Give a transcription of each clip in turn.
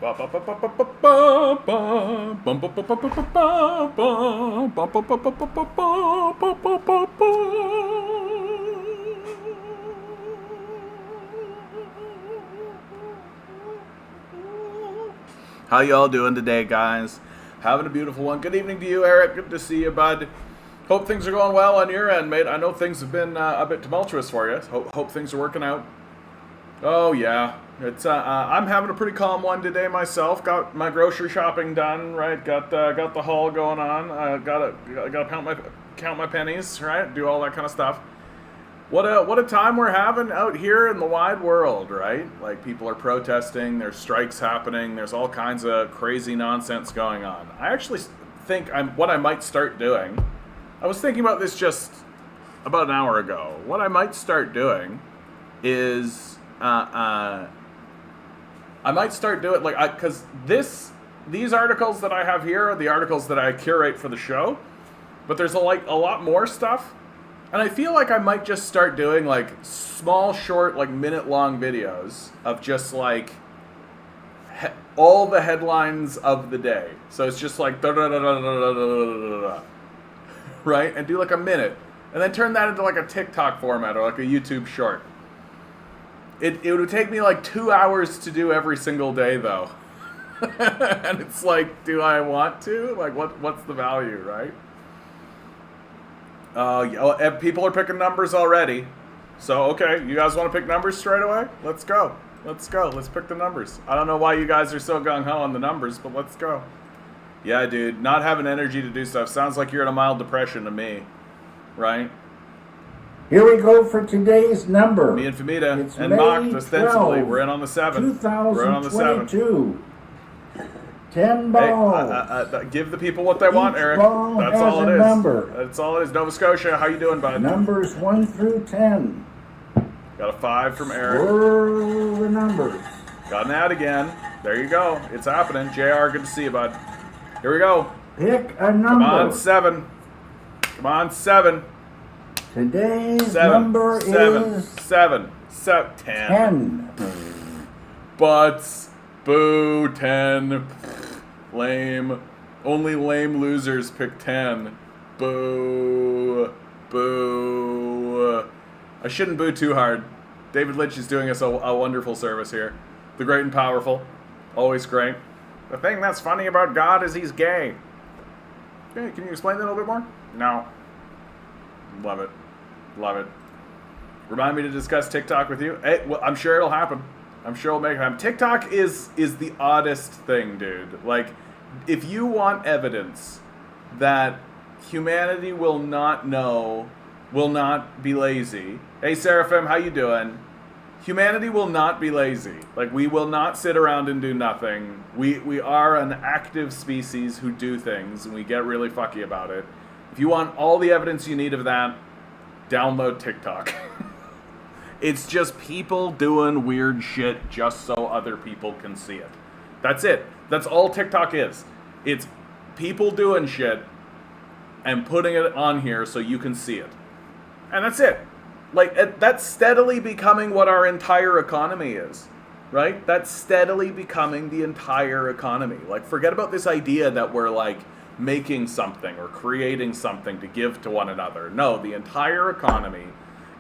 How y'all doing today, guys? Having a beautiful one. Good evening to you, Eric. Good to see you, bud. Hope things are going well on your end, mate. I know things have been a bit tumultuous for you. Hope things are working out. Oh yeah, it's I'm having a pretty calm one today myself. Got my grocery shopping done, right? Got the haul going on. Gotta count my pennies, right? Do all that kind of stuff. What a time we're having out here in the wide world, right? Like, people are protesting, there's strikes happening, there's all kinds of crazy nonsense going on. I actually think what I might start doing, I was thinking about this just about an hour ago. What I might start doing is, I might start doing, because these articles that I have here are the articles that I curate for the show, but there's a lot more stuff. And I feel like I might just start doing, small, short, minute-long videos of just, all the headlines of the day. So it's just right? And do, a minute. And then turn that into, a TikTok format or, a YouTube short. It would take me, 2 hours to do every single day, though. And it's do I want to? What's the value, right? People are picking numbers already. So, okay, you guys want to pick numbers straight away? Let's go. Let's pick the numbers. I don't know why you guys are so gung-ho on the numbers, but let's go. Yeah, dude, not having energy to do stuff. Sounds like you're in a mild depression to me. Right? Here we go for today's number. Me and Famita it's and May Mocked, ostensibly. 12, We're in on the 7. 2022. We're in on the 7. 10 balls. Hey, give the people what they want, Eric. That's all it is. Number. That's all it is. Nova Scotia, how you doing, bud? Numbers 1 through 10. Got a 5 from Eric. Swirl the numbers. Got an ad again. There you go. It's happening. JR, good to see you, bud. Here we go. Pick a number. Come on, 7. Come on, 7. Today's 7. number 7. is 7. 10. Butts. Boo. 10. Lame. Only lame losers pick 10. Boo. Boo. I shouldn't boo too hard. David Lynch is doing us a wonderful service here. The great and powerful. Always great. The thing that's funny about God is he's gay. Okay, can you explain that a little bit more? No. Love it. Love it. Remind me to discuss TikTok with you. Hey, well, I'm sure it'll happen. I'm sure it'll make it happen. TikTok is the oddest thing, dude. If you want evidence that humanity will not be lazy. Hey, Seraphim, how you doing? Humanity will not be lazy. We will not sit around and do nothing. We are an active species who do things, and we get really fucky about it. If you want all the evidence you need of that, download TikTok. It's just people doing weird shit just so other people can see it. That's it. That's all TikTok is. It's people doing shit and putting it on here so you can see it. And that's it. That's steadily becoming what our entire economy is, right? That's steadily becoming the entire economy. Forget about this idea that we're, making something or creating something to give to one another. No, the entire economy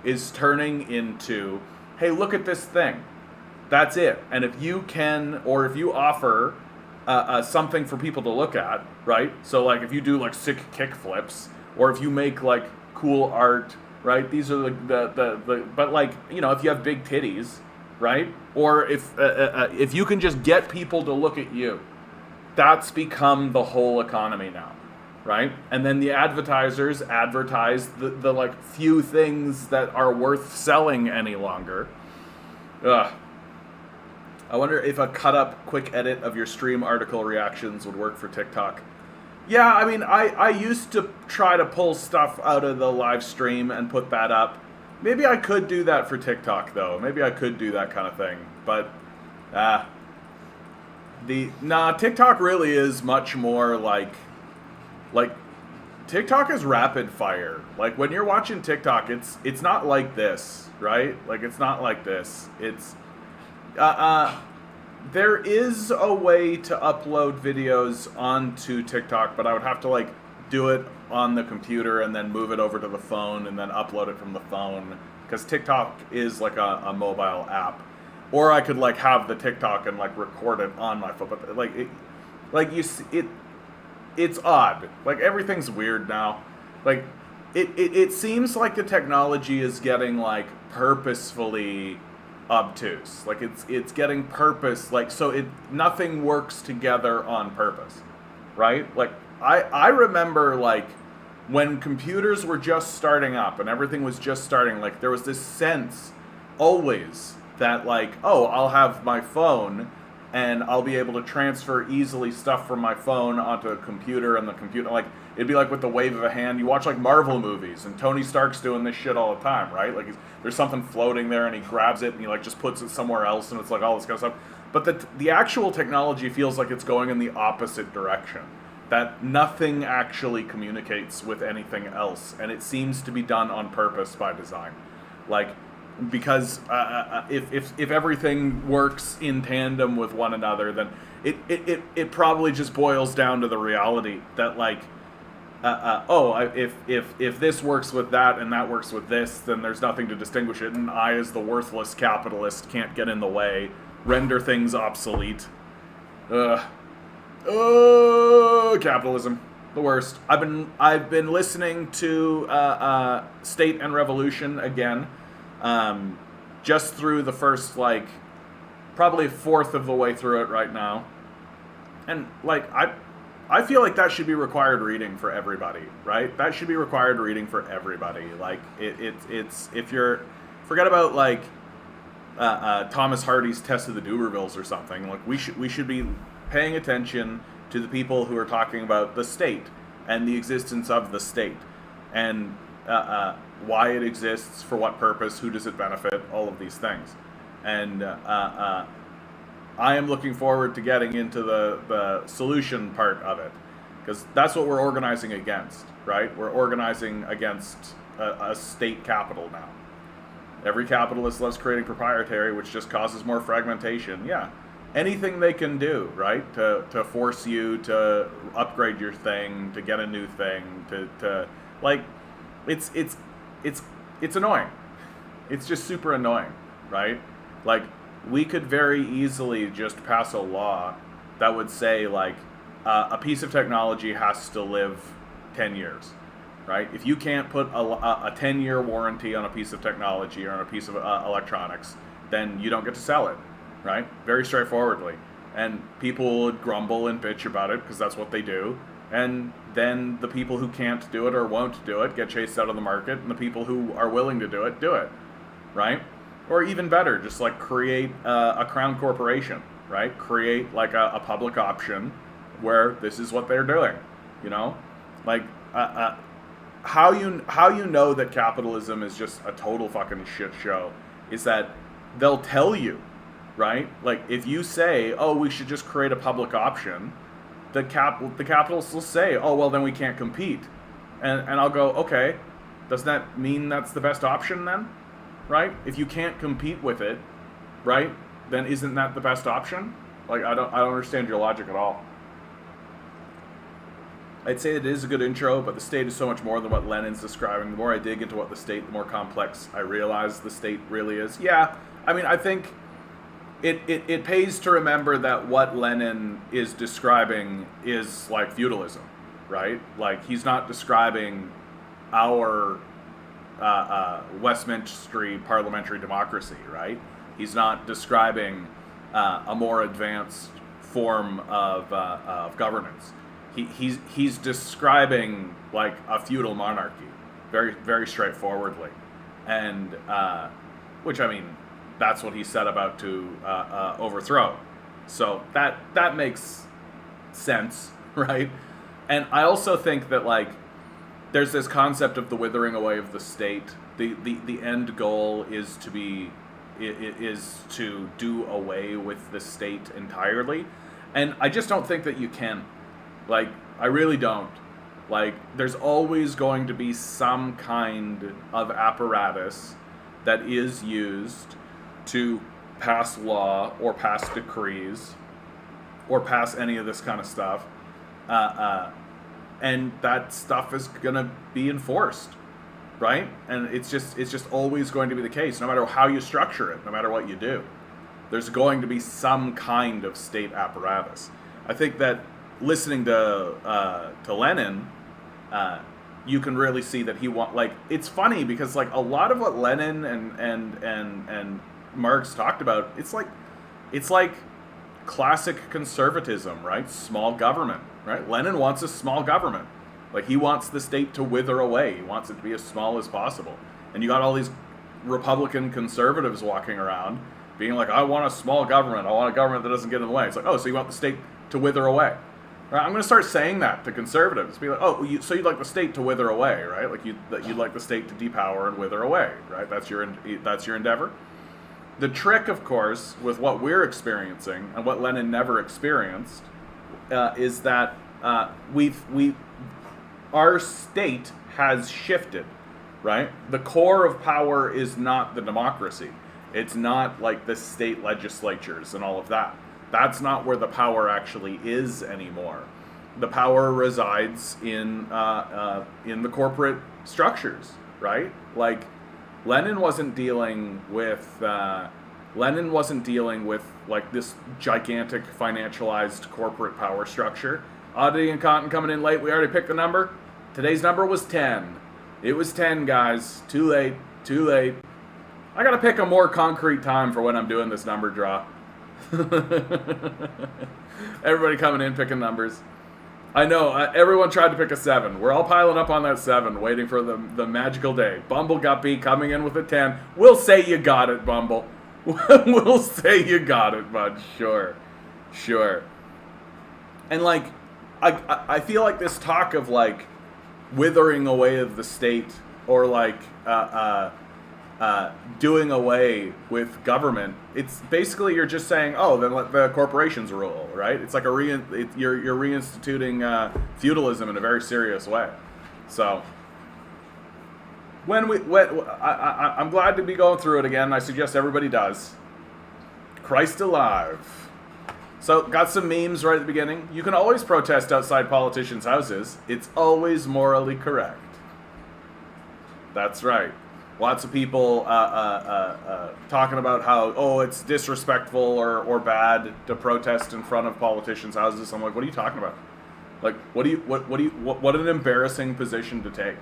is turning into, hey, look at this thing. That's it. And if you can, or if you offer something for people to look at, right? So, if you do, sick kick flips, or if you make, cool art, right? These are but if you have big titties, right? Or if you can just get people to look at you, that's become the whole economy now, right? And then the advertisers advertise the few things that are worth selling any longer. Ugh. I wonder if a cut-up quick edit of your stream article reactions would work for TikTok. Yeah, I mean, I used to try to pull stuff out of the live stream and put that up. Maybe I could do that for TikTok, though. Maybe I could do that kind of thing. But, TikTok really is much more like TikTok is rapid fire. When you're watching TikTok, it's not like this, right? It's not like this. It's, There is a way to upload videos onto TikTok, but I would have to like do it on the computer and then move it over to the phone and then upload it from the phone, because TikTok is like a mobile app. Or I could like have the TikTok and like record it on my phone, but like you see, it's odd. Like everything's weird now. Like it seems like the technology is getting like purposefully obtuse. Like it's getting like so nothing works together on purpose, right? Like I remember like when computers were just starting up and everything was just starting, like there was this sense always that like, oh, I'll have my phone and I'll be able to transfer easily stuff from my phone onto a computer, and the computer, like, it'd be like with the wave of a hand. You watch like Marvel movies and Tony Stark's doing this shit all the time, right? Like there's something floating there and he grabs it and he like just puts it somewhere else, and it's like all this kind of stuff. But the actual technology feels like it's going in the opposite direction. That nothing actually communicates with anything else, and it seems to be done on purpose by design. Like, because if everything works in tandem with one another, then it probably just boils down to the reality that like, if this works with that and that works with this, then there's nothing to distinguish it, and I, as the worthless capitalist, can't get in the way, render things obsolete. Capitalism, the worst. I've been listening to State and Revolution again. Just through the first, like, probably a fourth of the way through it right now. And, like, I feel like that should be required reading for everybody, right? That should be required reading for everybody. Like, it's if you're, forget about, like, Thomas Hardy's Test of the Dubervilles or something. Like, we should be paying attention to the people who are talking about the state and the existence of the state. And, why it exists, for what purpose, who does it benefit, all of these things. And I am looking forward to getting into the solution part of it, because that's what we're organizing against, right? We're organizing against a state capital now. Every capitalist loves creating proprietary, which just causes more fragmentation. Yeah, anything they can do, right, to force you to upgrade your thing, to get a new thing, to like, it's annoying. It's just super annoying, right? Like, we could very easily just pass a law that would say, like, a piece of technology has to live 10 years, right? If you can't put a 10-year warranty on a piece of technology or on a piece of electronics, then you don't get to sell it, right? Very straightforwardly. And people would grumble and bitch about it because that's what they do. And then the people who can't do it or won't do it get chased out of the market, and the people who are willing to do it, right? Or even better, just like create a crown corporation, right? Create like a public option where this is what they're doing, you know? Like, how you know that capitalism is just a total fucking shit show is that they'll tell you, right? Like, if you say, oh, we should just create a public option, the capitalists will say, oh, well, then we can't compete. And I'll go, okay, does that mean that's the best option then? Right? If you can't compete with it, right, then isn't that the best option? Like, I don't understand your logic at all. I'd say it is a good intro, but the state is so much more than what Lenin's describing. The more I dig into what the state, the more complex I realize the state really is. Yeah, I mean, I think it pays to remember that what Lenin is describing is like feudalism, right? Like, he's not describing our Westminster parliamentary democracy, right? He's not describing a more advanced form of governance. He's describing like a feudal monarchy, very very straightforwardly, and which, I mean, that's what he set about to overthrow. So that makes sense, right? And I also think that, like, there's this concept of the withering away of the state. The end goal is to do away with the state entirely, and I just don't think that you can. Like, I really don't. Like, there's always going to be some kind of apparatus that is used to pass law or pass decrees or pass any of this kind of stuff. And that stuff is going to be enforced, right? And it's just always going to be the case, no matter how you structure it, no matter what you do. There's going to be some kind of state apparatus. I think that listening to Lenin, you can really see that it's funny because like a lot of what Lenin and Marx talked about, it's like classic conservatism, right? Small government, right? Lenin wants a small government. Like he wants the state to wither away. He wants it to be as small as possible. And you got all these Republican conservatives walking around being like, I want a small government. I want a government that doesn't get in the way. It's like, oh, so you want the state to wither away. Right? I'm going to start saying that to conservatives. Be like, oh, so you'd like the state to wither away, right? Like you'd like the state to depower and wither away, right? That's your endeavor. The trick, of course, with what we're experiencing and what Lenin never experienced, is that our state has shifted, right? The core of power is not the democracy. It's not like the state legislatures and all of that. That's not where the power actually is anymore. The power resides in the corporate structures, right? Like Lenin wasn't dealing with like this gigantic financialized corporate power structure. Oddity and Cotton coming in late. We already picked the number. Today's number was 10. It was 10, guys. Too late. I gotta pick a more concrete time for when I'm doing this number draw. Everybody coming in picking numbers. I know, everyone tried to pick a 7. We're all piling up on that 7, waiting for the magical day. Bumble Guppy coming in with a 10. We'll say you got it, Bumble. We'll say you got it, bud. Sure. And like, I feel like this talk of like withering away of the state or like doing away with government, it's basically you're just saying, oh, then let the corporations rule, right? It's like you're reinstituting feudalism in a very serious way. So I'm glad to be going through it again. I suggest everybody does. Christ alive. So got some memes right at the beginning. You can always protest outside politicians' houses. It's always morally correct. That's right. Lots of people talking about how, oh, it's disrespectful or bad to protest in front of politicians' houses. I'm like, what are you talking about? Like, what an embarrassing position to take.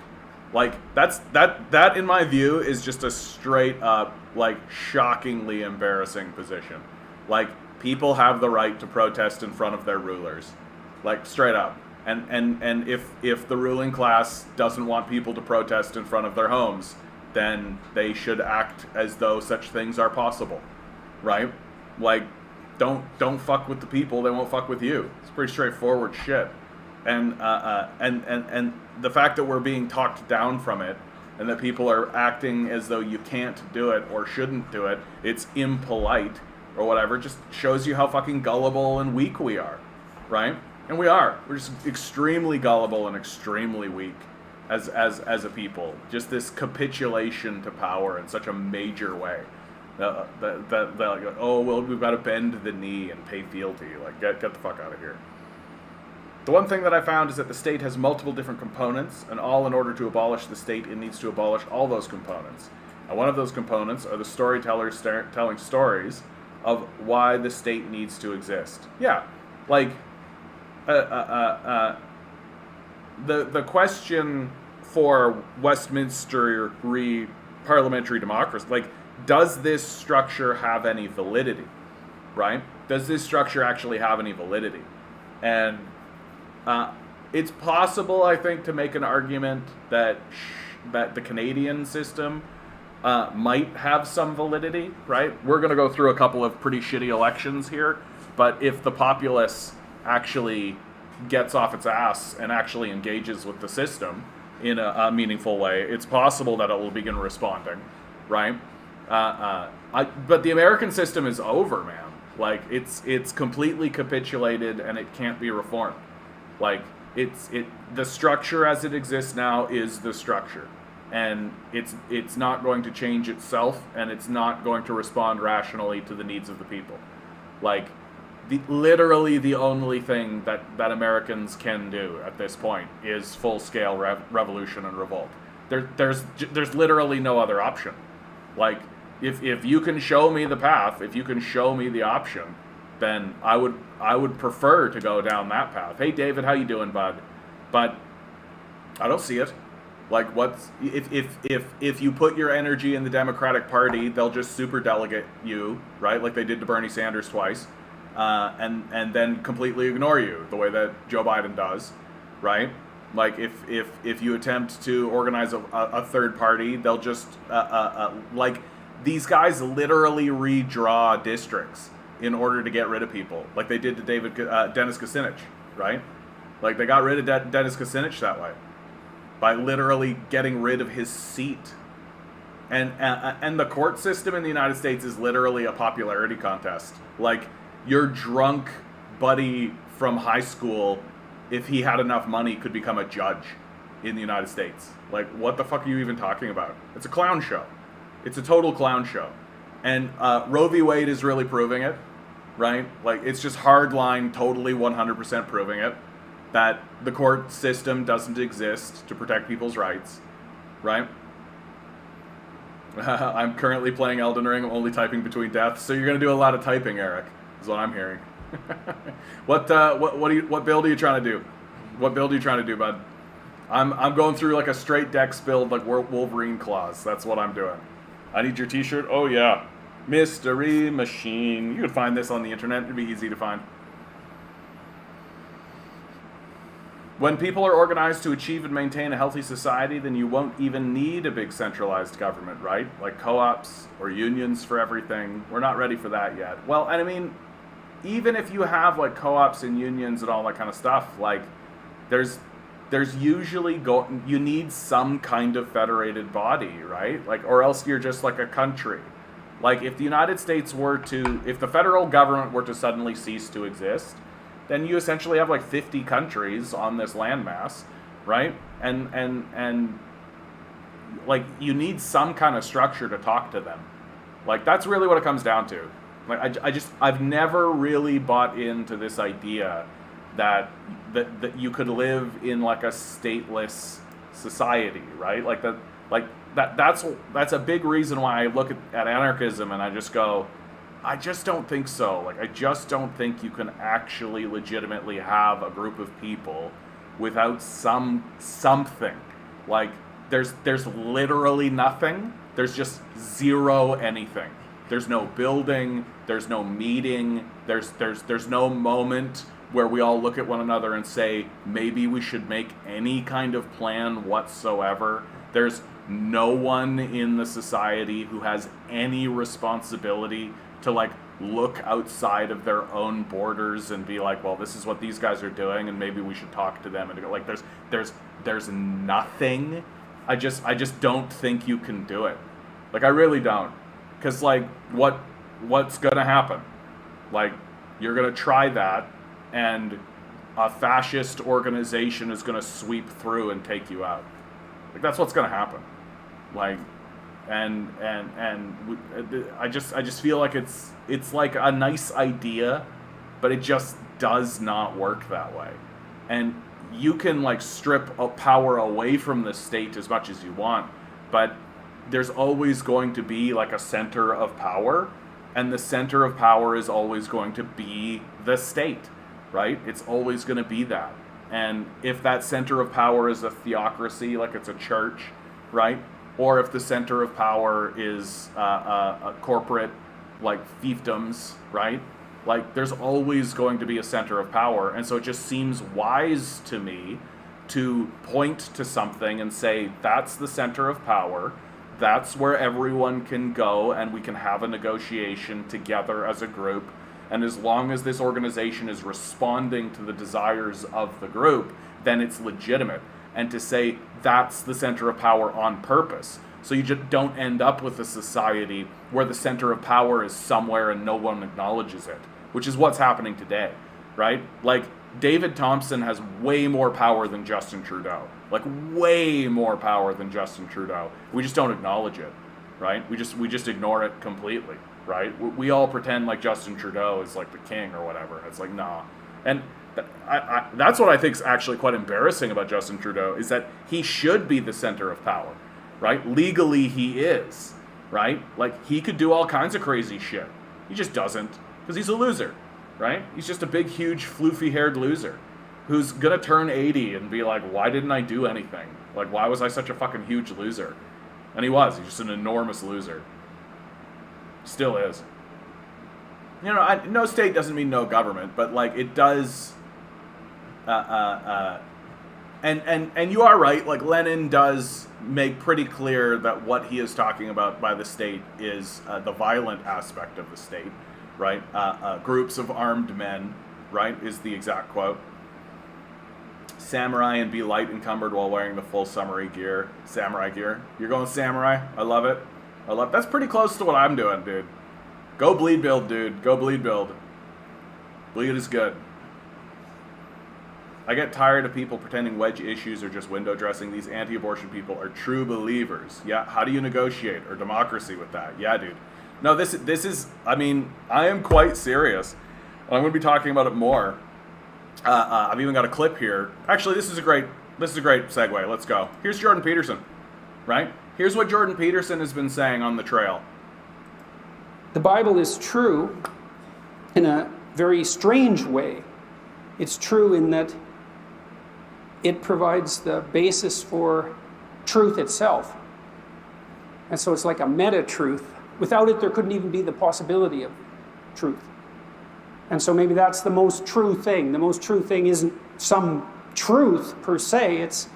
Like, that in my view is just a straight up, like, shockingly embarrassing position. Like, people have the right to protest in front of their rulers. Like, straight up. And if the ruling class doesn't want people to protest in front of their homes, then they should act as though such things are possible, right? Like, don't fuck with the people; they won't fuck with you. It's pretty straightforward shit. And the fact that we're being talked down from it, and that people are acting as though you can't do it or shouldn't do it, it's impolite or whatever, just shows you how fucking gullible and weak we are, right? And we are. We're just extremely gullible and extremely weak. As a people, just this capitulation to power in such a major way. Like, oh well, we've got to bend the knee and pay fealty. Like, get the fuck out of here. The one thing that I found is that the state has multiple different components, and all in order to abolish the state, it needs to abolish all those components. And one of those components are the storytellers telling stories of why the state needs to exist. Yeah, like, the question for Westminster parliamentary democracy, like, does this structure have any validity, right? Does this structure actually have any validity? And it's possible, I think, to make an argument that the Canadian system might have some validity, right? We're going to go through a couple of pretty shitty elections here, but if the populace actually gets off its ass and actually engages with the system in a meaningful way, it's possible that it will begin responding, right? But the American system is over, man. Like, it's completely capitulated and it can't be reformed. Like, the structure as it exists now is the structure, and it's not going to change itself, and it's not going to respond rationally to the needs of the people. Like, literally the only thing that Americans can do at this point is full-scale revolution and revolt. There's literally no other option. Like, if you can show me the path, if you can show me the option, then I would prefer to go down that path. Hey David, how you doing, bud? But I don't see it. Like, what's if you put your energy in the Democratic Party, they'll just super delegate you, right? Like they did to Bernie Sanders twice, and then completely ignore you the way that Joe Biden does, right? Like if you attempt to organize a third party, they'll just like these guys literally redraw districts in order to get rid of people, like they did to Dennis Kucinich, right? Like they got rid of Dennis Kucinich that way, by literally getting rid of his seat. And the court system in the United States is literally a popularity contest. Like, your drunk buddy from high school, if he had enough money, could become a judge in the United States. Like, what the fuck are you even talking about? It's a clown show. It's a total clown show. And Roe v. Wade is really proving it, right? Like, it's just hardline, totally 100% proving it, that the court system doesn't exist to protect people's rights, right? I'm currently playing Elden Ring. I'm only typing between deaths, so you're gonna do a lot of typing, Eric, is what I'm hearing. What build are you trying to do? What build are you trying to do, bud? I'm going through like a straight dex build, like Wolverine claws. That's what I'm doing. I need your T-shirt. Oh yeah, Mystery Machine. You can find this on the internet. It'd be easy to find. When people are organized to achieve and maintain a healthy society, then you won't even need a big centralized government, right? Like co-ops or unions for everything. We're not ready for that yet. Well, and I mean, even if you have like co-ops and unions and all that kind of stuff, like there's usually you need some kind of federated body, right? Like, or else you're just like a country. Like if the United States if the federal government were to suddenly cease to exist, then you essentially have like 50 countries on this landmass, right? And like you need some kind of structure to talk to them. Like that's really what it comes down to. Like I've never really bought into this idea that you could live in like a stateless society, right? That's a big reason why I look at anarchism and I just go, I just don't think so. Like, I just don't think you can actually legitimately have a group of people without something. Like, there's literally nothing. There's just zero anything. There's no building. There's no meeting. There's no moment where we all look at one another and say, maybe we should make any kind of plan whatsoever. There's no one in the society who has any responsibility to like look outside of their own borders and be like, well, this is what these guys are doing and maybe we should talk to them. And like there's nothing. I just don't think you can do it. Like I really don't. Cause like what's gonna happen? Like you're gonna try that and a fascist organization is gonna sweep through and take you out. Like that's what's gonna happen. Like And I just feel like it's like a nice idea, but it just does not work that way. And you can like strip power away from the state as much as you want, but there's always going to be like a center of power, and the center of power is always going to be the state, right? It's always going to be that. And if that center of power is a theocracy, like it's a church, right? Or if the center of power is a corporate, like fiefdoms, right? Like there's always going to be a center of power. And so it just seems wise to me to point to something and say, that's the center of power. That's where everyone can go and we can have a negotiation together as a group. And as long as this organization is responding to the desires of the group, then it's legitimate. And to say that's the center of power on purpose. So you just don't end up with a society where the center of power is somewhere and no one acknowledges it, which is what's happening today. right? Like, David Thompson has way more power than Justin Trudeau. Like, way more power than Justin Trudeau. We just don't acknowledge it, right? We just ignore it completely, right? We all pretend like Justin Trudeau is like the king or whatever. It's like, nah. And that's what I think is actually quite embarrassing about Justin Trudeau, is that he should be the center of power, right? Legally, he is, right? Like, he could do all kinds of crazy shit. He just doesn't, because he's a loser, right? He's just a big, huge, floofy-haired loser who's gonna turn 80 and be like, why didn't I do anything? Like, why was I such a fucking huge loser? And he was. He's just an enormous loser. Still is. You know, no state doesn't mean no government, but, like, it does... And you are right, like, Lenin does make pretty clear that what he is talking about by the state is the violent aspect of the state, right? Groups of armed men, right, is the exact quote. Samurai and be light encumbered while wearing the full samurai gear. You're going samurai? I love it. That's pretty close to what I'm doing, dude. Go bleed build, dude. Go bleed build. Bleed is good. I get tired of people pretending wedge issues are just window dressing. These anti-abortion people are true believers. Yeah, how do you negotiate or democracy with that? Yeah, dude. No, this is, I mean, I am quite serious. I'm going to be talking about it more. I've even got a clip here. Actually, this is a great segue. Let's go. Here's Jordan Peterson, right? Here's what Jordan Peterson has been saying on the trail. The Bible is true in a very strange way. It's true in that it provides the basis for truth itself. And so it's like a meta-truth. Without it, there couldn't even be the possibility of truth. And so maybe that's the most true thing. The most true thing isn't some truth per se. It's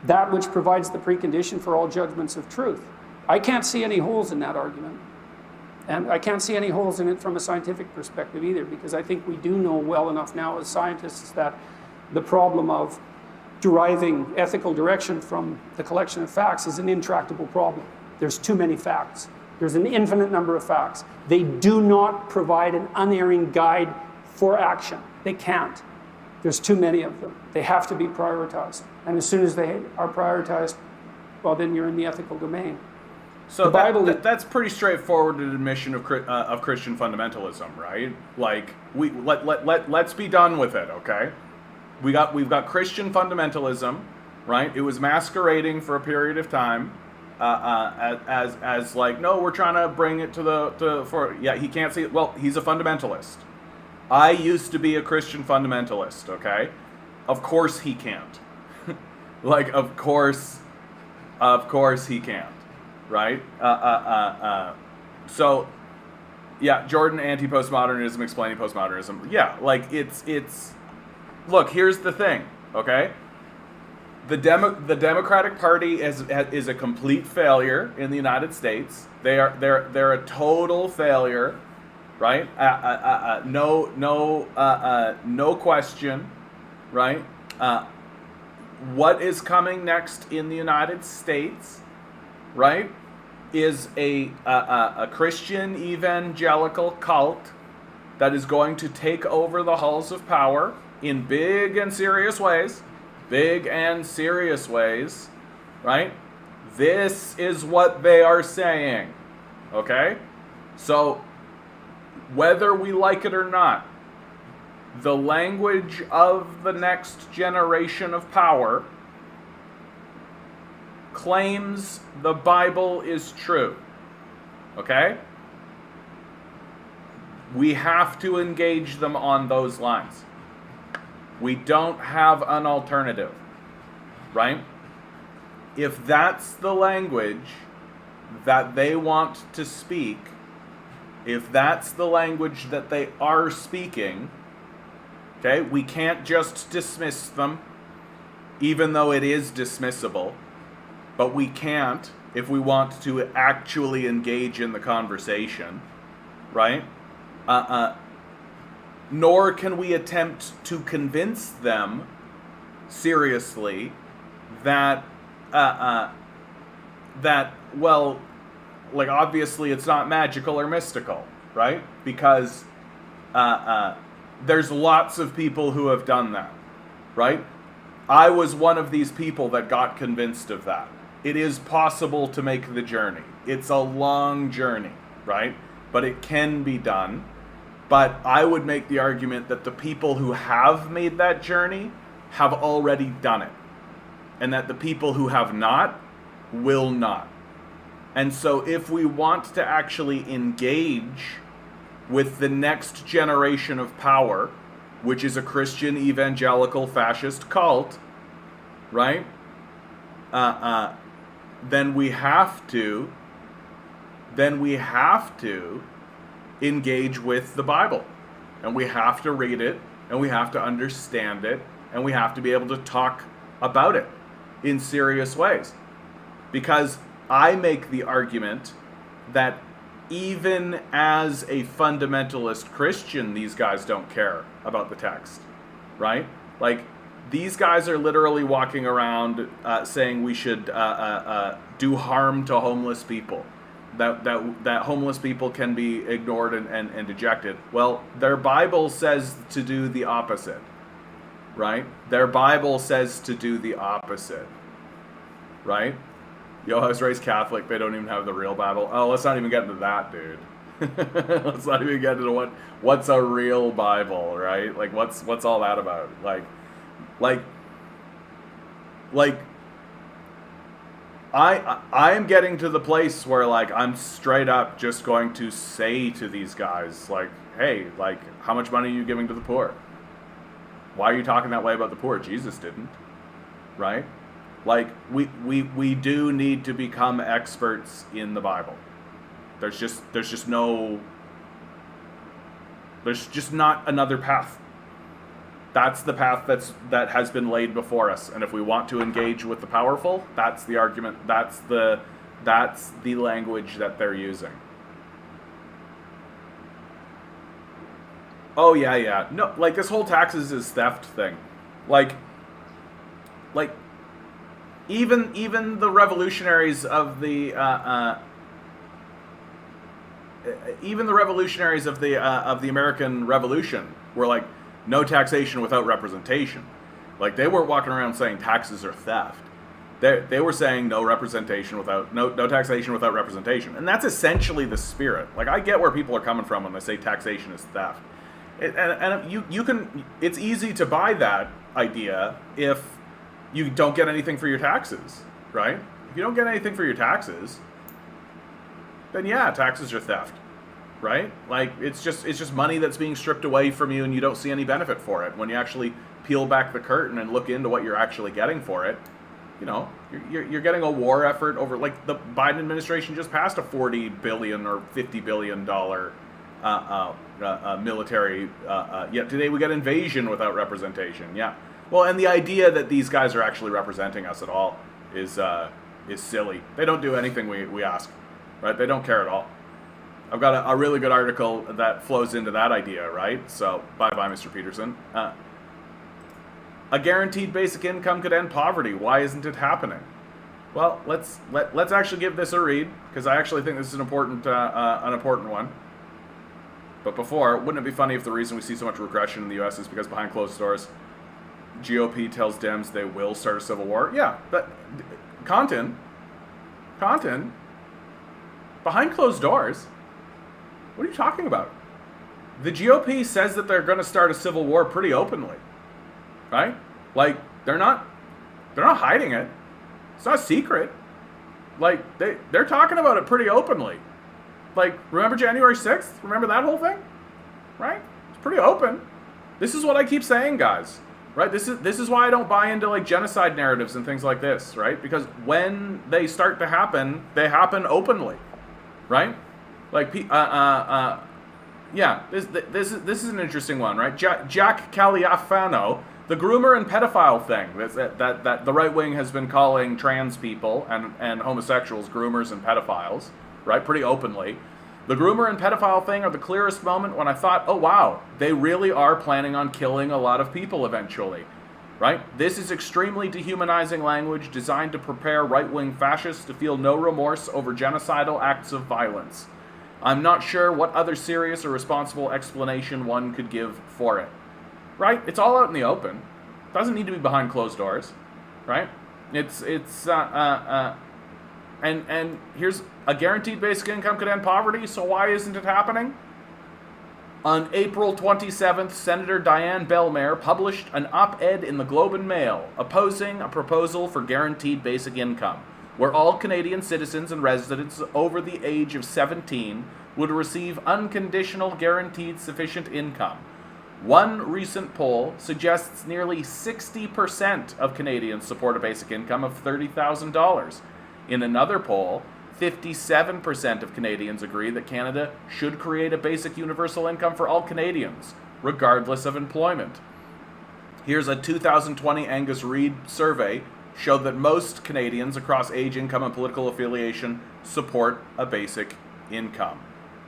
that which provides the precondition for all judgments of truth. I can't see any holes in that argument. And I can't see any holes in it from a scientific perspective either, because I think we do know well enough now as scientists that the problem of deriving ethical direction from the collection of facts is an intractable problem. There's too many facts. There's an infinite number of facts. They do not provide an unerring guide for action. They can't. There's too many of them. They have to be prioritized. And as soon as they are prioritized, well, then you're in the ethical domain. So that's pretty straightforward an admission of Christian fundamentalism, right? Like, let's be done with it, okay? We've got Christian fundamentalism, right? It was masquerading for a period of time as like, no, we're trying to bring it he can't see it. Well, he's a fundamentalist. I used to be a Christian fundamentalist, okay? Of course he can't. Like, of course he can't. Right? So, yeah, Jordan, anti-postmodernism, explaining postmodernism. Yeah, like, it's look, here's the thing, okay? The Democratic Party is a complete failure in the United States. They're a total failure, right? No question, right? What is coming next in the United States, right, is a Christian evangelical cult that is going to take over the halls of power in big and serious ways, right? This is what they are saying, okay? So, whether we like it or not, the language of the next generation of power claims the Bible is true, okay? We have to engage them on those lines. We don't have an alternative, right? If that's the language that they want to speak, if that's the language that they are speaking, okay, we can't just dismiss them, even though it is dismissible. But we can't if we want to actually engage in the conversation, right? Nor can we attempt to convince them seriously that well, like, obviously it's not magical or mystical, right? Because there's lots of people who have done that, right? I was one of these people that got convinced of that. It is possible to make the journey. It's a long journey, right? But it can be done. But I would make the argument that the people who have made that journey have already done it. And that the people who have not will not. And so if we want to actually engage with the next generation of power, which is a Christian evangelical fascist cult, right? Then we have to engage with the Bible. And we have to read it, and we have to understand it, and we have to be able to talk about it in serious ways. Because I make the argument that even as a fundamentalist Christian, these guys don't care about the text, right? Like, these guys are literally walking around saying we should do harm to homeless people, that homeless people can be ignored and dejected. Well, their Bible says to do the opposite, right? Their Bible says to do the opposite, right? Yo, I was raised Catholic. They don't even have the real Bible. Oh, let's not even get into that, dude. Let's not even get into what's a real Bible, right? Like, what's all that about? I'm getting to the place where, like, I'm straight up just going to say to these guys, like, hey, like, how much money are you giving to the poor? Why are you talking that way about the poor? Jesus didn't, right? Like, we do need to become experts in the Bible. There's just not another path. That's the path that has been laid before us. And if we want to engage with the powerful, that's the argument. That's the language that they're using. Oh yeah. No, like, this whole taxes is theft thing. Like even the revolutionaries of the American Revolution were like, no taxation without representation. Like, they weren't walking around saying taxes are theft. They were saying no taxation without representation, and that's essentially the spirit. Like, I get where people are coming from when they say taxation is theft, and you can. It's easy to buy that idea if you don't get anything for your taxes, right? If you don't get anything for your taxes, then yeah, taxes are theft, right? Like, it's just money that's being stripped away from you, and you don't see any benefit for it. When you actually peel back the curtain and look into what you're actually getting for it, you know, you're getting a war effort over, like, the Biden administration just passed a $40 billion or $50 billion military. Yet today we got invasion without representation. Yeah. Well, and the idea that these guys are actually representing us at all is silly. They don't do anything we ask, right? They don't care at all. I've got a really good article that flows into that idea, right? So, bye-bye, Mr. Peterson. A guaranteed basic income could end poverty. Why isn't it happening? Well, let's actually give this a read, because I actually think this is an important one. But before, wouldn't it be funny if the reason we see so much regression in the U.S. is because behind closed doors, GOP tells Dems they will start a civil war? Yeah, but content, behind closed doors? What are you talking about? The GOP says that they're going to start a civil war pretty openly, right? Like, they're not hiding it. It's not a secret. Like, they're talking about it pretty openly. Like, remember January 6th? Remember that whole thing? Right? It's pretty open. This is what I keep saying, guys. Right? This is why I don't buy into, like, genocide narratives and things like this, right? Because when they start to happen, they happen openly, right? Like, yeah, this is an interesting one, right? Jack Caliafano, the groomer and pedophile thing that the right wing has been calling trans people and homosexuals groomers and pedophiles, right? Pretty openly. The groomer and pedophile thing are the clearest moment when I thought, oh wow, they really are planning on killing a lot of people eventually, right? This is extremely dehumanizing language designed to prepare right-wing fascists to feel no remorse over genocidal acts of violence. I'm not sure what other serious or responsible explanation one could give for it. Right? It's all out in the open. Doesn't need to be behind closed doors. Right? And here's a guaranteed basic income could end poverty, so why isn't it happening? On April 27th, Senator Dianne Bellemare published an op-ed in the Globe and Mail opposing a proposal for guaranteed basic income, where all Canadian citizens and residents over the age of 17 would receive unconditional guaranteed sufficient income. One recent poll suggests nearly 60% of Canadians support a basic income of $30,000. In another poll, 57% of Canadians agree that Canada should create a basic universal income for all Canadians, regardless of employment. Here's a 2020 Angus Reid survey showed that most Canadians across age, income, and political affiliation support a basic income.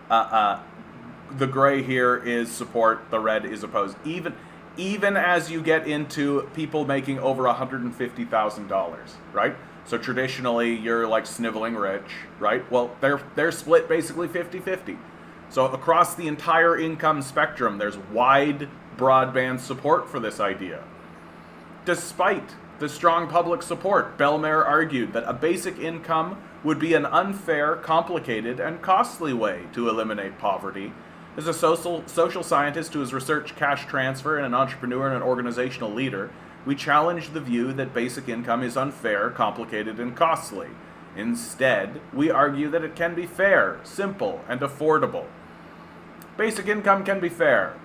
The gray here is support, the red is opposed. Even as you get into people making over $150,000, right? So traditionally, you're like sniveling rich, right? Well, they're split basically 50-50. So across the entire income spectrum, there's wide broadband support for this idea. Despite the strong public support, Bellemare argued that a basic income would be an unfair, complicated, and costly way to eliminate poverty. As a social scientist who has researched cash transfer and an entrepreneur and an organizational leader, we challenge the view that basic income is unfair, complicated, and costly. Instead, we argue that it can be fair, simple, and affordable. Basic income can be fair.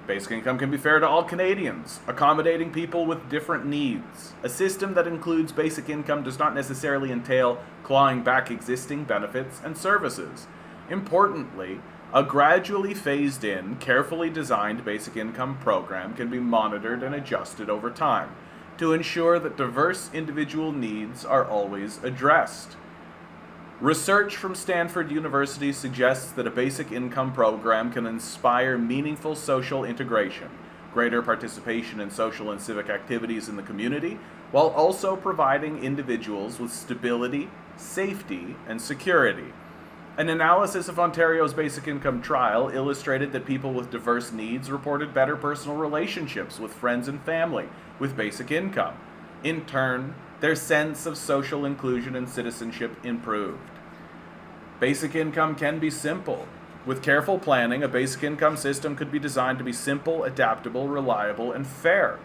Basic income can be fair to all Canadians, accommodating people with different needs. A system that includes basic income does not necessarily entail clawing back existing benefits and services. Importantly, a gradually phased-in, carefully designed basic income program can be monitored and adjusted over time to ensure that diverse individual needs are always addressed. Research from Stanford University suggests that a basic income program can inspire meaningful social integration, greater participation in social and civic activities in the community, while also providing individuals with stability, safety, and security. An analysis of Ontario's basic income trial illustrated that people with diverse needs reported better personal relationships with friends and family with basic income. In turn, their sense of social inclusion and citizenship improved. Basic income can be simple. With careful planning, a basic income system could be designed to be simple, adaptable, reliable, and fair.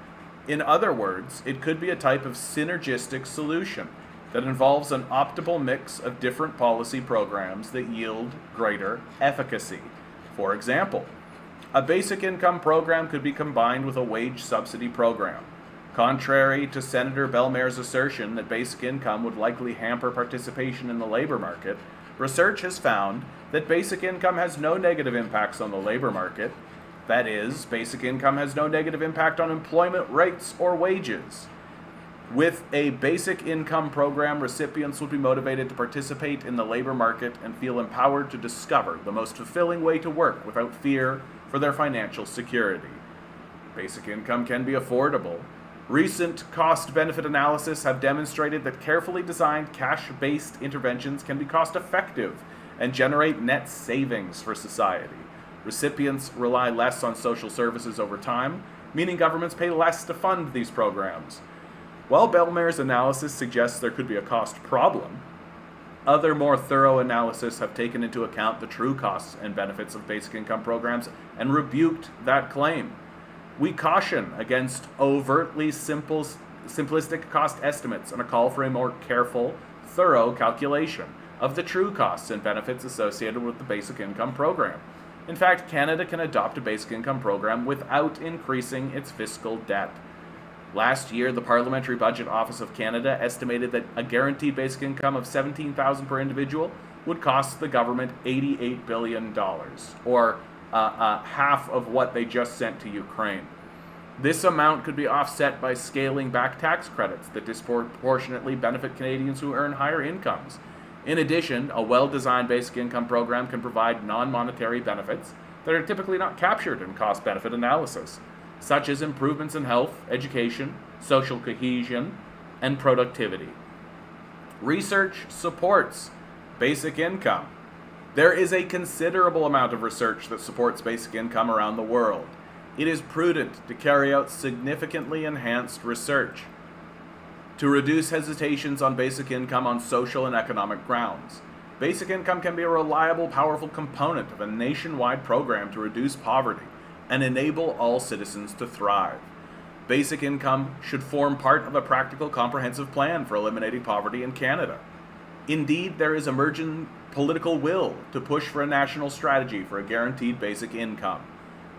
In other words, it could be a type of synergistic solution that involves an optimal mix of different policy programs that yield greater efficacy. For example, a basic income program could be combined with a wage subsidy program. Contrary to Senator Bellemare's assertion that basic income would likely hamper participation in the labor market, research has found that basic income has no negative impacts on the labor market. That is, basic income has no negative impact on employment rates or wages. With a basic income program, recipients would be motivated to participate in the labor market and feel empowered to discover the most fulfilling way to work without fear for their financial security. Basic income can be affordable. Recent cost-benefit analysis have demonstrated that carefully designed cash-based interventions can be cost-effective and generate net savings for society. Recipients rely less on social services over time, meaning governments pay less to fund these programs. While Bellemare's analysis suggests there could be a cost problem, other more thorough analysis have taken into account the true costs and benefits of basic income programs and rebuked that claim. We caution against overtly simplistic cost estimates and a call for a more careful, thorough calculation of the true costs and benefits associated with the basic income program. In fact, Canada can adopt a basic income program without increasing its fiscal debt. Last year, the Parliamentary Budget Office of Canada estimated that a guaranteed basic income of $17,000 per individual would cost the government $88 billion, or half of what they just sent to Ukraine. This amount could be offset by scaling back tax credits that disproportionately benefit Canadians who earn higher incomes. In addition, a well-designed basic income program can provide non-monetary benefits that are typically not captured in cost-benefit analysis, such as improvements in health, education, social cohesion, and productivity. Research supports basic income. There is a considerable amount of research that supports basic income around the world. It is prudent to carry out significantly enhanced research to reduce hesitations on basic income on social and economic grounds. Basic income can be a reliable, powerful component of a nationwide program to reduce poverty and enable all citizens to thrive. Basic income should form part of a practical, comprehensive plan for eliminating poverty in Canada. Indeed, there is emerging political will to push for a national strategy for a guaranteed basic income.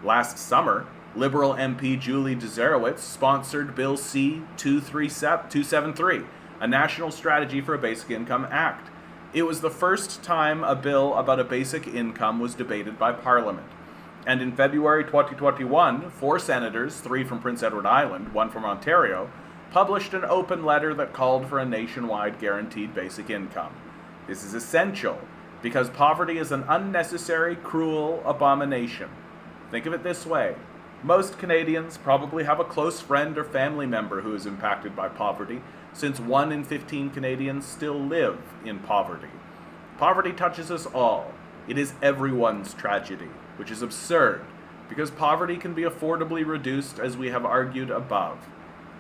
Last summer, Liberal MP Julie Dzerowitz sponsored Bill C-273, a national strategy for a basic income act. It was the first time a bill about a basic income was debated by Parliament. And in February 2021, 4 senators, 3 from Prince Edward Island, 1 from Ontario, published an open letter that called for a nationwide guaranteed basic income. This is essential because poverty is an unnecessary, cruel abomination. Think of it this way. Most Canadians probably have a close friend or family member who is impacted by poverty, since 1 in 15 Canadians still live in poverty. Poverty touches us all. It is everyone's tragedy, which is absurd, because poverty can be affordably reduced, as we have argued above.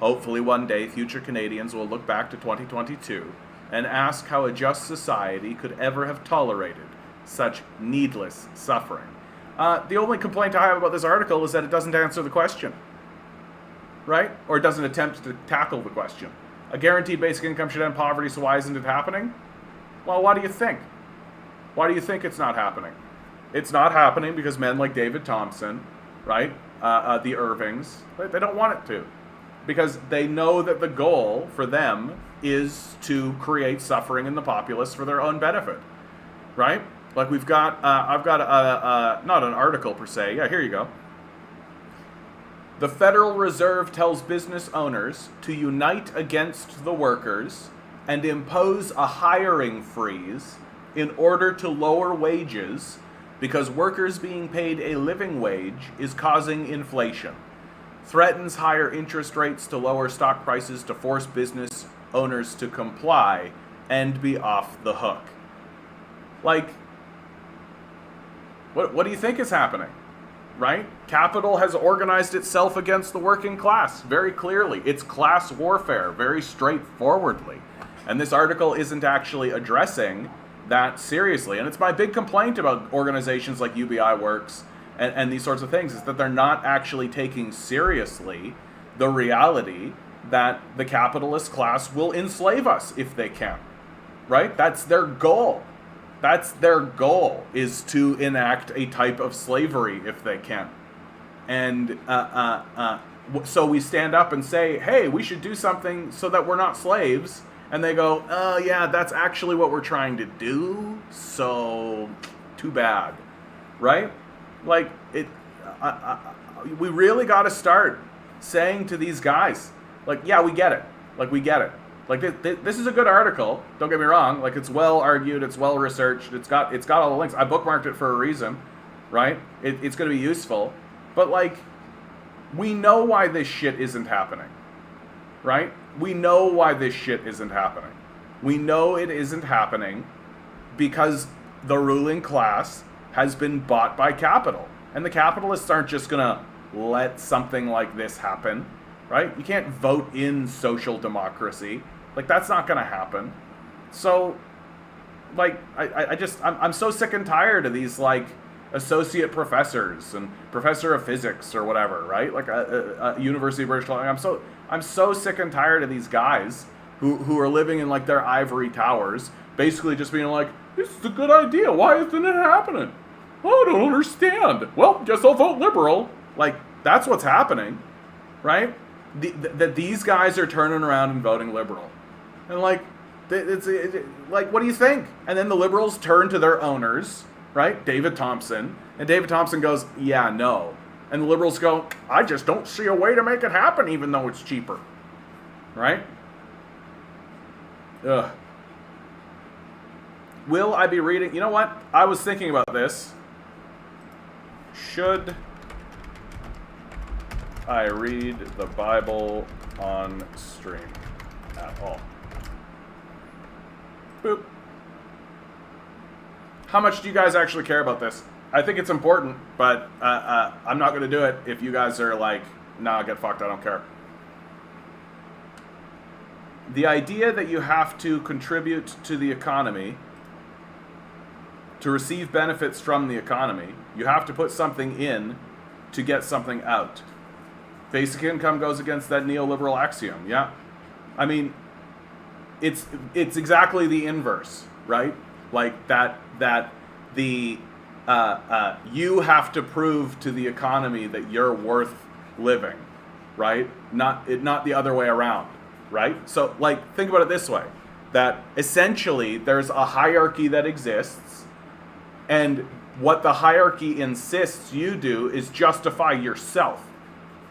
Hopefully one day future Canadians will look back to 2022 and ask how a just society could ever have tolerated such needless suffering. The only complaint I have about this article is that it doesn't answer the question, right? Or it doesn't attempt to tackle the question. A guaranteed basic income should end poverty, so why isn't it happening? Well, why do you think? Why do you think it's not happening? It's not happening because men like David Thompson, right, the Irvings, they don't want it to. Because they know that the goal for them is to create suffering in the populace for their own benefit, right? Like I've got not an article per se. Yeah, here you go. The Federal Reserve tells business owners to unite against the workers and impose a hiring freeze in order to lower wages because workers being paid a living wage is causing inflation. Threatens higher interest rates to lower stock prices to force business owners to comply and be off the hook. Like, what do you think is happening? Right? Capital has organized itself against the working class very clearly. It's class warfare very straightforwardly. And this article isn't actually addressing that seriously. And it's my big complaint about organizations like UBI Works and these sorts of things, is that they're not actually taking seriously the reality that the capitalist class will enslave us if they can. Right? That's their goal. That's their goal, is to enact a type of slavery if they can. And so we stand up and say, hey, we should do something so that we're not slaves. And they go, oh, yeah, that's actually what we're trying to do. So too bad. Right? Like, we really got to start saying to these guys, like, yeah, we get it. Like, we get it. Like, this is a good article. Don't get me wrong. Like, it's well argued. It's well researched. It's got all the links. I bookmarked it for a reason, right? It's going to be useful. But, like, we know why this shit isn't happening, right? We know why this shit isn't happening. We know it isn't happening because the ruling class has been bought by capital. And the capitalists aren't just going to let something like this happen, right? You can't vote in social democracy. Like, that's not going to happen. So, like, I'm so sick and tired of these, like, associate professors and professor of physics or whatever, right? Like a University of British Columbia. I'm so sick and tired of these guys who are living in, like, their ivory towers, basically just being like, this is a good idea. Why isn't it happening? Oh, I don't understand. Well, guess I'll vote liberal. Like, that's what's happening, right? That these guys are turning around and voting liberal. And, like, like, what do you think? And then the liberals turn to their owners, right? David Thompson. And David Thompson goes, yeah, no. And the liberals go, I just don't see a way to make it happen even though it's cheaper. Right? Ugh. Will I be reading? You know what? I was thinking about this. Should I read the Bible on stream at all? Boop. how much do you guys actually care about this? I think it's important, but I'm not going to do it if you guys are like, nah, get fucked, I don't care. The idea that you have to contribute to the economy, to receive benefits from the economy, you have to put something in to get something out. Basic income goes against that neoliberal axiom, yeah? I mean, it's exactly the inverse, right? Like that the you have to prove to the economy that you're worth living, right? Not the other way around, right? So, like, think about it this way, that essentially there's a hierarchy that exists, and what the hierarchy insists you do is justify yourself,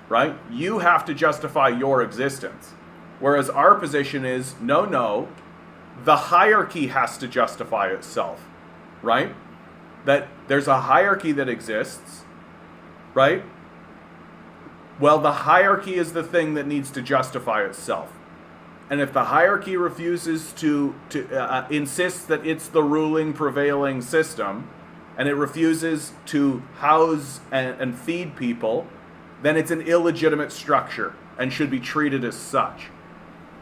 right? You have to justify your existence. Whereas our position is, no, the hierarchy has to justify itself, right? That there's a hierarchy that exists, right? Well, the hierarchy is the thing that needs to justify itself. And if the hierarchy refuses to insist that it's the ruling, prevailing system, and it refuses to house and feed people, then it's an illegitimate structure and should be treated as such.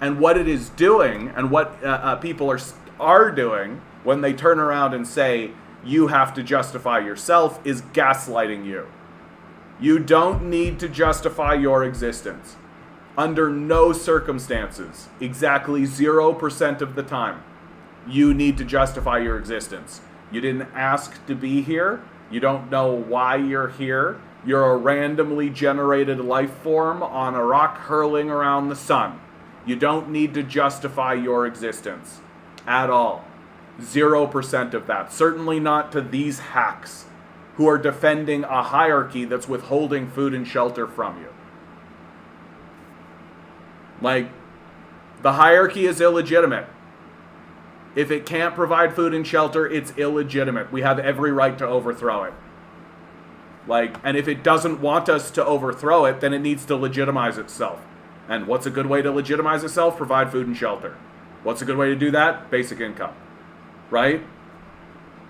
And what it is doing, and what people are doing when they turn around and say, you have to justify yourself, is gaslighting you. You don't need to justify your existence. Under no circumstances, exactly 0% of the time, you need to justify your existence. You didn't ask to be here. You don't know why you're here. You're a randomly generated life form on a rock hurling around the sun. You don't need to justify your existence at all. 0% of that. Certainly not to these hacks who are defending a hierarchy that's withholding food and shelter from you. Like, the hierarchy is illegitimate. If it can't provide food and shelter, it's illegitimate. We have every right to overthrow it. Like, and if it doesn't want us to overthrow it, then it needs to legitimize itself. And what's a good way to legitimize itself? Provide food and shelter. What's a good way to do that? Basic income. Right?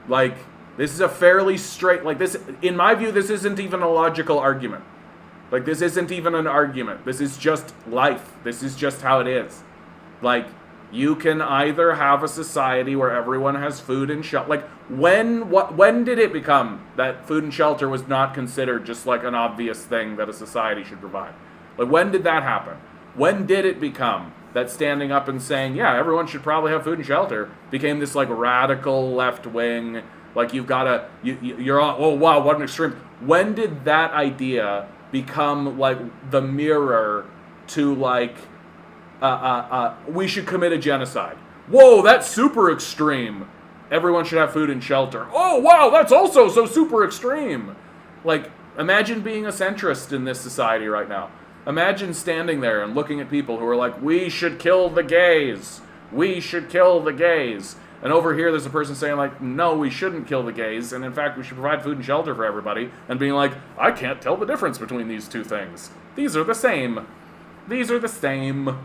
Like, this is a fairly straight, like this, in my view, this isn't even a logical argument. Like, this isn't even an argument. This is just life. This is just how it is. Like, you can either have a society where everyone has food and shelter. Like, when did it become that food and shelter was not considered just like an obvious thing that a society should provide? Like, when did that happen? When did it become that standing up and saying, yeah, everyone should probably have food and shelter, became this, like, radical left wing, like, you've got to, you're on, oh, wow, what an extreme. When did that idea become, like, the mirror to, like, we should commit a genocide? Whoa, that's super extreme. Everyone should have food and shelter. Oh, wow, that's also so super extreme. Like, imagine being a centrist in this society right now. Imagine standing there and looking at people who are like, we should kill the gays. We should kill the gays. And over here there's a person saying like, no, we shouldn't kill the gays. And in fact, we should provide food and shelter for everybody. And being like, I can't tell the difference between these two things. These are the same. These are the same.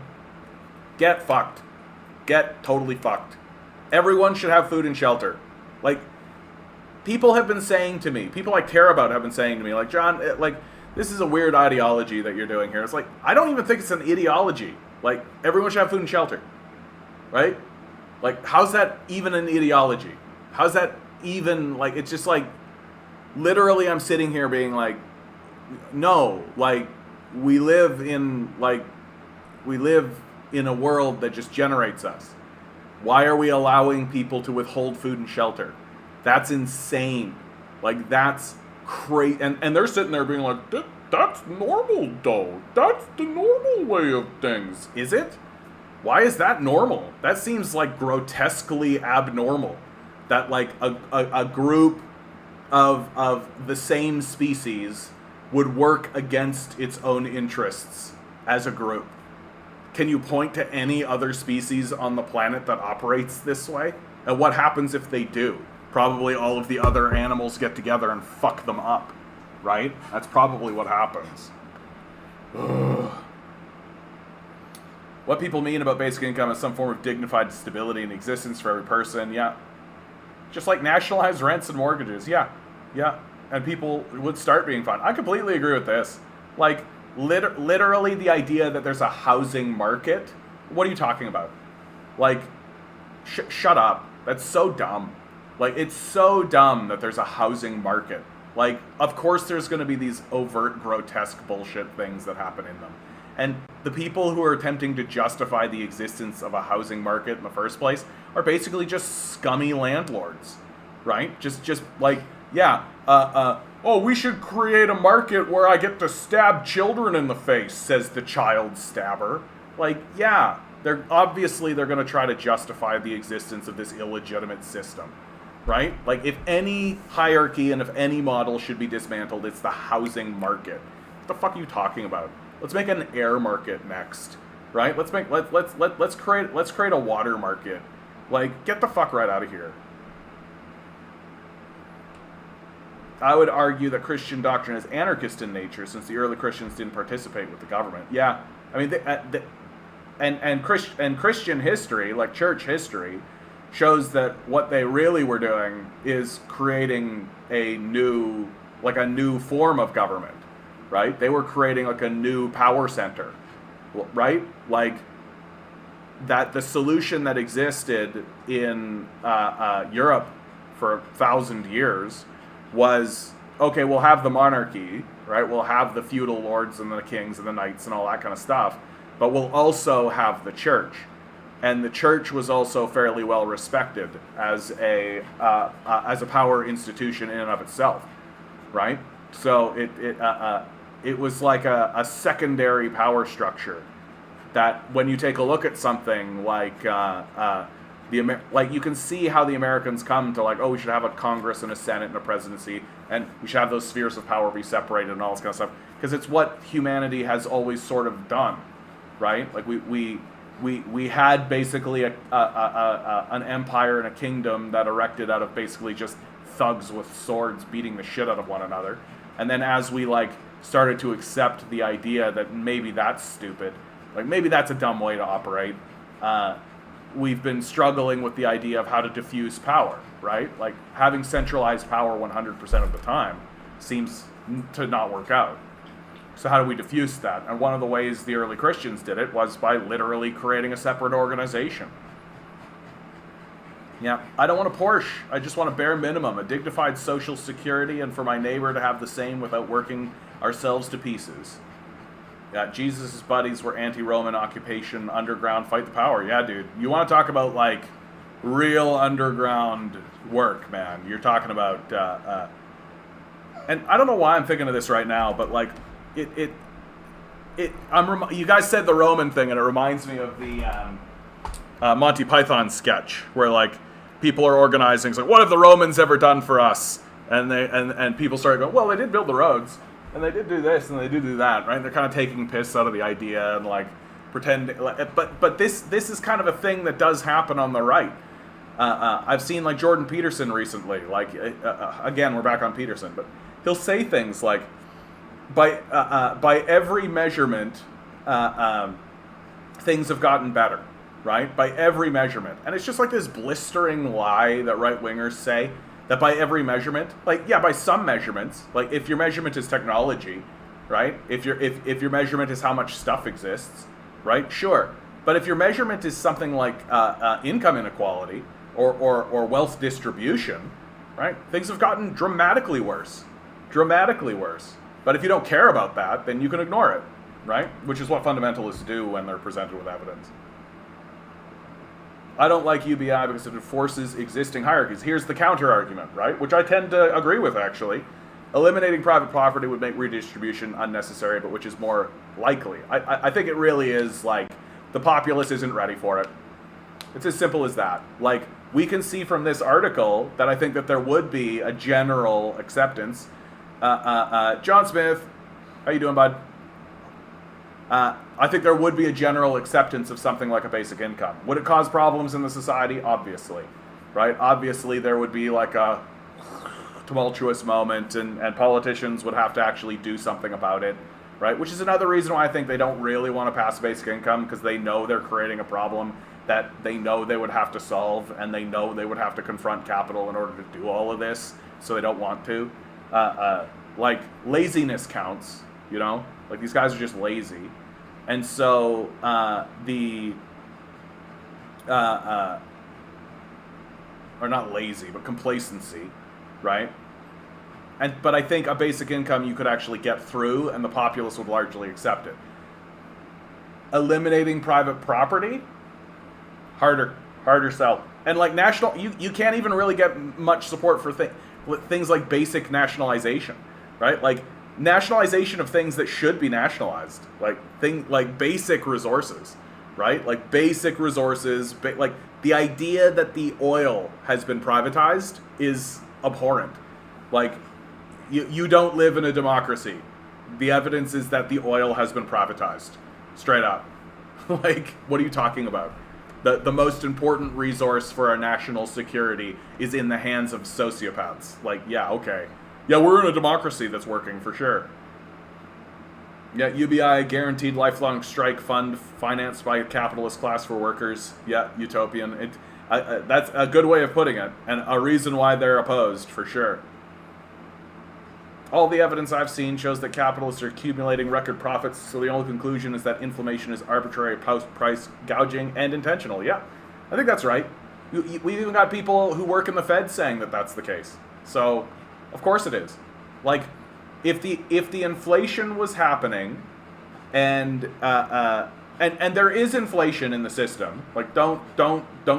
Get fucked. Get totally fucked. Everyone should have food and shelter. Like, people have been saying to me, people I care about have been saying to me, like, John, like, this is a weird ideology that you're doing here. It's like, I don't even think it's an ideology. Like, everyone should have food and shelter. Right? Like, how's that even an ideology? How's that even, like, it's just like, literally I'm sitting here being like, no, like, we live in a world that just generates us. Why are we allowing people to withhold food and shelter? That's insane. Like, that's crazy. And they're sitting there being like, that's normal, though. That's the normal way of things. Is it? Why is that normal? That seems like grotesquely abnormal. That, like, a group of the same species would work against its own interests as a group. Can you point to any other species on the planet that operates this way? And what happens if they do? Probably all of the other animals get together and fuck them up, right? That's probably what happens. Ugh. What people mean about basic income is some form of dignified stability and existence for every person. Yeah. Just like nationalize rents and mortgages. Yeah. And people would start being fine. I completely agree with this. Like, literally the idea that there's a housing market. What are you talking about? Like, shut up. That's so dumb. Like, it's so dumb that there's a housing market. Like, of course there's going to be these overt, grotesque bullshit things that happen in them. And the people who are attempting to justify the existence of a housing market in the first place are basically just scummy landlords, right? Just like, yeah, oh, we should create a market where I get to stab children in the face, says the child stabber. Like, yeah, they're going to try to justify the existence of this illegitimate system, right? Like, if any hierarchy and if any model should be dismantled, it's the housing market. What the fuck are you talking about? Let's make an air market next, right? Let's create a water market. Like, get the fuck right out of here. I would argue that Christian doctrine is anarchist in nature, since the early Christians didn't participate with the government. Yeah, I mean, Christian history, like church history, shows that what they really were doing is creating a new form of government. Right? They were creating like a new power center, right? Like that the solution that existed in Europe for 1,000 years was, okay, we'll have the monarchy, right? We'll have the feudal lords and the kings and the knights and all that kind of stuff, but we'll also have the church. And the church was also fairly well respected as a power institution in and of itself, right? So it was like a secondary power structure that when you take a look at something like you can see how the Americans come to like, oh, we should have a Congress and a Senate and a presidency, and we should have those spheres of power be separated and all this kind of stuff, because it's what humanity has always sort of done, right? Like we had basically an empire and a kingdom that erected out of basically just thugs with swords beating the shit out of one another. And then as we started to accept the idea that maybe that's stupid, like maybe that's a dumb way to operate, we've been struggling with the idea of how to diffuse power, right? Like having centralized power 100% of the time seems to not work out. So how do we diffuse that? And one of the ways the early Christians did it was by literally creating a separate organization. Yeah, I don't want a Porsche. I just want a bare minimum, a dignified social security, and for my neighbor to have the same without working ourselves to pieces. Yeah, Jesus' buddies were anti-Roman occupation, underground, fight the power. Yeah, dude. You want to talk about, real underground work, man. You're talking about, and I don't know why I'm thinking of this right now, but, you guys said the Roman thing, and it reminds me of the Monty Python sketch, where, people are organizing. It's like, what have the Romans ever done for us? And and people started going, well, they did build the roads, and they did do this, and they did do that, right? They're kind of taking piss out of the idea and pretending. But this is kind of a thing that does happen on the right. I've seen Jordan Peterson recently. Again, we're back on Peterson, but he'll say things like, by every measurement, things have gotten better. Right? By every measurement. And it's just this blistering lie that right-wingers say, that by every measurement, by some measurements, if your measurement is technology, right? If your measurement is how much stuff exists, right? Sure. But if your measurement is something like income inequality or wealth distribution, right? Things have gotten dramatically worse. Dramatically worse. But if you don't care about that, then you can ignore it, right? Which is what fundamentalists do when they're presented with evidence. I don't like UBI because it enforces existing hierarchies. Here's the counter-argument, right? Which I tend to agree with, actually. Eliminating private property would make redistribution unnecessary, but which is more likely. I think it really is, the populace isn't ready for it. It's as simple as that. We can see from this article that I think that there would be a general acceptance. John Smith, how you doing, bud? I think there would be a general acceptance of something like a basic income. Would it cause problems in the society? Obviously, right? Obviously, there would be a tumultuous moment, and politicians would have to actually do something about it, right? Which is another reason why I think they don't really want to pass basic income, because they know they're creating a problem that they know they would have to solve, and they know they would have to confront capital in order to do all of this, so they don't want to. Like, laziness counts, you know? Like, these guys are just lazy. And so, or not lazy, but complacency, right? But I think a basic income you could actually get through, and the populace would largely accept it. Eliminating private property, harder sell. And like you can't even really get much support for things like basic nationalization, right? Like nationalization of things that should be nationalized, like basic resources, right? Like basic resources, like the idea that the oil has been privatized is abhorrent. Like, you don't live in a democracy. The evidence is that the oil has been privatized. Straight up. Like, what are you talking about? The most important resource for our national security is in the hands of sociopaths. Like, yeah, okay. Yeah, we're in a democracy that's working, for sure. Yeah, UBI, guaranteed lifelong strike fund, financed by a capitalist class for workers. Yeah, utopian. That's a good way of putting it, and a reason why they're opposed, for sure. All the evidence I've seen shows that capitalists are accumulating record profits, so the only conclusion is that inflation is arbitrary price gouging and intentional. Yeah, I think that's right. We've even got people who work in the Fed saying that that's the case. So, of course it is. Like, if the inflation was happening, and there is inflation in the system, like don't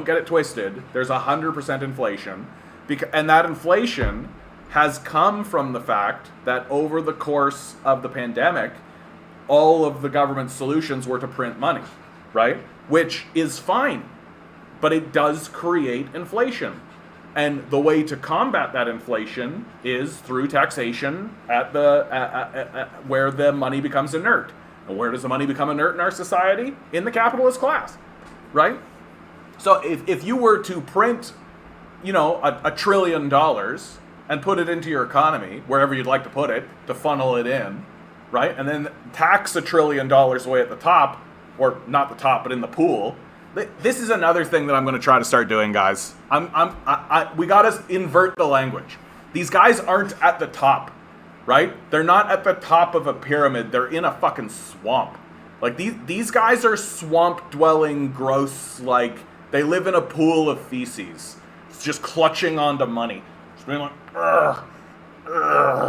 get it twisted. There's 100% inflation, and that inflation has come from the fact that over the course of the pandemic, all of the government's solutions were to print money, right? Which is fine, but it does create inflation. And the way to combat that inflation is through taxation at where the money becomes inert. And where does the money become inert in our society? In the capitalist class, right? So if you were to print, $1 trillion and put it into your economy, wherever you'd like to put it, to funnel it in, right? And then tax $1 trillion away at the top, or not the top, but in the pool. This is another thing that I'm going to try to start doing, guys. We got to invert the language. These guys aren't at the top, right? They're not at the top of a pyramid. They're in a fucking swamp. Like, these guys are swamp-dwelling, gross, like, they live in a pool of feces. It's just clutching onto money. Just being like, ugh, ugh.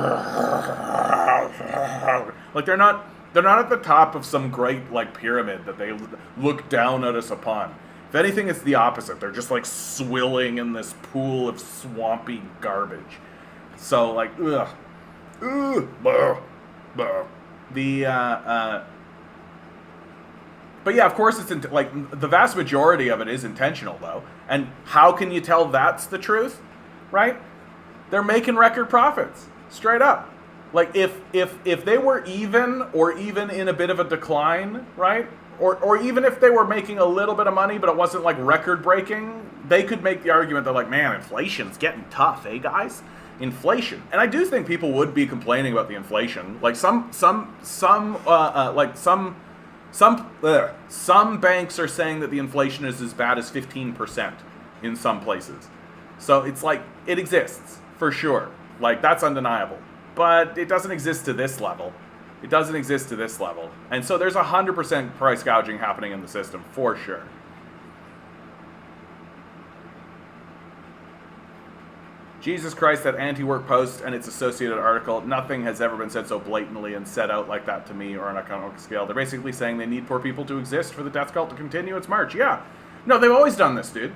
Like, they're not at the top of some great, like, pyramid that they look down at us upon. If anything, it's the opposite. They're just, like, swilling in this pool of swampy garbage. So, like, ugh. Ugh. Blah. Blah. But yeah, of course it's, the vast majority of it is intentional, though. And how can you tell that's the truth? Right? They're making record profits. Straight up. Like, if they were even, or even in a bit of a decline, right? Or even if they were making a little bit of money, but it wasn't, like, record-breaking, they could make the argument that, like, man, inflation's getting tough, eh, guys? Inflation. And I do think people would be complaining about the inflation. Like, some banks are saying that the inflation is as bad as 15% in some places. So it's like, it exists, for sure. Like, that's undeniable. But it doesn't exist to this level. It doesn't exist to this level. And so there's 100% price gouging happening in the system, for sure. Jesus Christ, that anti-work post and its associated article, nothing has ever been said so blatantly and set out like that to me or on a economic scale. They're basically saying they need poor people to exist for the death cult to continue its march. Yeah. No, they've always done this, dude.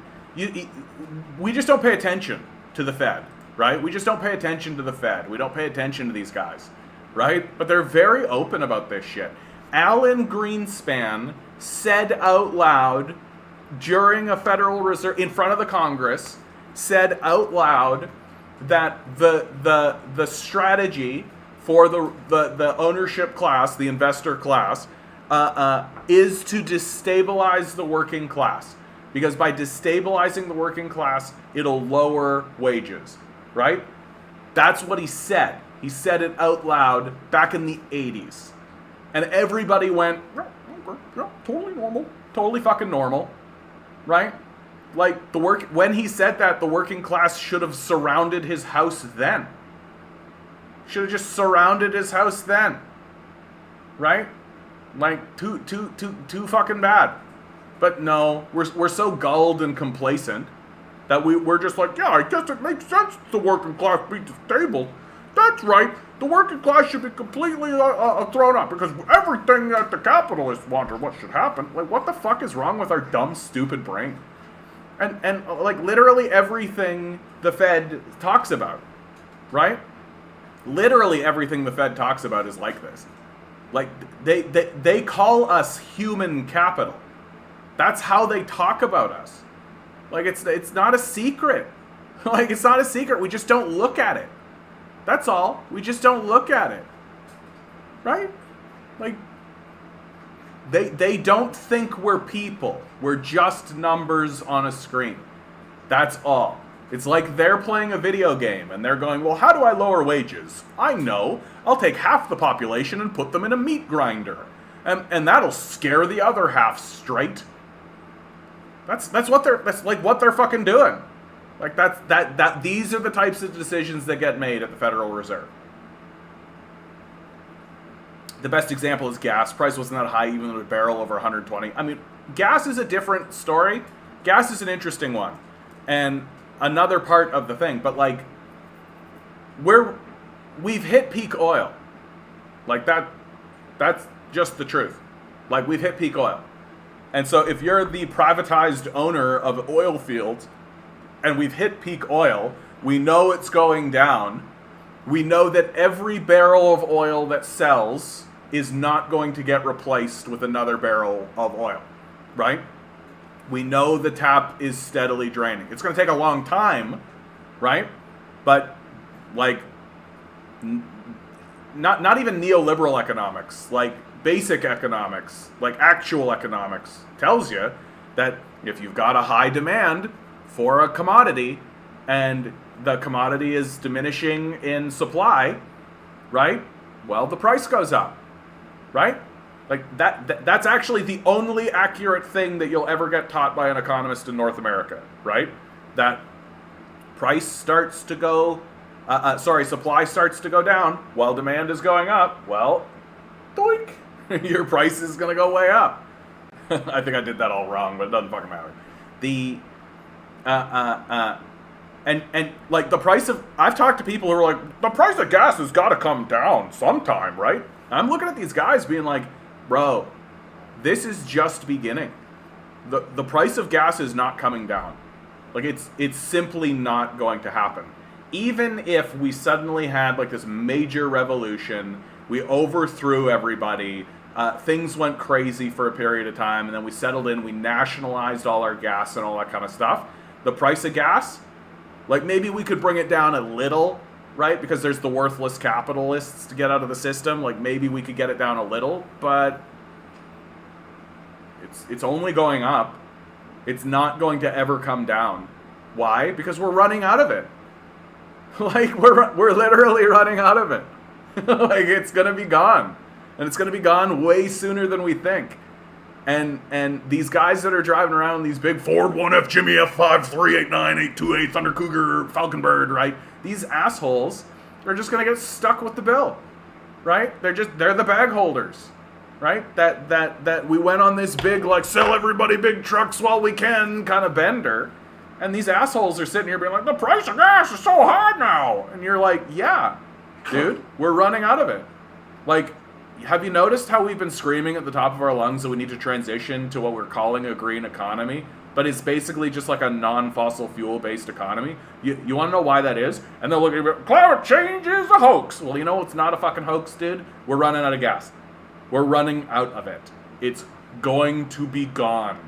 We just don't pay attention to the Fed. Right? We just don't pay attention to the Fed. We don't pay attention to these guys. Right? But they're very open about this shit. Alan Greenspan said out loud during a Federal Reserve, in front of the Congress, said out loud that the strategy for the ownership class, the investor class, is to destabilize the working class. Because by destabilizing the working class, it'll lower wages. Right? That's what he said. He said it out loud back in the 80s. And everybody went, yeah, totally normal. Totally fucking normal. right? Like, when he said that, the working class should have surrounded his house then. Should have just surrounded his house then. Right? Like, too fucking bad. But no, we're so gulled and complacent that we're just like, yeah, I guess it makes sense the working class be disabled. That's right. The working class should be completely thrown up because everything that the capitalists want or what should happen. Like, what the fuck is wrong with our dumb, stupid brain? And like, literally everything the Fed talks about, right? Literally everything the Fed talks about is like this. Like, they call us human capital. That's how they talk about us. Like, it's not a secret. Like, it's not a secret. We just don't look at it. That's all. We just don't look at it. Right? Like, they don't think we're people. We're just numbers on a screen. That's all. It's like they're playing a video game and they're going, well, how do I lower wages? I know. I'll take half the population and put them in a meat grinder. And that'll scare the other half straight. That's what they're fucking doing. Like, these are the types of decisions that get made at the Federal Reserve. The best example is gas. Price wasn't that high even with a barrel over 120. I mean, gas is a different story. Gas is an interesting one. And another part of the thing, but like, we've hit peak oil. Like, that's just the truth. Like, we've hit peak oil. And so if you're the privatized owner of oil fields and we've hit peak oil, we know it's going down. We know that every barrel of oil that sells is not going to get replaced with another barrel of oil, right? We know the tap is steadily draining. It's going to take a long time, right? But, like, not even neoliberal economics, like basic economics, like actual economics, tells you that if you've got a high demand for a commodity and the commodity is diminishing in supply, right? Well, the price goes up, right? Like, that's actually the only accurate thing that you'll ever get taught by an economist in North America, right? That price starts to go, supply starts to go down while demand is going up. Well, doink, your price is going to go way up. I think I did that all wrong, but it doesn't fucking matter. And like, the price of, I've talked to people who are like, the price of gas has got to come down sometime, right? And I'm looking at these guys being like, bro, this is just beginning. The price of gas is not coming down. Like, it's simply not going to happen. Even if we suddenly had like this major revolution, we overthrew everybody, things went crazy for a period of time, and then we settled in, we nationalized all our gas and all that kind of stuff. The price of gas, like, maybe we could bring it down a little, right? Because there's the worthless capitalists to get out of the system. Like, maybe we could get it down a little, but it's only going up. It's not going to ever come down. Why? Because we're running out of it. Like, we're literally running out of it. Like, it's gonna be gone. And it's gonna be gone way sooner than we think. And these guys that are driving around these big Ford 1F Jimmy F5 389 828 Thunder Cougar Falcon Bird, right? These assholes are just gonna get stuck with the bill, right? They're the bag holders, right? That we went on this big, like, sell everybody big trucks while we can kind of bender. And these assholes are sitting here being like, the price of gas is so high now. And you're like, yeah, dude, we're running out of it. Like, have you noticed how we've been screaming at the top of our lungs that we need to transition to what we're calling a green economy? But it's basically just like a non-fossil fuel-based economy. You want to know why that is? And they'll look at you, climate change is a hoax. Well, you know it's not a fucking hoax, dude? We're running out of gas. We're running out of it. It's going to be gone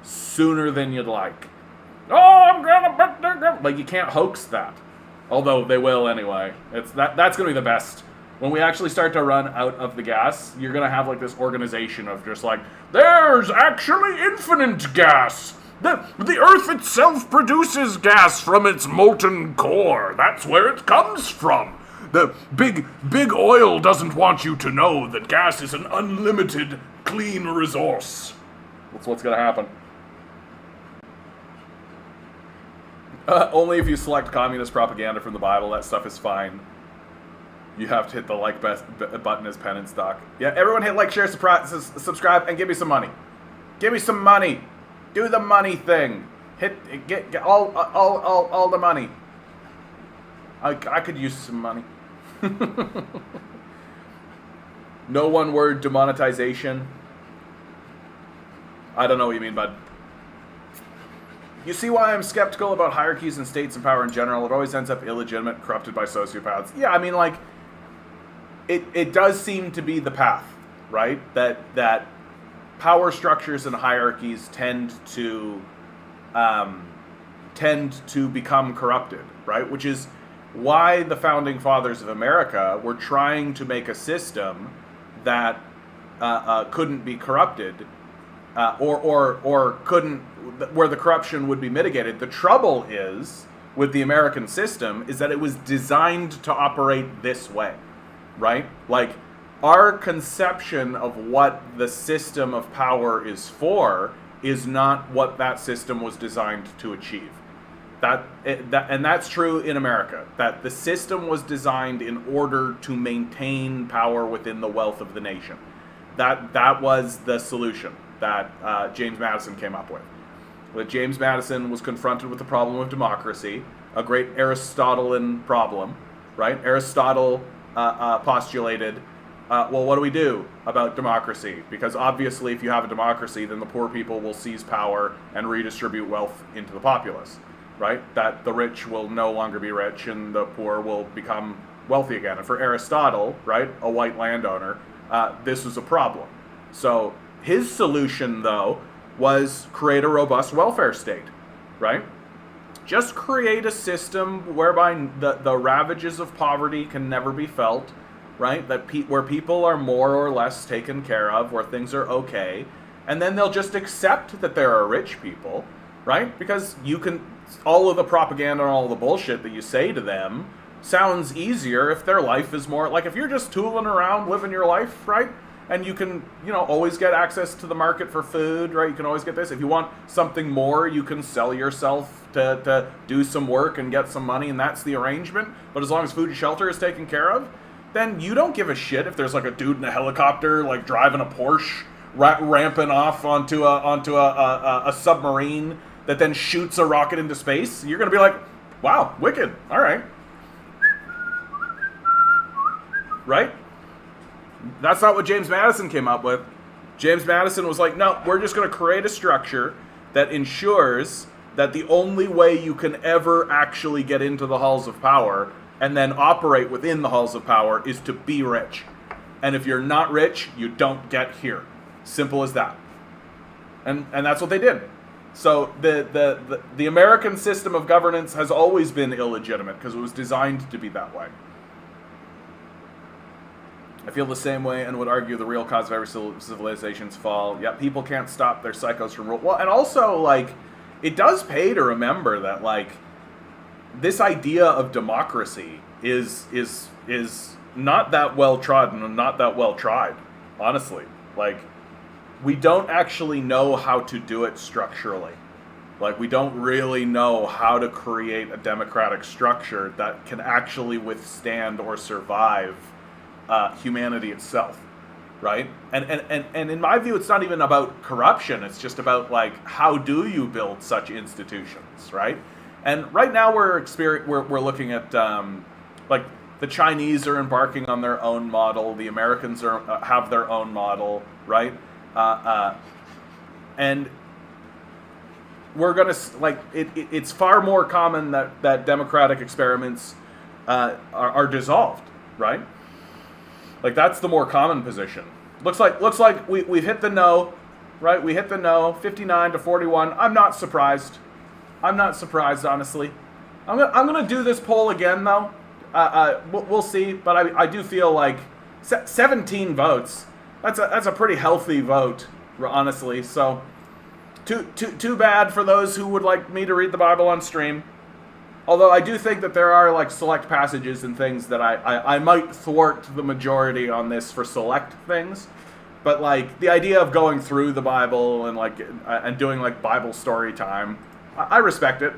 sooner than you'd like. Oh, I'm gonna... Like, you can't hoax that. Although they will anyway. That's gonna be the best. When we actually start to run out of the gas, you're gonna have like this organization of just like, there's actually infinite gas. The Earth itself produces gas from its molten core. That's where it comes from. The big oil doesn't want you to know that gas is an unlimited, clean resource. That's what's gonna happen. Only if you select communist propaganda from the Bible, that stuff is fine. You have to hit the like button as penance, Doc. Yeah, everyone hit like, share, subscribe, and give me some money. Give me some money. Do the money thing. Get all the money. I could use some money. No one word demonetization. I don't know what you mean, bud. You see why I'm skeptical about hierarchies and states and power in general. It always ends up illegitimate, corrupted by sociopaths. Yeah, I mean, like, it does seem to be the path, right? That power structures and hierarchies tend to become corrupted, right? Which is why the founding fathers of America were trying to make a system that couldn't be corrupted, or couldn't, where the corruption would be mitigated. The trouble is with the American system is that it was designed to operate this way, right? Like, our conception of what the system of power is for is not what that system was designed to achieve. And that's true in America, that the system was designed in order to maintain power within the wealth of the nation. That was the solution that James Madison came up with. That James Madison was confronted with the problem of democracy, a great Aristotelian problem, right? Aristotle postulated, well, what do we do about democracy? Because obviously if you have a democracy, then the poor people will seize power and redistribute wealth into the populace, right? That the rich will no longer be rich and the poor will become wealthy again. And for Aristotle, right, a white landowner, this was a problem. So his solution, though, was create a robust welfare state, right? Just create a system whereby the ravages of poverty can never be felt, right? Where people are more or less taken care of, where things are okay, and then they'll just accept that there are rich people, right? Because all of the propaganda and all the bullshit that you say to them sounds easier if their life is more, like if you're just tooling around living your life, right? And you can, always get access to the market for food, right? You can always get this. If you want something more, you can sell yourself to do some work and get some money, and that's the arrangement. But as long as food and shelter is taken care of, then you don't give a shit if there's like a dude in a helicopter, like driving a Porsche, ramping off onto a submarine that then shoots a rocket into space. You're going to be like, wow, wicked. All right. Right? That's not what James Madison came up with. James Madison was like, no, we're just going to create a structure that ensures that the only way you can ever actually get into the halls of power and then operate within the halls of power is to be rich. And if you're not rich, you don't get here. Simple as that. And that's what they did. So the American system of governance has always been illegitimate because it was designed to be that way. I feel the same way and would argue the real cause of every civilization's fall. Yeah, people can't stop their psychos from rule. Well, and also, like, it does pay to remember that, like, this idea of democracy is not that well trodden and not that well tried, honestly. Like, we don't actually know how to do it structurally. Like, we don't really know how to create a democratic structure that can actually withstand or survive humanity itself, right? And in my view, it's not even about corruption. It's just about, like, how do you build such institutions, right? And right now we're looking at like the Chinese are embarking on their own model. The Americans have their own model, right? And we're gonna it's far more common that democratic experiments are dissolved, right? Like, that's the more common position. Looks like we've hit the no, right? We hit the no, 59 to 41. I'm not surprised. Honestly. I'm gonna do this poll again, though. We'll see, but I do feel like 17 votes. That's a pretty healthy vote, honestly. So too bad for those who would like me to read the Bible on stream. Although I do think that there are, like, select passages and things that I might thwart the majority on this for select things. But, like, the idea of going through the Bible and, like, and doing, like, Bible story time, I respect it.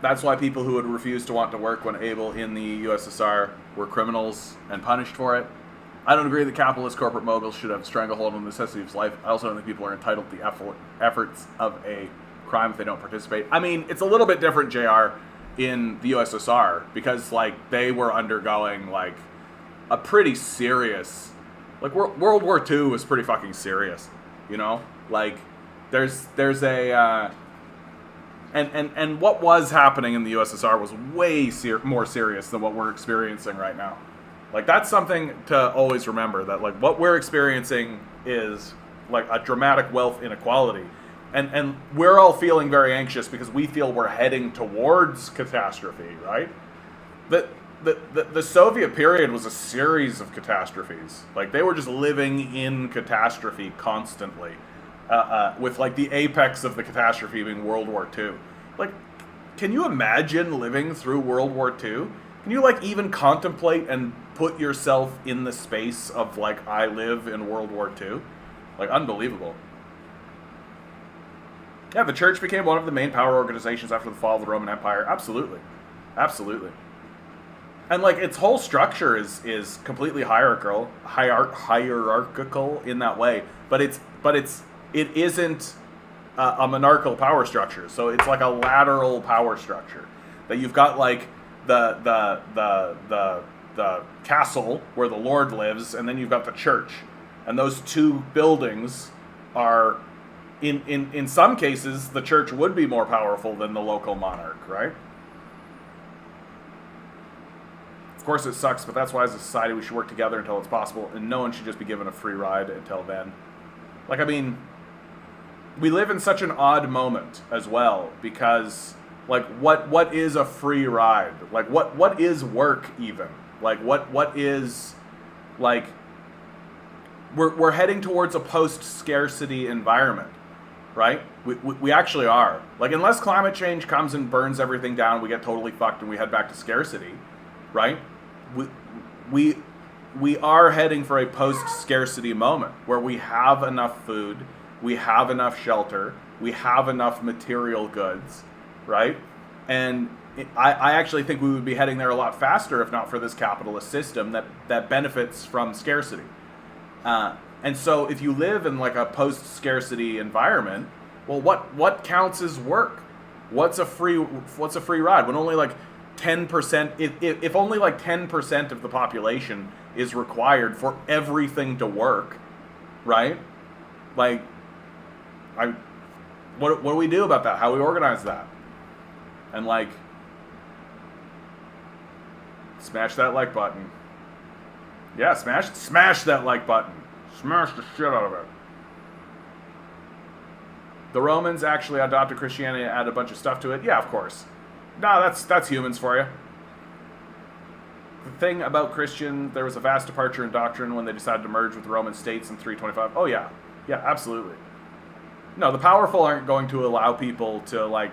That's why people who would refuse to want to work when able in the USSR were criminals and punished for it. I don't agree that capitalist corporate moguls should have a stranglehold on the necessity of life. I also don't think people are entitled to the efforts of a crime if they don't participate. I mean, it's a little bit different, JR, in the USSR, because, like, they were undergoing, like, a pretty serious... Like, World War II was pretty fucking serious, you know? Like, there's a... And what was happening in the USSR was way more serious than what we're experiencing right now. Like, that's something to always remember, that, like, what we're experiencing is, like, a dramatic wealth inequality. And we're all feeling very anxious because we feel we're heading towards catastrophe, right? The Soviet period was a series of catastrophes. Like, they were just living in catastrophe constantly, with, like, the apex of the catastrophe being World War II. Like, can you imagine living through World War II? Can you, like, even contemplate and put yourself in the space of, like, I live in World War II? Like, unbelievable. Yeah, the church became one of the main power organizations after the fall of the Roman Empire. Absolutely. Absolutely. And, like, its whole structure is completely hierarchical in that way. But it isn't a monarchical power structure. So it's like a lateral power structure. That you've got, like, the castle where the Lord lives, and then you've got the church. And those two buildings are, in some cases, the church would be more powerful than the local monarch, right? Of course it sucks, but that's why as a society we should work together until it's possible, and no one should just be given a free ride until then. Like, I mean, we live in such an odd moment as well, because, like, what is a free ride? Like, what is work even? Like, what is, like, we're heading towards a post-scarcity environment, right? We actually are. Like, unless climate change comes and burns everything down, we get totally fucked and we head back to scarcity, right? We are heading for a post-scarcity moment where we have enough food, we have enough shelter, we have enough material goods, right? And I actually think we would be heading there a lot faster if not for this capitalist system that benefits from scarcity. And so if you live in, like, a post-scarcity environment, well, what counts as work? What's a free ride? When only, like, 10%, if only, like, 10% of the population is required for everything to work, right? Like, what do we do about that? How do we organize that? And, like, smash that like button. Yeah, smash that like button. Smash the shit out of it. The Romans actually adopted Christianity and added a bunch of stuff to it. Yeah, of course. No, that's humans for you. The thing about Christian, there was a vast departure in doctrine when they decided to merge with the Roman states in 325. Oh, yeah. Yeah, absolutely. No, the powerful aren't going to allow people to, like,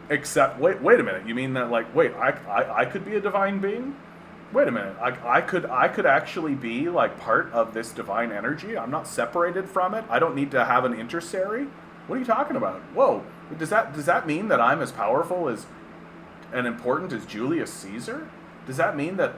accept... Wait a minute. You mean that, like, wait, I could be a divine being? Wait a minute. I could actually be, like, part of this divine energy? I'm not separated from it? I don't need to have an intercessary? What are you talking about? Whoa. Does that mean that I'm as powerful as and important as Julius Caesar? Does that mean that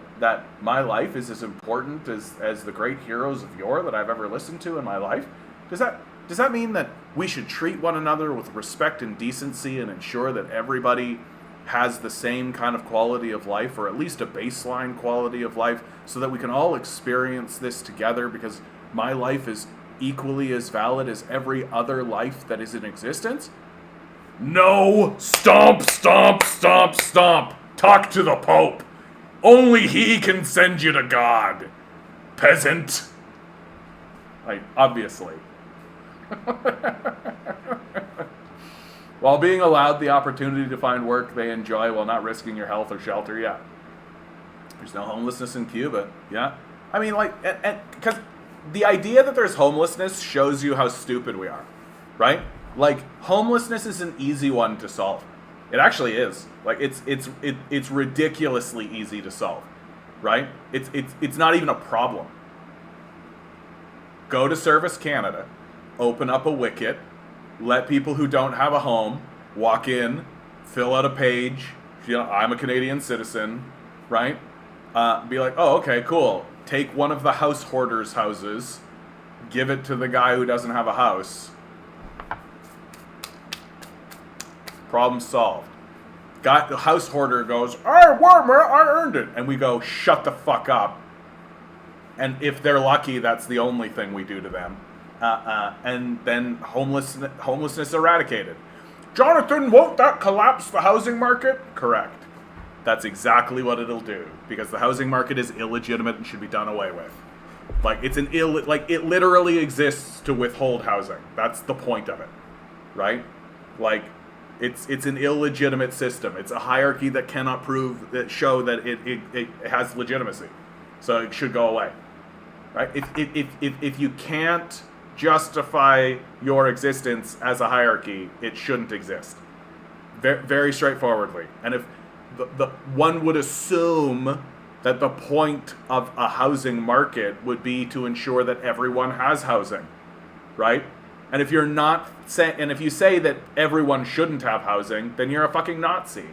my life is as important as the great heroes of yore that I've ever listened to in my life? Does that mean that we should treat one another with respect and decency and ensure that everybody has the same kind of quality of life, or at least a baseline quality of life, so that we can all experience this together, because my life is equally as valid as every other life that is in existence? No! Stomp, stomp, stomp, stomp! Talk to the Pope! Only he can send you to God! Peasant! Like, obviously. While being allowed the opportunity to find work they enjoy while not risking your health or shelter, yeah. There's no homelessness in Cuba, yeah. I mean, like, and because the idea that there's homelessness shows you how stupid we are, right? Like, homelessness is an easy one to solve. It actually is. Like, it's ridiculously easy to solve, right? It's not even a problem. Go to Service Canada, open up a wicket, let people who don't have a home walk in, fill out a page. I'm a Canadian citizen, right? Be like, oh, okay, cool. Take one of the house hoarders' houses, give it to the guy who doesn't have a house. Problem solved. The house hoarder goes, I earned it. And we go, shut the fuck up. And if they're lucky, that's the only thing we do to them. And then homelessness eradicated. Jonathan, won't that collapse the housing market? Correct. That's exactly what it'll do. Because the housing market is illegitimate and should be done away with. Like, it literally exists to withhold housing. That's the point of it. Right? Like, it's an illegitimate system. It's a hierarchy that cannot show that it has legitimacy. So it should go away. Right? If you can't justify your existence as a hierarchy, it shouldn't exist. Very, very straightforwardly. And if the one would assume that the point of a housing market would be to ensure that everyone has housing, right? And if you say that everyone shouldn't have housing, then you're a fucking Nazi,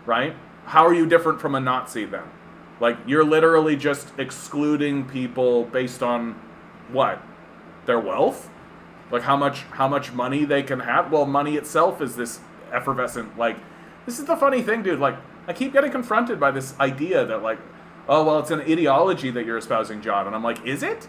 right? How are you different from a Nazi then? Like, you're literally just excluding people based on what? Their wealth? Like how much money they can have? Well, money itself is this effervescent, like, this is the funny thing, dude. Like, I keep getting confronted by this idea that, like, oh, well, it's an ideology that you're espousing, John. And I'm like, is it?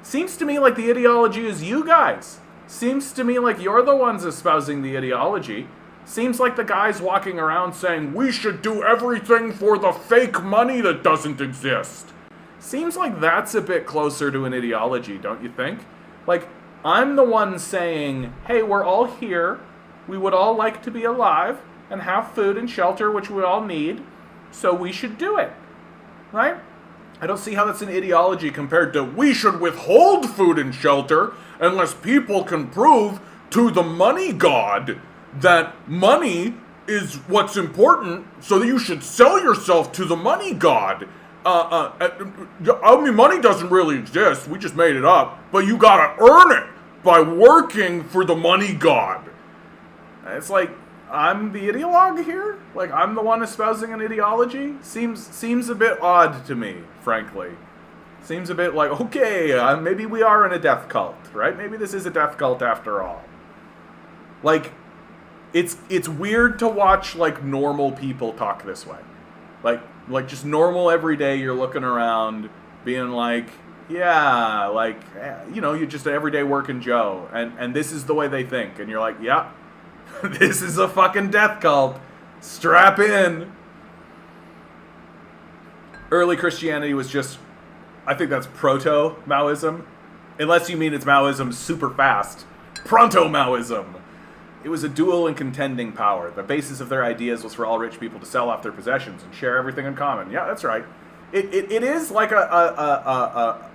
Seems to me like the ideology is you guys. Seems to me like you're the ones espousing the ideology. Seems like the guys walking around saying, we should do everything for the fake money that doesn't exist. Seems like that's a bit closer to an ideology, don't you think? Like, I'm the one saying, hey, we're all here. We would all like to be alive and have food and shelter, which we all need. So we should do it. Right? I don't see how that's an ideology compared to we should withhold food and shelter unless people can prove to the money god that money is what's important, so that you should sell yourself to the money god. I mean, money doesn't really exist. We just made it up. But you gotta earn it by working for the money god. It's like, I'm the ideologue here? Like, I'm the one espousing an ideology? Seems a bit odd to me, frankly. Seems a bit like, okay, maybe we are in a death cult, right? Maybe this is a death cult after all. Like, it's weird to watch, like, normal people talk this way. Like just normal everyday, you're looking around, being like, yeah, like, you know, you're just an everyday working Joe, and this is the way they think, and you're like, yeah, this is a fucking death cult. Strap in. Early Christianity was just, I think that's proto-Maoism, unless you mean it's Maoism super fast. Pronto-Maoism. It was a dual and contending power. The basis of their ideas was for all rich people to sell off their possessions and share everything in common. Yeah, that's right. It is like a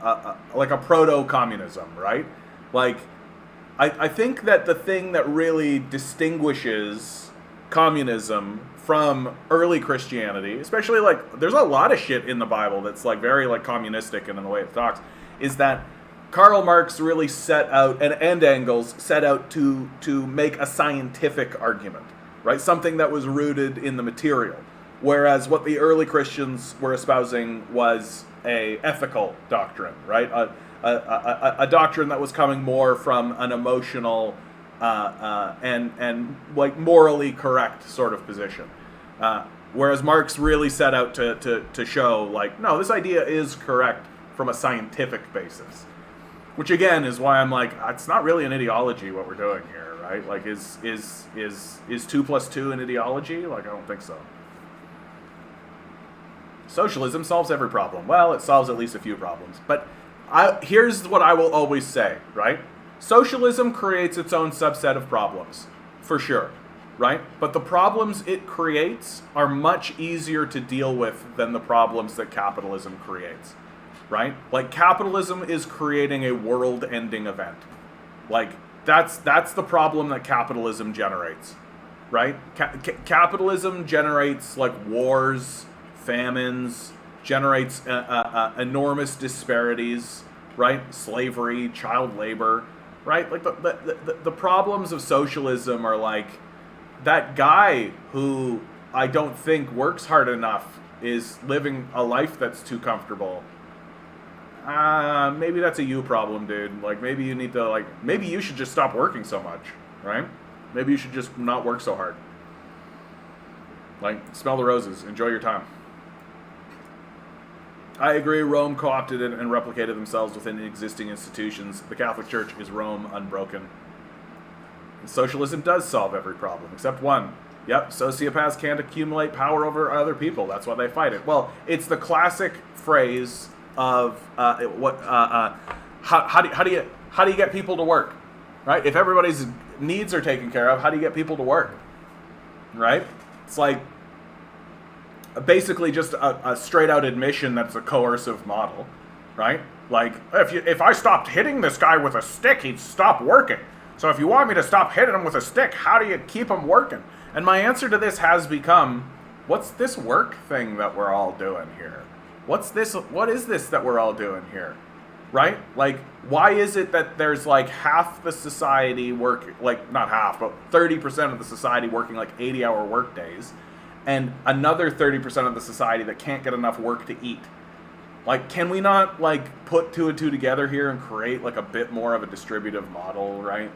proto-communism, right? Like, I think that the thing that really distinguishes communism from early Christianity, especially, like, there's a lot of shit in the Bible that's, like, very, like, communistic in the way it talks, is that Karl Marx really set out, and Engels set out to make a scientific argument, right? Something that was rooted in the material. Whereas what the early Christians were espousing was a ethical doctrine, right? A doctrine that was coming more from an emotional and like morally correct sort of position. Whereas Marx really set out to show, like, no, this idea is correct from a scientific basis. Which again is why I'm like, it's not really an ideology what we're doing here, right? Like, is 2 + 2 an ideology? Like, I don't think so. Socialism solves every problem. Well, it solves at least a few problems. But here's what I will always say, right? Socialism creates its own subset of problems, for sure, right? But the problems it creates are much easier to deal with than the problems that capitalism creates. Right? Like, capitalism is creating a world-ending event. Like, that's the problem that capitalism generates. Right? Capitalism generates, like, wars, famines, generates enormous disparities, right? Slavery, child labor, right? Like, the problems of socialism are, like, that guy who I don't think works hard enough is living a life that's too comfortable. Maybe that's a you problem, dude. Like, maybe you need to, maybe you should just stop working so much, right? Maybe you should just not work so hard. Like, smell the roses. Enjoy your time. I agree, Rome co-opted it and replicated themselves within existing institutions. The Catholic Church is Rome unbroken. And socialism does solve every problem, except one. Yep, sociopaths can't accumulate power over other people. That's why they fight it. Well, it's the classic phrase of how do you get people to work, right? If everybody's needs are taken care of, how do you get people to work, right? It's like basically just a straight out admission that's a coercive model, right? Like, if I stopped hitting this guy with a stick, he'd stop working. So if you want me to stop hitting him with a stick, how do you keep him working? And my answer to this has become, what's this work thing that we're all doing here? What is this that we're all doing here? Right? Like, why is it that there's like half the society not half, but 30% of the society working like 80-hour work days, and another 30% of the society that can't get enough work to eat? Like, can we not like put two and two together here and create like a bit more of a distributive model, right?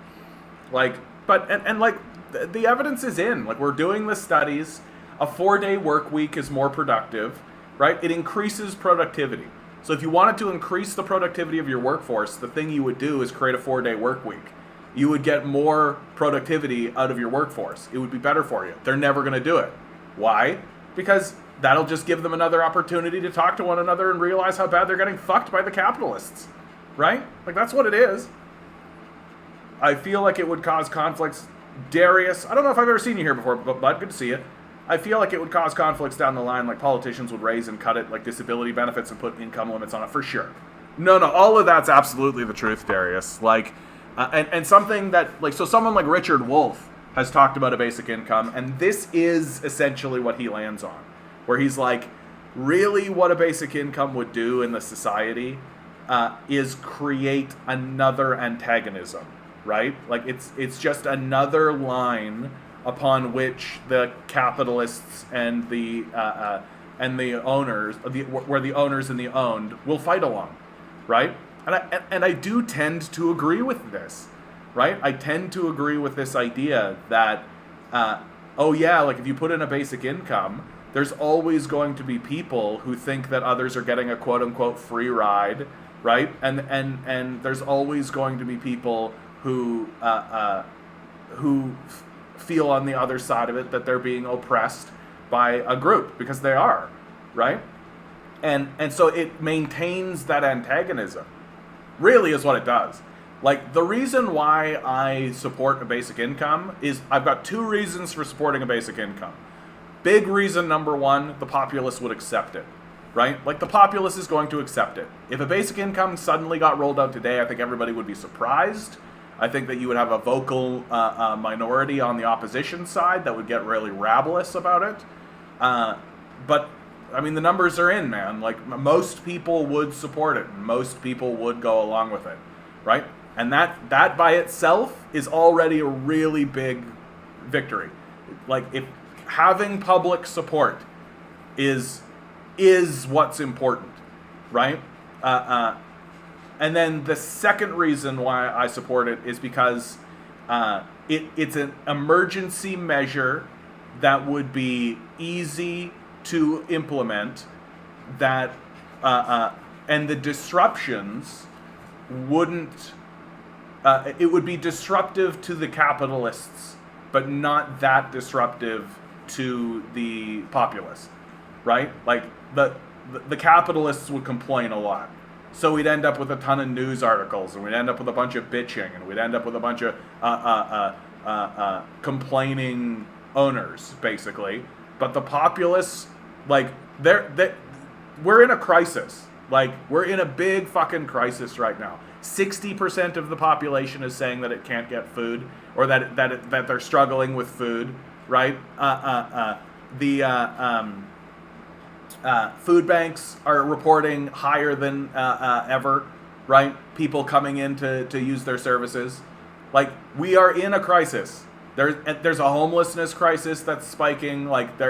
Like, but the evidence is in. Like, we're doing the studies. A 4-day work week is more productive, right? It increases productivity. So if you wanted to increase the productivity of your workforce, the thing you would do is create a 4-day work week. You would get more productivity out of your workforce. It would be better for you. They're never going to do it. Why? Because that'll just give them another opportunity to talk to one another and realize how bad they're getting fucked by the capitalists, right? Like, that's what it is. I feel like it would cause conflicts. Darius, I don't know if I've ever seen you here before, but bud, good to see you. I feel like it would cause conflicts down the line, like politicians would raise and cut it, like disability benefits, and put income limits on it, for sure. No, all of that's absolutely the truth, Darius. Like, and something that, like, so someone like Richard Wolff has talked about a basic income, and this is essentially what he lands on, where he's like, really what a basic income would do in the society is create another antagonism, right? Like, it's just another line upon which the capitalists and the owners, where the owners and the owned will fight along, right? And I do tend to agree with this, right? I tend to agree with this idea that, like, if you put in a basic income, there's always going to be people who think that others are getting a quote unquote free ride, right? And there's always going to be people who feel on the other side of it that they're being oppressed by a group, because they are, right? And so it maintains that antagonism, really, is what it does. Like, the reason why I support a basic income is, I've got two reasons for supporting a basic income. Big reason number one, the populace would accept it, right? Like, the populace is going to accept it. If a basic income suddenly got rolled out today, I think everybody would be surprised. I think that you would have a vocal minority on the opposition side that would get really rabulous about it. But, I mean, the numbers are in, man. Like, most people would support it. Most people would go along with it, right? And that by itself is already a really big victory. Like, if having public support is what's important, right? And then the second reason why I support it is because it's an emergency measure that would be easy to implement, that and the disruptions wouldn't, it would be disruptive to the capitalists, but not that disruptive to the populace, right? Like, the capitalists would complain a lot. So we'd end up with a ton of news articles, and we'd end up with a bunch of bitching, and we'd end up with a bunch of complaining owners, basically. But the populace, like, we're in a crisis. Like, we're in a big fucking crisis right now. 60% of the population is saying that it can't get food, or that they're struggling with food, right? Food banks are reporting higher than ever, right? People coming in to use their services. Like, we are in a crisis. There's a homelessness crisis that's spiking. Like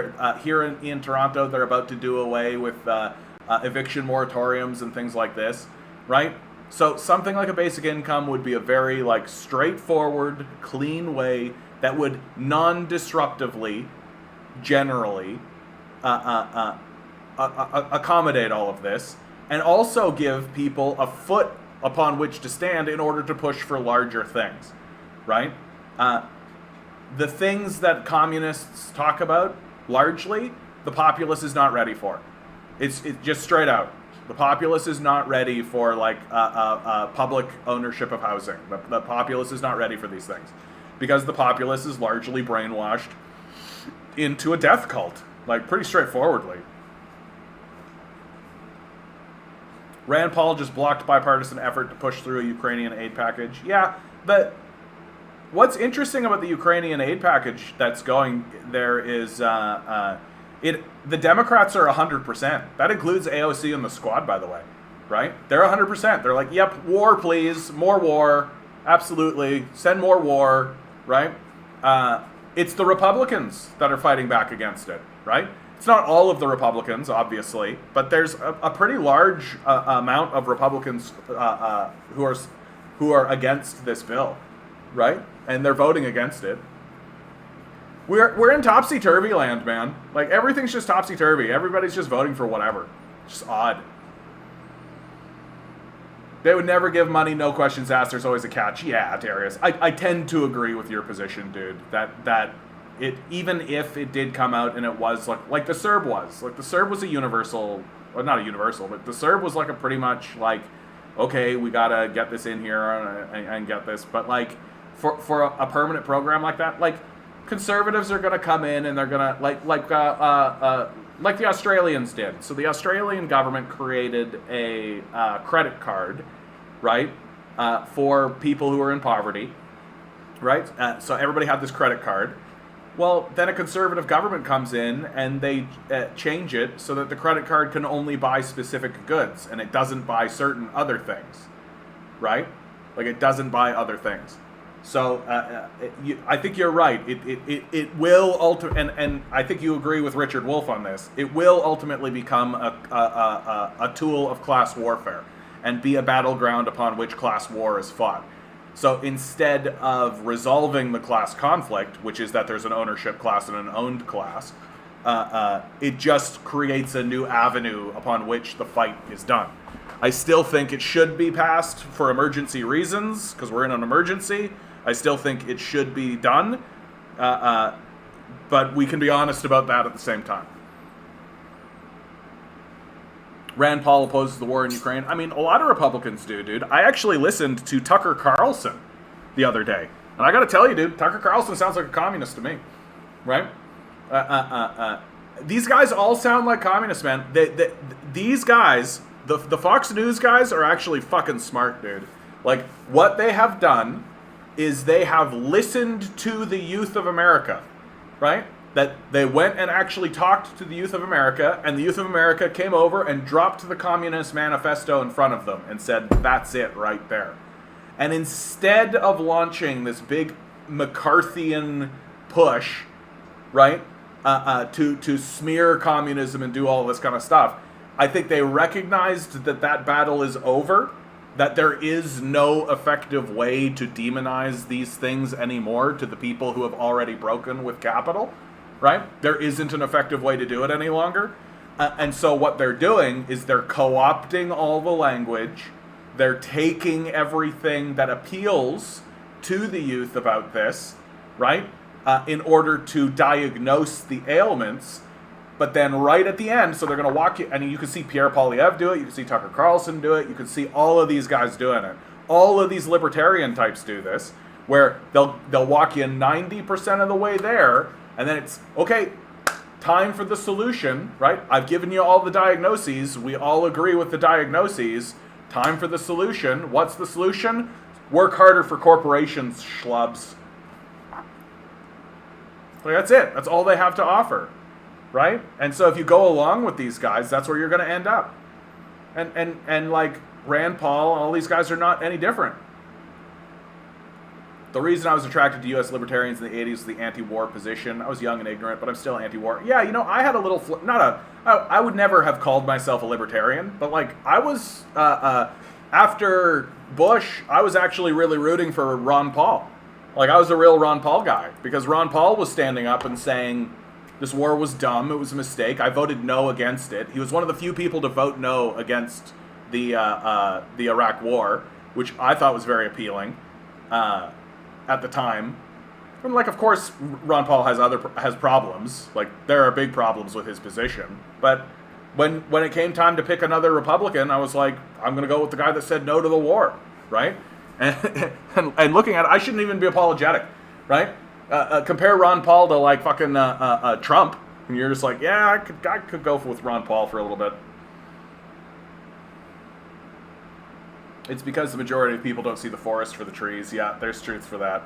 here in Toronto, they're about to do away with eviction moratoriums and things like this, right? So something like a basic income would be a very like straightforward, clean way that would non-disruptively, generally, accommodate all of this, and also give people a foot upon which to stand in order to push for larger things, right? The things that communists talk about, largely, the populace is not ready for. It's just straight out. The populace is not ready for like public ownership of housing. The populace is not ready for these things because the populace is largely brainwashed into a death cult, like pretty straightforwardly. Rand Paul just blocked bipartisan effort to push through a Ukrainian aid package. Yeah, but what's interesting about the Ukrainian aid package that's going there is the Democrats are 100%. That includes AOC and the squad, by the way, right? They're 100%. They're like, yep, war, please, more war, absolutely, send more war, right? It's the Republicans that are fighting back against it, right? It's not all of the Republicans, obviously, but there's a pretty large amount of Republicans who are against this bill, right? And they're voting against it. We're in topsy-turvy land, man. Like, everything's just topsy-turvy. Everybody's just voting for whatever. It's just odd. They would never give money, no questions asked. There's always a catch. Yeah, Darius. I tend to agree with your position, dude. That it, even if it did come out and it was like the CERB was. Like, the CERB was a universal, well, not a universal, but the CERB was like a pretty much like, okay, we gotta get this in here and get this. But like, for a permanent program like that, like, conservatives are gonna come in and they're gonna like the Australians did. So the Australian government created a credit card, right, for people who are in poverty, right? So everybody had this credit card. Well, then a conservative government comes in and they change it so that the credit card can only buy specific goods and it doesn't buy certain other things, right? Like, it doesn't buy other things. So I think you're right. It will ultimately, and I think you agree with Richard Wolff on this. It will ultimately become a tool of class warfare and be a battleground upon which class war is fought. So instead of resolving the class conflict, which is that there's an ownership class and an owned class, it just creates a new avenue upon which the fight is done. I still think it should be passed for emergency reasons, because we're in an emergency. I still think it should be done, but we can be honest about that at the same time. Rand Paul opposes the war in Ukraine. I mean, a lot of Republicans do, dude. I actually listened to Tucker Carlson the other day, and I gotta tell you, dude, Tucker Carlson sounds like a communist to me, right? These guys all sound like communists, man. These guys, the Fox News guys, are actually fucking smart, dude. Like, what they have done is they have listened to the youth of America, right? That they went and actually talked to the youth of America, and the youth of America came over and dropped the Communist Manifesto in front of them and said, that's it right there. And instead of launching this big McCarthyian push, right, to smear communism and do all this kind of stuff, I think they recognized that that battle is over, that there is no effective way to demonize these things anymore to the people who have already broken with capital, right? There isn't an effective way to do it any longer. And so what they're doing is they're co-opting all the language. They're taking everything that appeals to the youth about this, right? In order to diagnose the ailments. But then right at the end, so they're going to walk you, and you can see Pierre Poilievre do it, you can see Tucker Carlson do it, you can see all of these guys doing it. All of these libertarian types do this, where they'll walk you 90% of the way there, and then it's, okay, time for the solution, right? I've given you all the diagnoses, we all agree with the diagnoses, time for the solution. What's the solution? Work harder for corporations, schlubs. Like, that's it, that's all they have to offer. Right? And so if you go along with these guys, that's where you're going to end up. And like Rand Paul, all these guys are not any different. the reason I was attracted to U.S. libertarians in the 80s was the anti-war position. I was young and ignorant, but I'm still anti-war. Yeah, you know, I had a little, I would never have called myself a libertarian, but like, I was, after Bush, I was actually really rooting for Ron Paul. Like, I was a real Ron Paul guy, because Ron Paul was standing up and saying this war was dumb, it was a mistake. I voted no against it. He was one of the few people to vote no against the Iraq war, which I thought was very appealing at the time. And like, of course, Ron Paul has problems. Like, there are big problems with his position. But when it came time to pick another Republican, I was like, I'm going to go with the guy that said no to the war, right? And looking at it, I shouldn't even be apologetic, right? Compare Ron Paul to like fucking Trump, and you're just like, yeah, I could go with Ron Paul for a little bit. It's because the majority of people don't see the forest for the trees. Yeah, there's truth for that.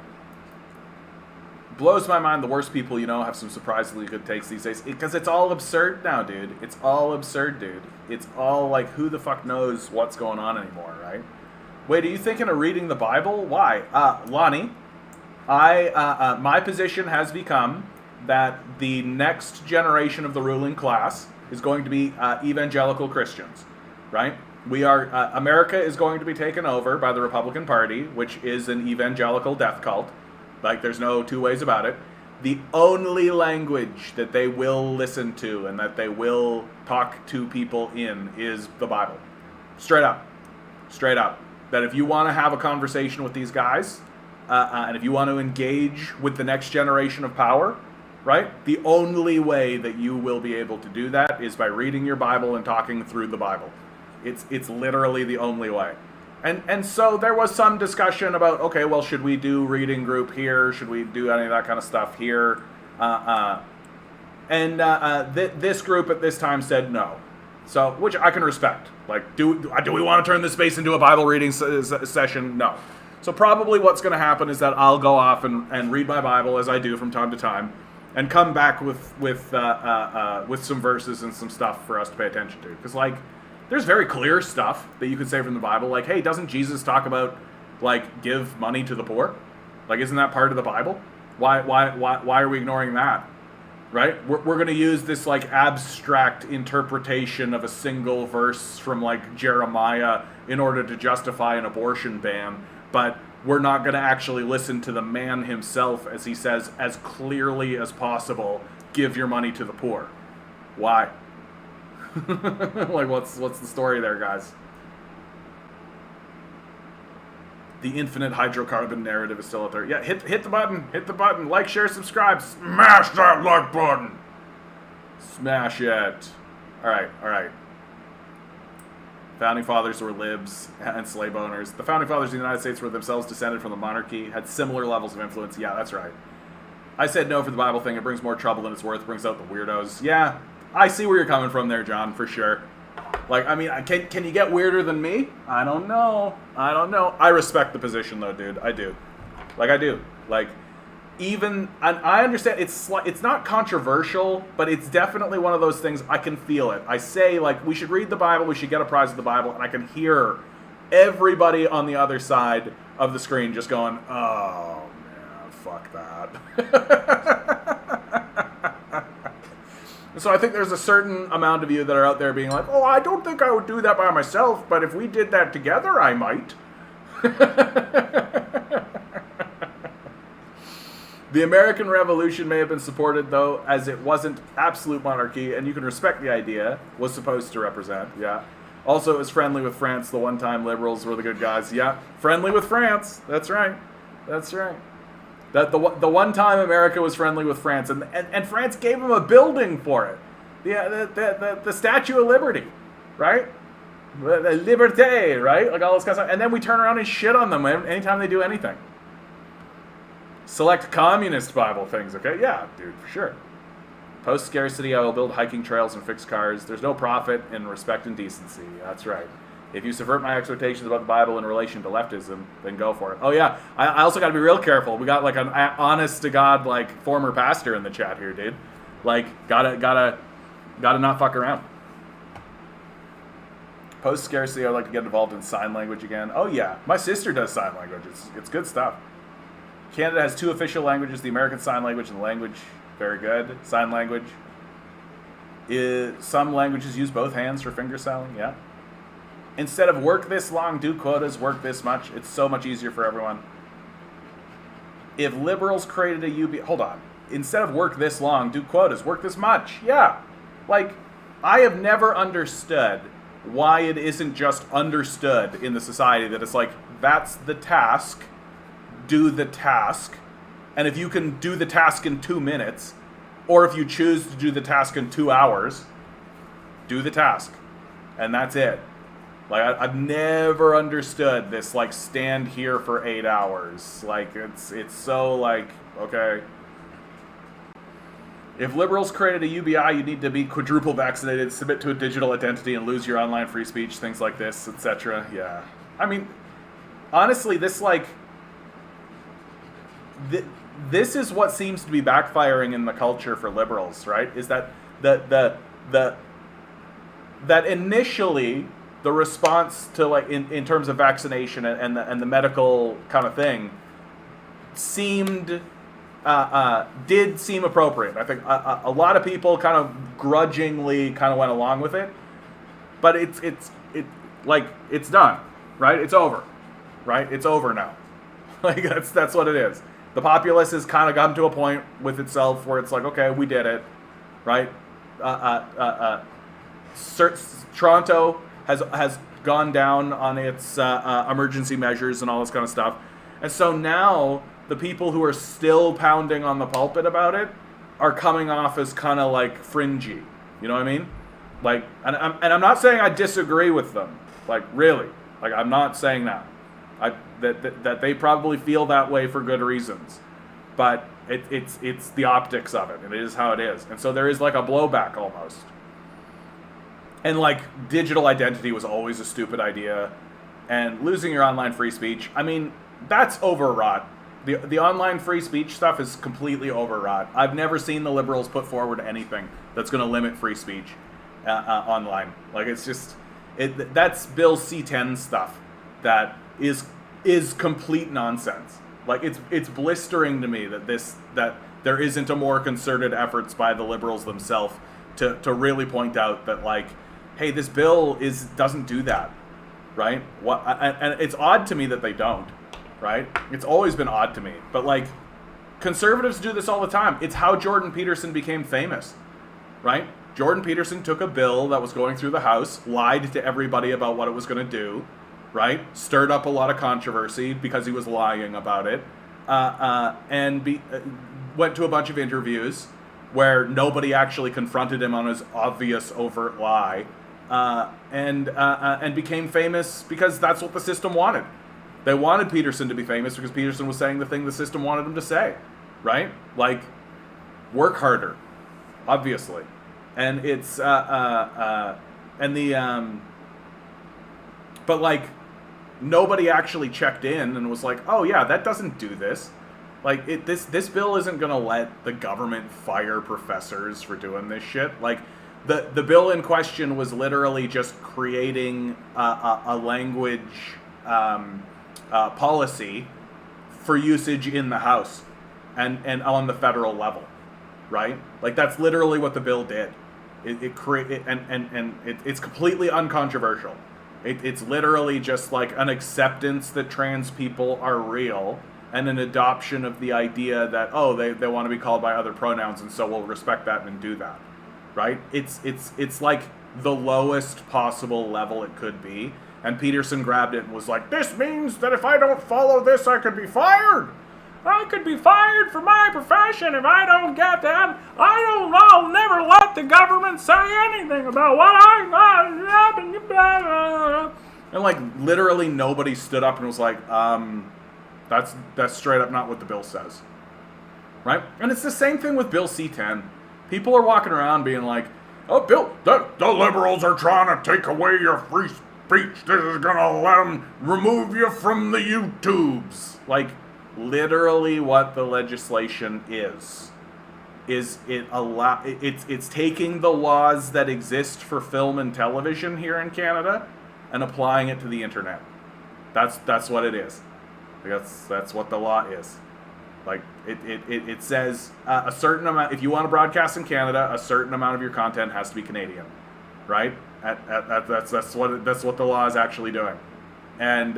Blows my mind the worst people you know have some surprisingly good takes these days. Because it's all absurd now, dude. It's all absurd, dude. It's all like, who the fuck knows what's going on anymore, right? Wait, are you thinking of reading the Bible? Why? Lonnie, my position has become that the next generation of the ruling class is going to be evangelical Christians, right? America is going to be taken over by the Republican Party, which is an evangelical death cult. Like, there's no two ways about it. The only language that they will listen to and that they will talk to people in is the Bible. Straight up. Straight up. That if you want to have a conversation with these guys, and if you want to engage with the next generation of power, right? The only way that you will be able to do that is by reading your Bible and talking through the Bible. It's literally the only way. And so there was some discussion about, okay, well, should we do reading group here? Should we do any of that kind of stuff here? This group at this time said no. So, which I can respect. Like, do we want to turn this space into a Bible reading session? No. So probably what's going to happen is that I'll go off and read my Bible, as I do from time to time, and come back with some verses and some stuff for us to pay attention to. Because, like, there's very clear stuff that you could say from the Bible. Like, hey, doesn't Jesus talk about, like, give money to the poor? Like, isn't that part of the Bible? Why are we ignoring that? Right? We're going to use this, like, abstract interpretation of a single verse from, like, Jeremiah in order to justify an abortion ban, but we're not going to actually listen to the man himself as he says, as clearly as possible, give your money to the poor. Why? Like, what's the story there, guys? The infinite hydrocarbon narrative is still out there. Yeah, hit the button, like, share, subscribe, smash that like button, smash it. All right. Founding fathers were libs and slave owners. The founding fathers of the United States were themselves descended from the monarchy, had similar levels of influence. Yeah, that's right. I said no for the Bible thing. It brings more trouble than it's worth. It brings out the weirdos. Yeah, I see where you're coming from there, John, for sure. Like, I mean, can you get weirder than me? I don't know. I respect the position, though, dude. I do. Like, I do. Like, even, and I understand it's not controversial, but it's definitely one of those things. I can feel it. I say, like, we should read the Bible, we should get a prize of the Bible, and I can hear everybody on the other side of the screen just going, oh, man, fuck that. So I think there's a certain amount of you that are out there being like, oh, I don't think I would do that by myself, but if we did that together, I might. The American Revolution may have been supported, though, as it wasn't absolute monarchy, and you can respect the idea, was supposed to represent, yeah. Also, it was friendly with France. The one-time liberals were the good guys. Yeah, friendly with France. That's right. That the one time America was friendly with France, and France gave them a building for it. The Statue of Liberty, right? The Liberté, right? Like all this kind of stuff. And then we turn around and shit on them anytime they do anything. Select communist Bible things, okay? Yeah, dude, for sure. Post-scarcity, I will build hiking trails and fix cars. There's no profit in respect and decency. That's right. If you subvert my expectations about the Bible in relation to leftism, then go for it. Oh yeah, I also got to be real careful. We got like an honest to God like former pastor in the chat here, dude. Like gotta not fuck around. Post scarcity, I'd like to get involved in sign language again. Oh yeah, my sister does sign language. It's good stuff. Canada has 2 official languages, the American Sign Language and the language. Very good. Sign language. Some languages use both hands for finger signing, yeah. Instead of work this long, do quotas, work this much. It's so much easier for everyone. If liberals created a UB... Hold on. Instead of work this long, do quotas, work this much. Yeah. Like, I have never understood why it isn't just understood in the society that it's like, that's the task, do the task, and if you can do the task in 2 minutes, or if you choose to do the task in 2 hours, do the task. And that's it. Like, I've never understood this, like, stand here for 8 hours. Like, it's so, like, okay. If liberals created a UBI, you need to be quadruple vaccinated, submit to a digital identity, and lose your online free speech, things like this, etc. Yeah. I mean, honestly, this, like... This is what seems to be backfiring in the culture for liberals, right? Is that that initially the response to, like, in terms of vaccination and the medical kind of thing did seem appropriate. I think a lot of people kind of grudgingly kind of went along with it, but it's done, right? It's over, right? It's over now. Like, that's what it is. The populace has kind of gotten to a point with itself where it's like, okay, we did it, right? Toronto has gone down on its emergency measures and all this kind of stuff, and so now the people who are still pounding on the pulpit about it are coming off as kind of like fringy. You know what I mean? Like, and I'm not saying I disagree with them. Like, really, like, I'm not saying that. That they probably feel that way for good reasons, but it's the optics of it, and it is how it is, and so there is like a blowback almost. And like, digital identity was always a stupid idea, and losing your online free speech, I mean, that's overwrought. The online free speech stuff is completely overwrought. I've never seen the liberals put forward anything that's going to limit free speech online. Like, it's just that's Bill C-10 stuff that is complete nonsense. Like, it's blistering to me that there isn't a more concerted efforts by the liberals themselves to really point out that, like, hey, this bill doesn't do that, right? And it's odd to me that they don't, right? It's always been odd to me, but, like, conservatives do this all the time. It's how Jordan Peterson became famous, right? Jordan Peterson took a bill that was going through the House, lied to everybody about what it was going to do, right? Stirred up a lot of controversy because he was lying about it, and went to a bunch of interviews where nobody actually confronted him on his obvious overt lie, and became famous because that's what the system wanted. They wanted Peterson to be famous because Peterson was saying the thing the system wanted him to say, right? Like, work harder, obviously. And it's but like, nobody actually checked in and was like, oh yeah, that doesn't do this. Like, this bill isn't gonna let the government fire professors for doing this shit. Like, the bill in question was literally just creating a language policy for usage in the House and on the federal level, right? Like, that's literally what the bill did. It's completely uncontroversial. It's literally just like an acceptance that trans people are real, and an adoption of the idea that, oh, they want to be called by other pronouns, and so we'll respect that and do that, right? It's like the lowest possible level it could be, and Peterson grabbed it and was like, this means that if I don't follow this, I could be fired. I could be fired for my profession if I don't get that. I'll never let the government say anything about what I... And, like, literally nobody stood up and was like, that's straight up not what the bill says. Right? And it's the same thing with Bill C-10. People are walking around being like, oh, Bill, the liberals are trying to take away your free speech. This is going to let them remove you from the YouTubes. Like, literally what the legislation is it's taking the laws that exist for film and television here in Canada and applying it to the internet. That's what it is. That's what the law is. Like, it says a certain amount, if you want to broadcast in Canada, a certain amount of your content has to be Canadian, right? That's what the law is actually doing. And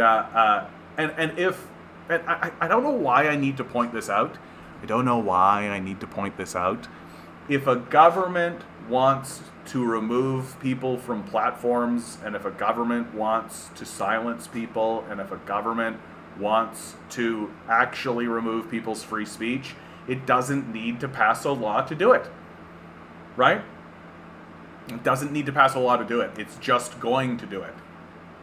if, and I don't know why I need to point this out. I don't know why I need to point this out. If a government wants to remove people from platforms, and if a government wants to silence people, and if a government wants to actually remove people's free speech, it doesn't need to pass a law to do it. Right? It doesn't need to pass a law to do it. It's just going to do it.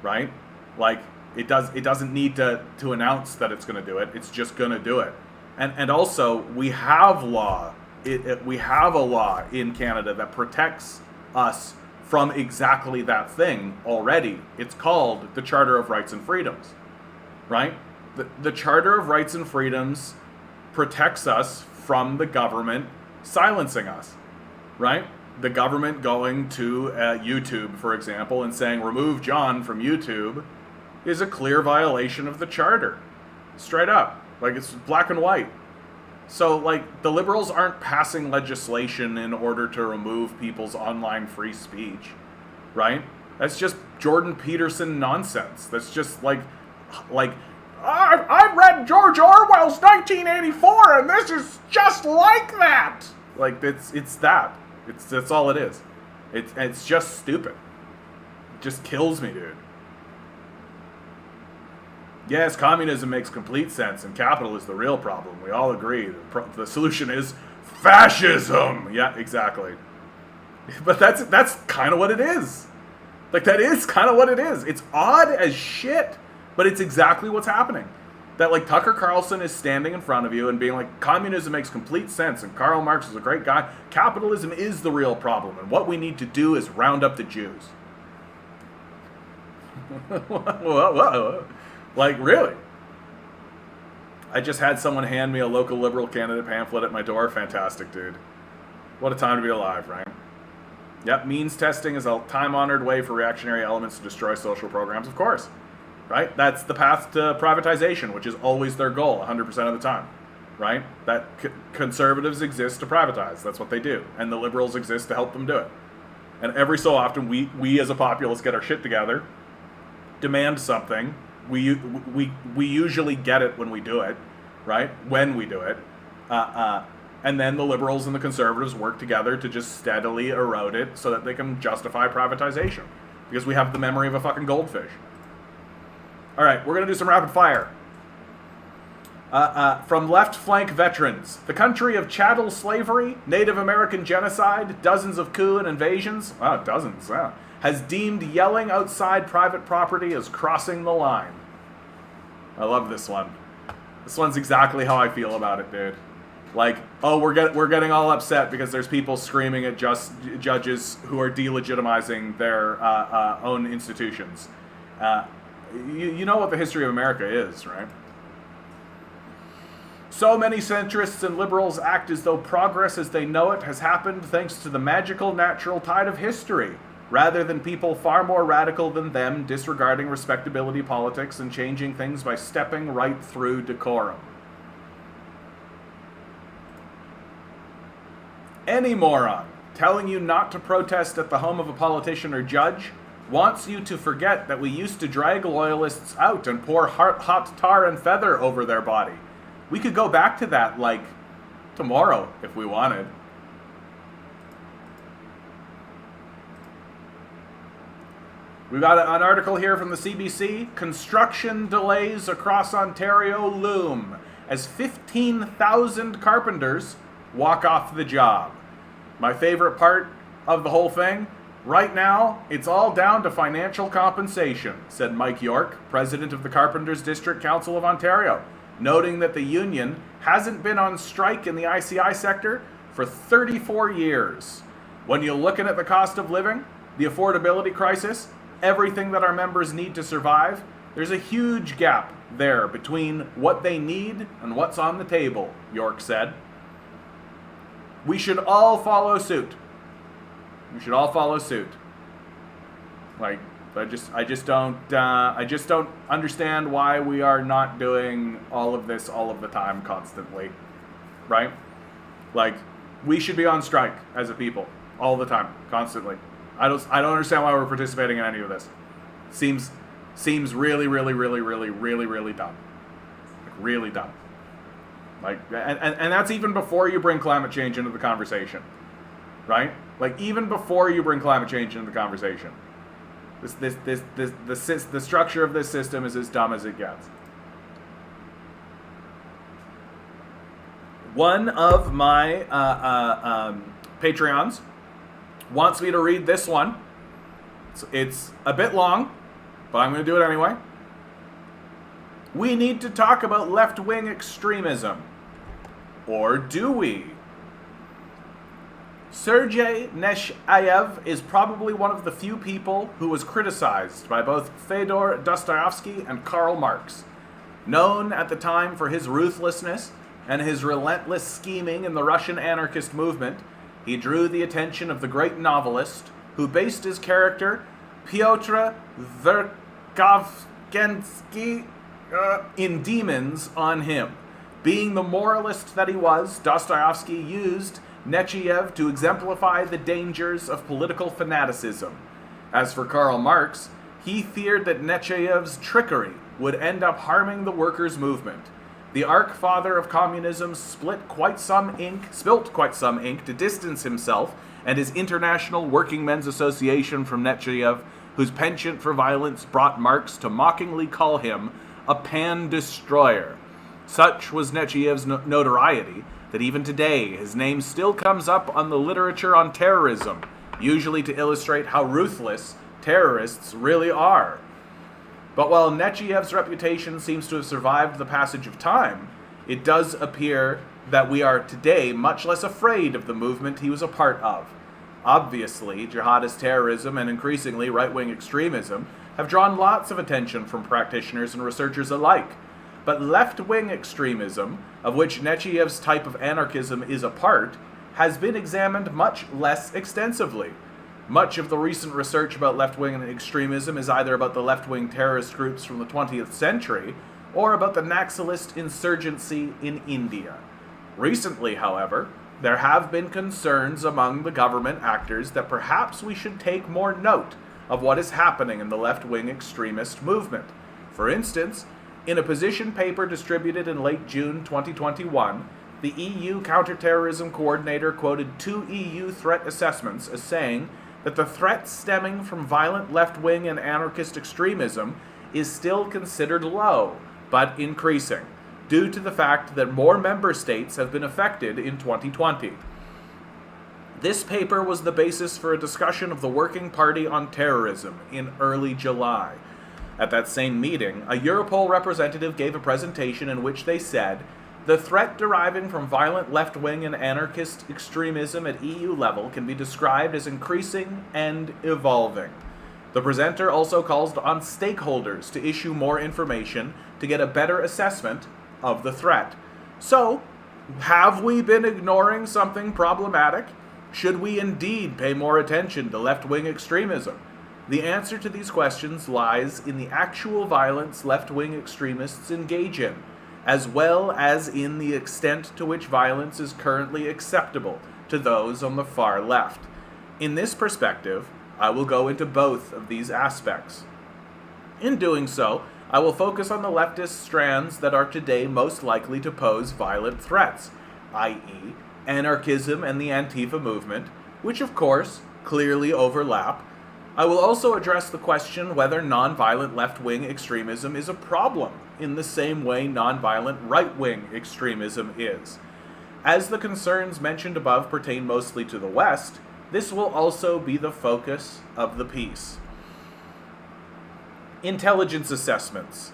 Right? Like, it doesn't need to announce that it's going to do it. It's just going to do it. And also, we have law. We have a law in Canada that protects us from exactly that thing already. It's called the Charter of Rights and Freedoms, right? The Charter of Rights and Freedoms protects us from the government silencing us, right? The government going to YouTube, for example, and saying, remove John from YouTube, is a clear violation of the Charter. Straight up. Like, it's black and white. So, like, the Liberals aren't passing legislation in order to remove people's online free speech, right? That's just Jordan Peterson nonsense. That's just like, I've read George Orwell's 1984, and this is just like that. Like, it's that. That's all it is. It's just stupid. It just kills me, dude. Yes, communism makes complete sense, and capital is the real problem. We all agree. The solution is fascism. Yeah, exactly. But that's kind of what it is. Like, that is kind of what it is. It's odd as shit, but it's exactly what's happening. That, like, Tucker Carlson is standing in front of you and being like, communism makes complete sense, and Karl Marx is a great guy. Capitalism is the real problem, and what we need to do is round up the Jews. Whoa. Like, really? I just had someone hand me a local Liberal candidate pamphlet at my door. Fantastic, dude. What a time to be alive, right? Yep, means testing is a time-honored way for reactionary elements to destroy social programs, of course. Right? That's the path to privatization, which is always their goal, 100% of the time. Right? That conservatives exist to privatize. That's what they do. And the Liberals exist to help them do it. And every so often, we as a populace get our shit together, demand something. We usually get it when we do it, right? When we do it. And then the Liberals and the Conservatives work together to just steadily erode it so that they can justify privatization. Because we have the memory of a fucking goldfish. All right, we're going to do some rapid fire. From left flank veterans. The country of chattel slavery, Native American genocide, dozens of coup and invasions. Wow, dozens, wow. Has deemed yelling outside private property as crossing the line. I love this one. This one's exactly how I feel about it, dude. Like, oh, we're getting all upset because there's people screaming at judges who are delegitimizing their own institutions. You know what the history of America is, right? So many centrists and liberals act as though progress as they know it has happened thanks to the magical natural tide of history, rather than people far more radical than them disregarding respectability politics and changing things by stepping right through decorum. Any moron telling you not to protest at the home of a politician or judge wants you to forget that we used to drag loyalists out and pour hot tar and feather over their body. We could go back to that, like, tomorrow if we wanted. We've got an article here from the CBC. Construction delays across Ontario loom as 15,000 carpenters walk off the job. My favorite part of the whole thing, right now, it's all down to financial compensation, said Mike York, president of the Carpenters District Council of Ontario, noting that the union hasn't been on strike in the ICI sector for 34 years. When you're looking at the cost of living, the affordability crisis, everything that our members need to survive, there's a huge gap there between what they need and what's on the table, York said. We should all follow suit. We should all follow suit. Like, But I just don't understand why we are not doing all of this all of the time constantly, right? Like, we should be on strike as a people all the time, constantly. I don't understand why we're participating in any of this. Seems really, really, really, really, really, really dumb. Like, really dumb. Like, and that's even before you bring climate change into the conversation, right? Like, even before you bring climate change into the conversation. The structure of this system is as dumb as it gets. One of my Patreons wants me to read this one. It's a bit long, but I'm going to do it anyway. We need to talk about left-wing extremism. Or do we? Sergei Neshayev is probably one of the few people who was criticized by both Fyodor Dostoevsky and Karl Marx. Known at the time for his ruthlessness and his relentless scheming in the Russian anarchist movement, he drew the attention of the great novelist who based his character, Pyotr Verkovensky, in Demons on him. Being the moralist that he was, Dostoevsky used Nechayev to exemplify the dangers of political fanaticism. As for Karl Marx, he feared that Nechayev's trickery would end up harming the workers' movement. The arch-father of communism spilt quite some ink to distance himself and his International Working Men's Association from Nechayev, whose penchant for violence brought Marx to mockingly call him a pan-destroyer. Such was Nechayev's notoriety that even today his name still comes up on the literature on terrorism, usually to illustrate how ruthless terrorists really are. But while Nechayev's reputation seems to have survived the passage of time, it does appear that we are today much less afraid of the movement he was a part of. Obviously, jihadist terrorism and increasingly right-wing extremism have drawn lots of attention from practitioners and researchers alike. But left-wing extremism, of which Nechayev's type of anarchism is a part, has been examined much less extensively. Much of the recent research about left-wing extremism is either about the left-wing terrorist groups from the 20th century or about the Naxalist insurgency in India. Recently, however, there have been concerns among the government actors that perhaps we should take more note of what is happening in the left-wing extremist movement. For instance, in a position paper distributed in late June 2021, the EU Counterterrorism Coordinator quoted 2 EU threat assessments as saying that the threat stemming from violent left-wing and anarchist extremism is still considered low, but increasing, due to the fact that more member states have been affected in 2020. This paper was the basis for a discussion of the Working Party on Terrorism in early July. At that same meeting, a Europol representative gave a presentation in which they said, the threat deriving from violent left-wing and anarchist extremism at EU level can be described as increasing and evolving. The presenter also calls on stakeholders to issue more information to get a better assessment of the threat. So, have we been ignoring something problematic? Should we indeed pay more attention to left-wing extremism? The answer to these questions lies in the actual violence left-wing extremists engage in, as well as in the extent to which violence is currently acceptable to those on the far left. In this perspective, I will go into both of these aspects. In doing so, I will focus on the leftist strands that are today most likely to pose violent threats, i.e., anarchism and the Antifa movement, which of course clearly overlap. I will also address the question whether nonviolent left-wing extremism is a problem in the same way nonviolent right-wing extremism is. As the concerns mentioned above pertain mostly to the West, this will also be the focus of the piece. Intelligence assessments.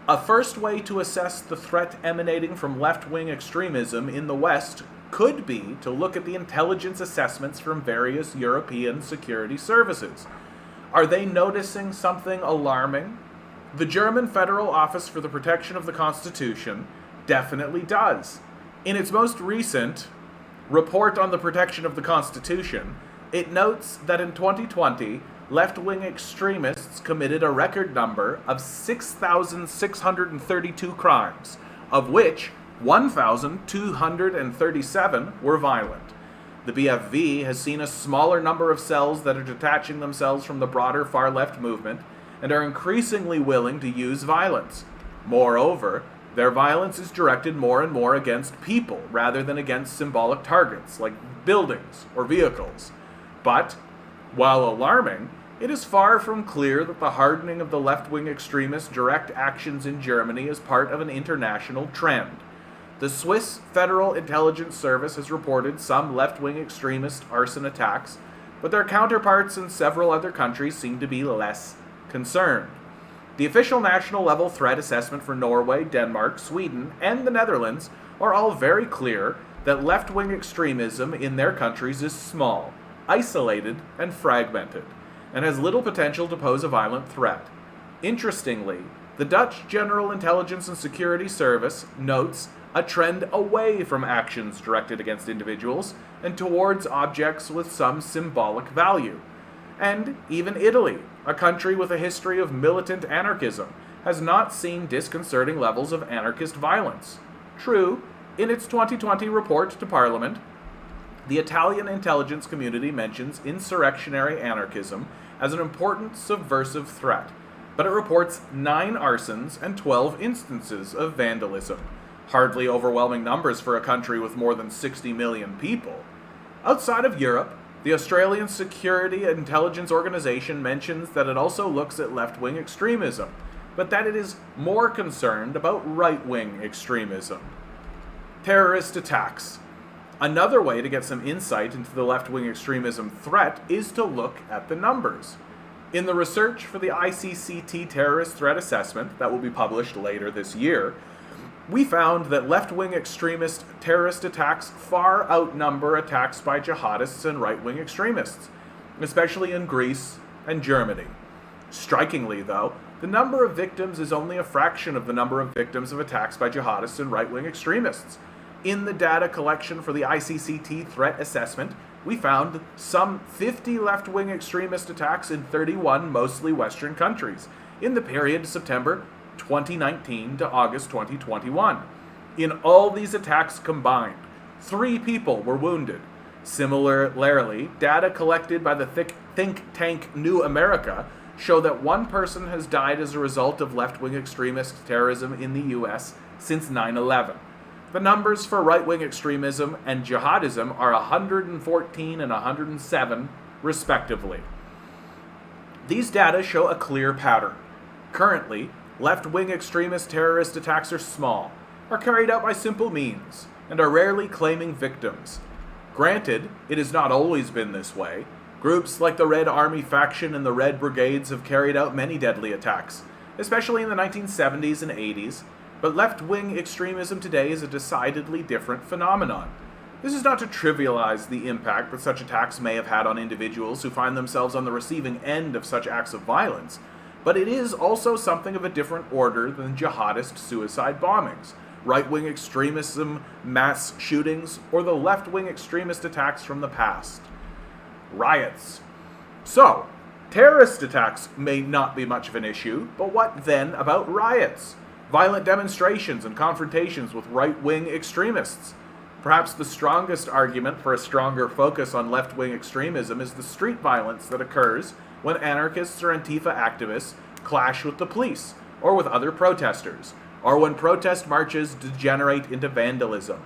A first way to assess the threat emanating from left-wing extremism in the West could be to look at the intelligence assessments from various European security services. Are they noticing something alarming? The German Federal Office for the Protection of the Constitution definitely does. In its most recent report on the protection of the Constitution, it notes that in 2020, left-wing extremists committed a record number of 6,632 crimes, of which 1,237 were violent. The BFV has seen a smaller number of cells that are detaching themselves from the broader far-left movement and are increasingly willing to use violence. Moreover, their violence is directed more and more against people rather than against symbolic targets like buildings or vehicles. But, while alarming, it is far from clear that the hardening of the left-wing extremist direct actions in Germany is part of an international trend. The Swiss Federal Intelligence Service has reported some left-wing extremist arson attacks, but their counterparts in several other countries seem to be less concerned. The official national level threat assessment for Norway, Denmark, Sweden, and the Netherlands are all very clear that left-wing extremism in their countries is small, isolated, and fragmented, and has little potential to pose a violent threat. Interestingly, the Dutch General Intelligence and Security Service notes a trend away from actions directed against individuals and towards objects with some symbolic value. And even Italy, a country with a history of militant anarchism, has not seen disconcerting levels of anarchist violence. True, in its 2020 report to Parliament, the Italian intelligence community mentions insurrectionary anarchism as an important subversive threat, but it reports 9 arsons and 12 instances of vandalism, hardly overwhelming numbers for a country with more than 60 million people. Outside of Europe, the Australian Security Intelligence Organization mentions that it also looks at left-wing extremism, but that it is more concerned about right-wing extremism. Terrorist attacks. Another way to get some insight into the left-wing extremism threat is to look at the numbers. In the research for the ICCT Terrorist Threat Assessment that will be published later this year, we found that left-wing extremist terrorist attacks far outnumber attacks by jihadists and right-wing extremists, especially in Greece and Germany. Strikingly, though, the number of victims is only a fraction of the number of victims of attacks by jihadists and right-wing extremists. In the data collection for the ICCT threat assessment, we found some 50 left-wing extremist attacks in 31 mostly Western countries in the period September 2019 to August 2021. In all these attacks combined, 3 people were wounded. Similarly, data collected by the think tank New America show that 1 person has died as a result of left-wing extremist terrorism in the US since 9/11. The numbers for right-wing extremism and jihadism are 114 and 107, respectively. These data show a clear pattern. Currently, left-wing extremist terrorist attacks are small, are carried out by simple means, and are rarely claiming victims. Granted, it has not always been this way. Groups like the Red Army faction and the Red Brigades have carried out many deadly attacks, especially in the 1970s and 80s, but left-wing extremism today is a decidedly different phenomenon. This is not to trivialize the impact that such attacks may have had on individuals who find themselves on the receiving end of such acts of violence, but it is also something of a different order than jihadist suicide bombings, right-wing extremism, mass shootings, or the left-wing extremist attacks from the past. Riots. So, terrorist attacks may not be much of an issue, but what then about riots? Violent demonstrations and confrontations with right-wing extremists. Perhaps the strongest argument for a stronger focus on left-wing extremism is the street violence that occurs when anarchists or Antifa activists clash with the police, or with other protesters, or when protest marches degenerate into vandalism.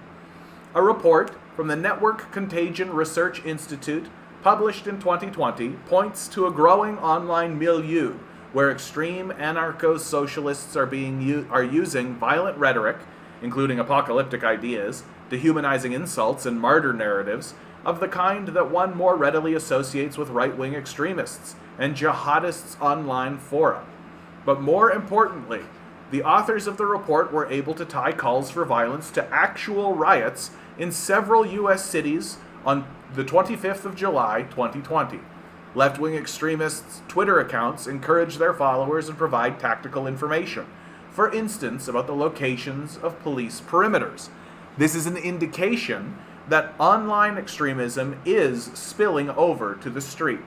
A report from the Network Contagion Research Institute, published in 2020, points to a growing online milieu where extreme anarcho-socialists are using violent rhetoric, including apocalyptic ideas, dehumanizing insults, and martyr narratives of the kind that one more readily associates with right-wing extremists and jihadists' online fora. But more importantly, the authors of the report were able to tie calls for violence to actual riots in several U.S. cities on the 25th of July, 2020. Left-wing extremists' Twitter accounts encourage their followers and provide tactical information, for instance, about the locations of police perimeters. This is an indication that online extremism is spilling over to the street.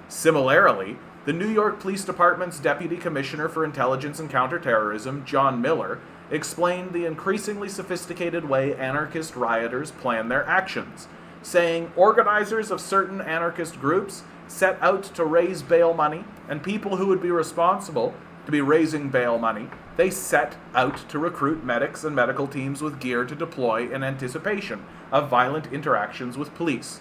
Similarly, the New York Police Department's Deputy Commissioner for Intelligence and Counterterrorism, John Miller, explained the increasingly sophisticated way anarchist rioters plan their actions, saying organizers of certain anarchist groups set out to raise bail money, and people who would be responsible to be raising bail money, they set out to recruit medics and medical teams with gear to deploy in anticipation of violent interactions with police.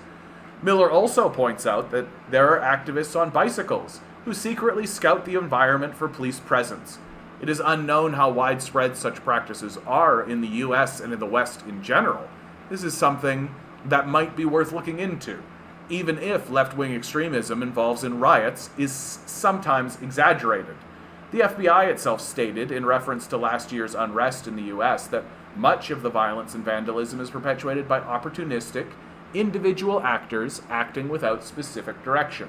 Miller also points out that there are activists on bicycles who secretly scout the environment for police presence. It is unknown how widespread such practices are in the US and in the West in general. This is something that might be worth looking into, even if left-wing extremism involved in riots is sometimes exaggerated. The FBI itself stated, in reference to last year's unrest in the US, that much of the violence and vandalism is perpetuated by opportunistic, individual actors acting without specific direction.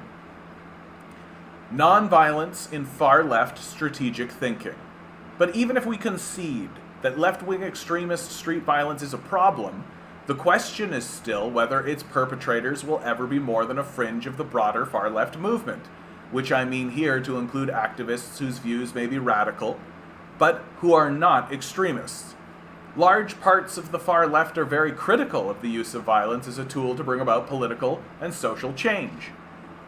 Nonviolence in far-left strategic thinking. But even if we concede that left-wing extremist street violence is a problem, the question is still whether its perpetrators will ever be more than a fringe of the broader far-left movement, which I mean here to include activists whose views may be radical, but who are not extremists. Large parts of the far left are very critical of the use of violence as a tool to bring about political and social change.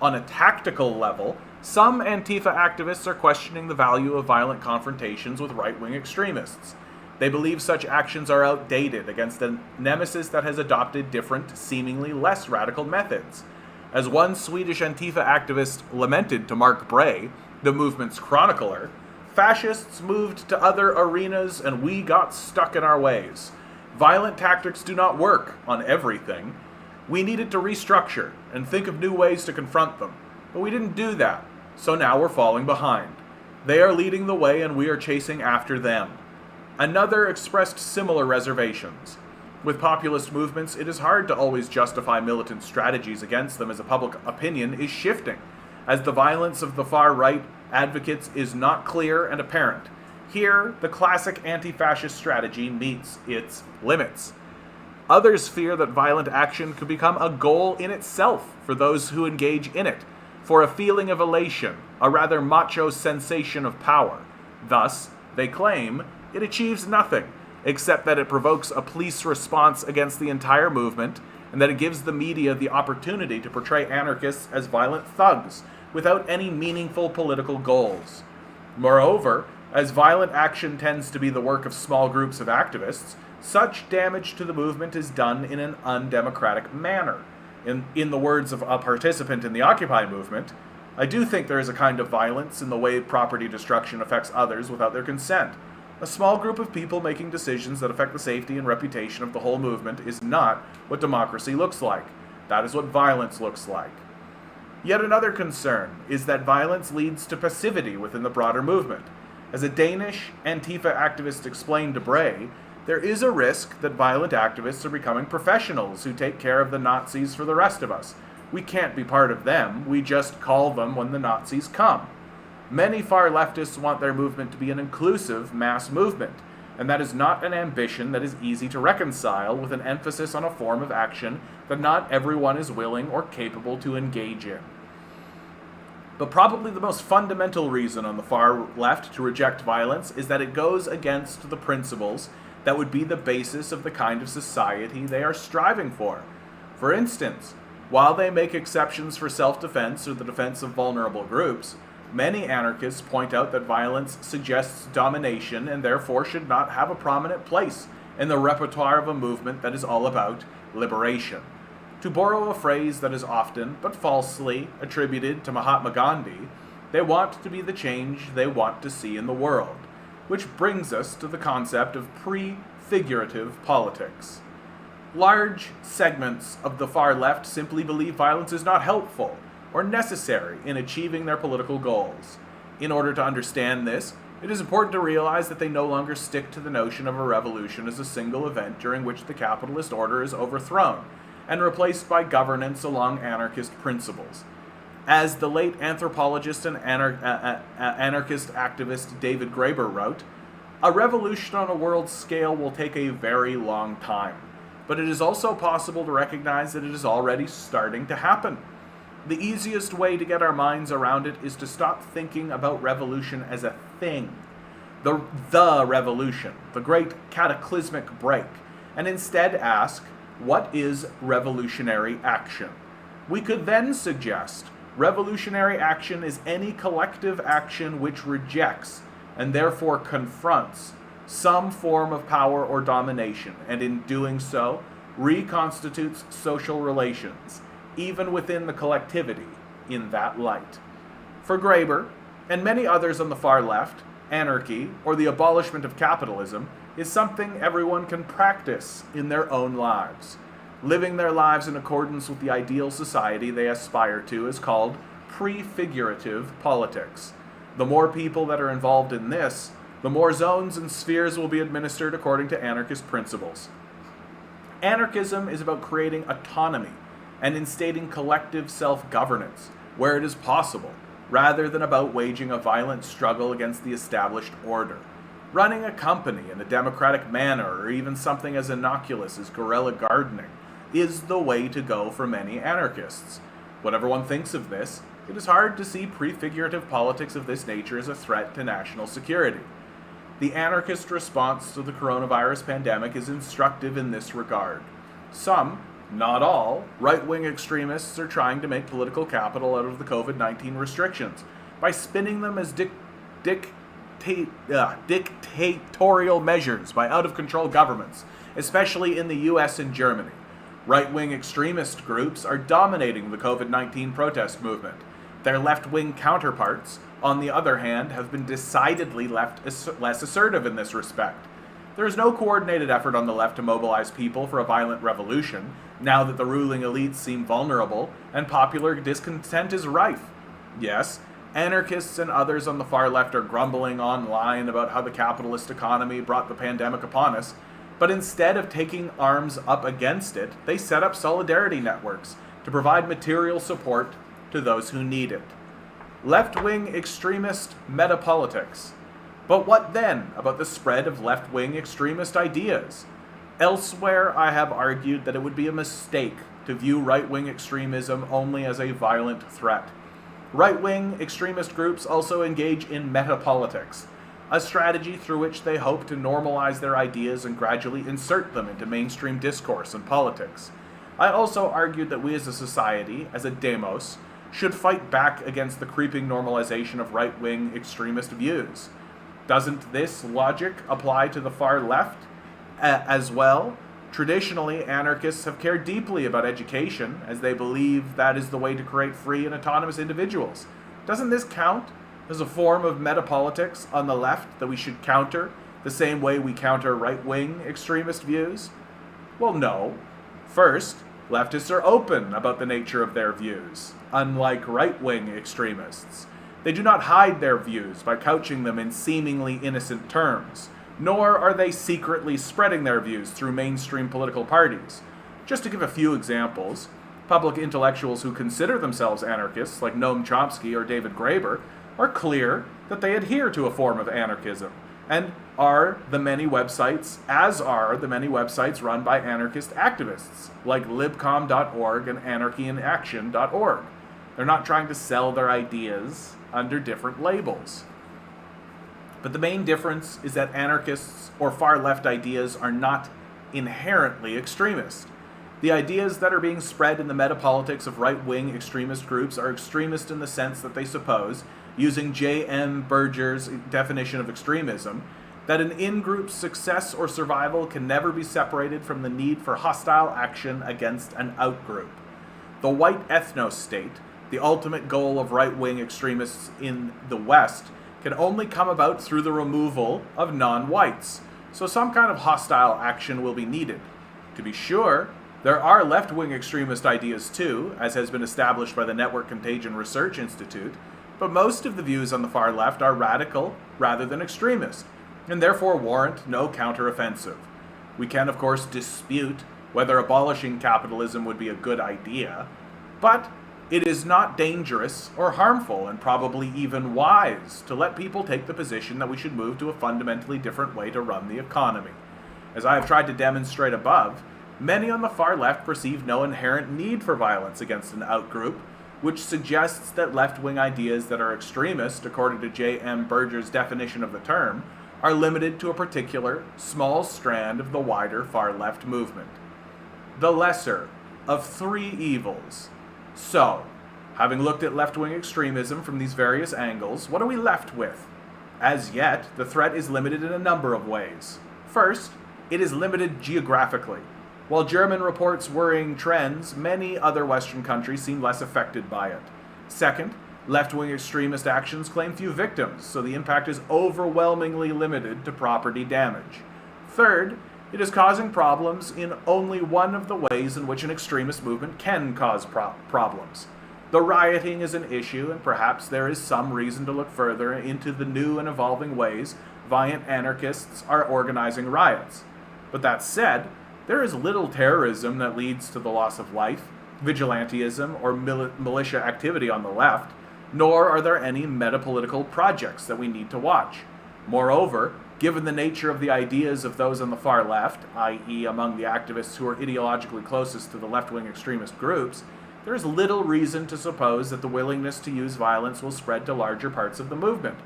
On a tactical level, some Antifa activists are questioning the value of violent confrontations with right-wing extremists. They believe such actions are outdated against a nemesis that has adopted different, seemingly less radical methods. As one Swedish Antifa activist lamented to Mark Bray, the movement's chronicler, fascists moved to other arenas and we got stuck in our ways. Violent tactics do not work on everything. We needed to restructure and think of new ways to confront them, but we didn't do that, so now we're falling behind. They are leading the way and we are chasing after them. Another expressed similar reservations. With populist movements, it is hard to always justify militant strategies against them as a public opinion is shifting, as the violence of the far-right advocates is not clear and apparent. Here, the classic anti-fascist strategy meets its limits. Others fear that violent action could become a goal in itself for those who engage in it, for a feeling of elation, a rather macho sensation of power. Thus, they claim, it achieves nothing, except that it provokes a police response against the entire movement, and that it gives the media the opportunity to portray anarchists as violent thugs, without any meaningful political goals. Moreover, as violent action tends to be the work of small groups of activists, such damage to the movement is done in an undemocratic manner. In the words of a participant in the Occupy movement, I do think there is a kind of violence in the way property destruction affects others without their consent. A small group of people making decisions that affect the safety and reputation of the whole movement is not what democracy looks like. That is what violence looks like. Yet another concern is that violence leads to passivity within the broader movement. As a Danish Antifa activist explained to Bray, there is a risk that violent activists are becoming professionals who take care of the Nazis for the rest of us. We can't be part of them, we just call them when the Nazis come. Many far leftists want their movement to be an inclusive mass movement, and that is not an ambition that is easy to reconcile with an emphasis on a form of action that not everyone is willing or capable to engage in. But probably the most fundamental reason on the far left to reject violence is that it goes against the principles that would be the basis of the kind of society they are striving for. For instance, while they make exceptions for self-defense or the defense of vulnerable groups, many anarchists point out that violence suggests domination and therefore should not have a prominent place in the repertoire of a movement that is all about liberation. To borrow a phrase that is often, but falsely, attributed to Mahatma Gandhi, they want to be the change they want to see in the world, which brings us to the concept of prefigurative politics. Large segments of the far left simply believe violence is not helpful or necessary in achieving their political goals. In order to understand this, it is important to realize that they no longer stick to the notion of a revolution as a single event during which the capitalist order is overthrown and replaced by governance along anarchist principles. As the late anthropologist and anarchist activist David Graeber wrote, a revolution on a world scale will take a very long time, but it is also possible to recognize that it is already starting to happen. The easiest way to get our minds around it is to stop thinking about revolution as a thing, the revolution, the great cataclysmic break, and instead ask, what is revolutionary action? We could then suggest revolutionary action is any collective action which rejects, and therefore confronts, some form of power or domination, and in doing so, reconstitutes social relations, even within the collectivity, in that light. For Graeber, and many others on the far left, anarchy, or the abolishment of capitalism, is something everyone can practice in their own lives. Living their lives in accordance with the ideal society they aspire to is called prefigurative politics. The more people that are involved in this, the more zones and spheres will be administered according to anarchist principles. Anarchism is about creating autonomy and instating collective self-governance where it is possible, rather than about waging a violent struggle against the established order. Running a company in a democratic manner, or even something as innocuous as guerrilla gardening, is the way to go for many anarchists. Whatever one thinks of this, it is hard to see prefigurative politics of this nature as a threat to national security. The anarchist response to the coronavirus pandemic is instructive in this regard. Some, not all, right-wing extremists are trying to make political capital out of the COVID-19 restrictions by spinning them as dictatorial measures by out-of-control governments, especially in the US and Germany. Right-wing extremist groups are dominating the COVID-19 protest movement. Their left-wing counterparts, on the other hand, have been decidedly less assertive in this respect. There is no coordinated effort on the left to mobilize people for a violent revolution, now that the ruling elites seem vulnerable and popular discontent is rife. Yes, anarchists and others on the far left are grumbling online about how the capitalist economy brought the pandemic upon us, but instead of taking arms up against it, they set up solidarity networks to provide material support to those who need it. Left-wing extremist metapolitics. But what then about the spread of left-wing extremist ideas? Elsewhere, I have argued that it would be a mistake to view right-wing extremism only as a violent threat. Right-wing extremist groups also engage in metapolitics, a strategy through which they hope to normalize their ideas and gradually insert them into mainstream discourse and politics. I also argued that we as a society, as a demos, should fight back against the creeping normalization of right-wing extremist views. Doesn't this logic apply to the far left as well? Traditionally, anarchists have cared deeply about education, as they believe that is the way to create free and autonomous individuals. Doesn't this count as a form of metapolitics on the left that we should counter the same way we counter right-wing extremist views? Well, no. First, leftists are open about the nature of their views, unlike right-wing extremists. They do not hide their views by couching them in seemingly innocent terms, nor are they secretly spreading their views through mainstream political parties. Just to give a few examples, public intellectuals who consider themselves anarchists, like Noam Chomsky or David Graeber, are clear that they adhere to a form of anarchism, and are the many websites run by anarchist activists, like libcom.org and anarchyinaction.org. They're not trying to sell their ideas under different labels. But the main difference is that anarchists or far-left ideas are not inherently extremist. The ideas that are being spread in the metapolitics of right-wing extremist groups are extremist in the sense that they suppose, using J.M. Berger's definition of extremism, that an in-group's success or survival can never be separated from the need for hostile action against an out-group. The white ethno-state, the ultimate goal of right-wing extremists in the West, can only come about through the removal of non-whites, so some kind of hostile action will be needed. To be sure, there are left-wing extremist ideas too, as has been established by the Network Contagion Research Institute, but most of the views on the far left are radical rather than extremist, and therefore warrant no counteroffensive. We can, of course, dispute whether abolishing capitalism would be a good idea, but it is not dangerous or harmful, and probably even wise, to let people take the position that we should move to a fundamentally different way to run the economy. As I have tried to demonstrate above, many on the far left perceive no inherent need for violence against an outgroup, which suggests that left-wing ideas that are extremist, according to J.M. Berger's definition of the term, are limited to a particular, small strand of the wider far-left movement. The lesser of three evils. So, having looked at left-wing extremism from these various angles, what are we left with? As yet, the threat is limited in a number of ways. First, it is limited geographically. While Germany reports worrying trends, many other Western countries seem less affected by it. Second, left-wing extremist actions claim few victims, so the impact is overwhelmingly limited to property damage. Third, it is causing problems in only one of the ways in which an extremist movement can cause problems. The rioting is an issue, and perhaps there is some reason to look further into the new and evolving ways violent anarchists are organizing riots. But that said, there is little terrorism that leads to the loss of life, vigilantism, or militia activity on the left, nor are there any metapolitical projects that we need to watch. Moreover, given the nature of the ideas of those on the far left, i.e. among the activists who are ideologically closest to the left-wing extremist groups, there is little reason to suppose that the willingness to use violence will spread to larger parts of the movement.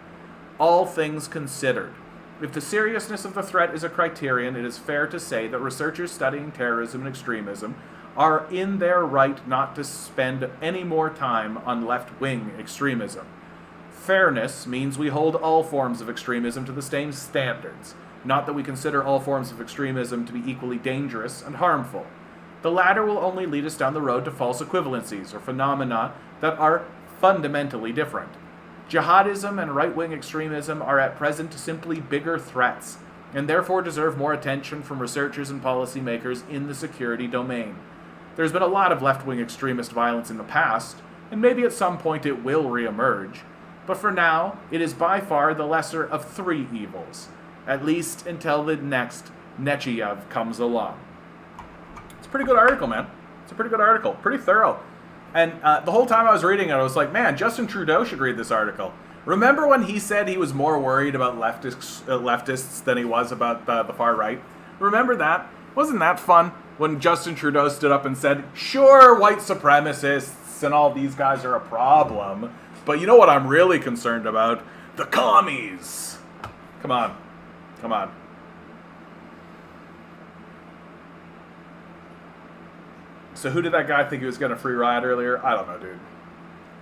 All things considered, if the seriousness of the threat is a criterion, it is fair to say that researchers studying terrorism and extremism are in their right not to spend any more time on left-wing extremism. Fairness means we hold all forms of extremism to the same standards, not that we consider all forms of extremism to be equally dangerous and harmful. The latter will only lead us down the road to false equivalencies or phenomena that are fundamentally different. Jihadism and right-wing extremism are at present simply bigger threats, and therefore deserve more attention from researchers and policymakers in the security domain. There's been a lot of left-wing extremist violence in the past, and maybe at some point it will re-emerge, but for now, it is by far the lesser of three evils, at least until the next Nechayev comes along. It's a pretty good article, man. It's a pretty good article. Pretty thorough. And the whole time I was reading it, I was like, man, Justin Trudeau should read this article. Remember when he said he was more worried about leftists than he was about the far right? Remember that? Wasn't that fun? When Justin Trudeau stood up and said, sure, white supremacists and all these guys are a problem, but you know what I'm really concerned about? The commies. Come on. Come on. So who did that guy think he was going to free ride earlier? I don't know, dude.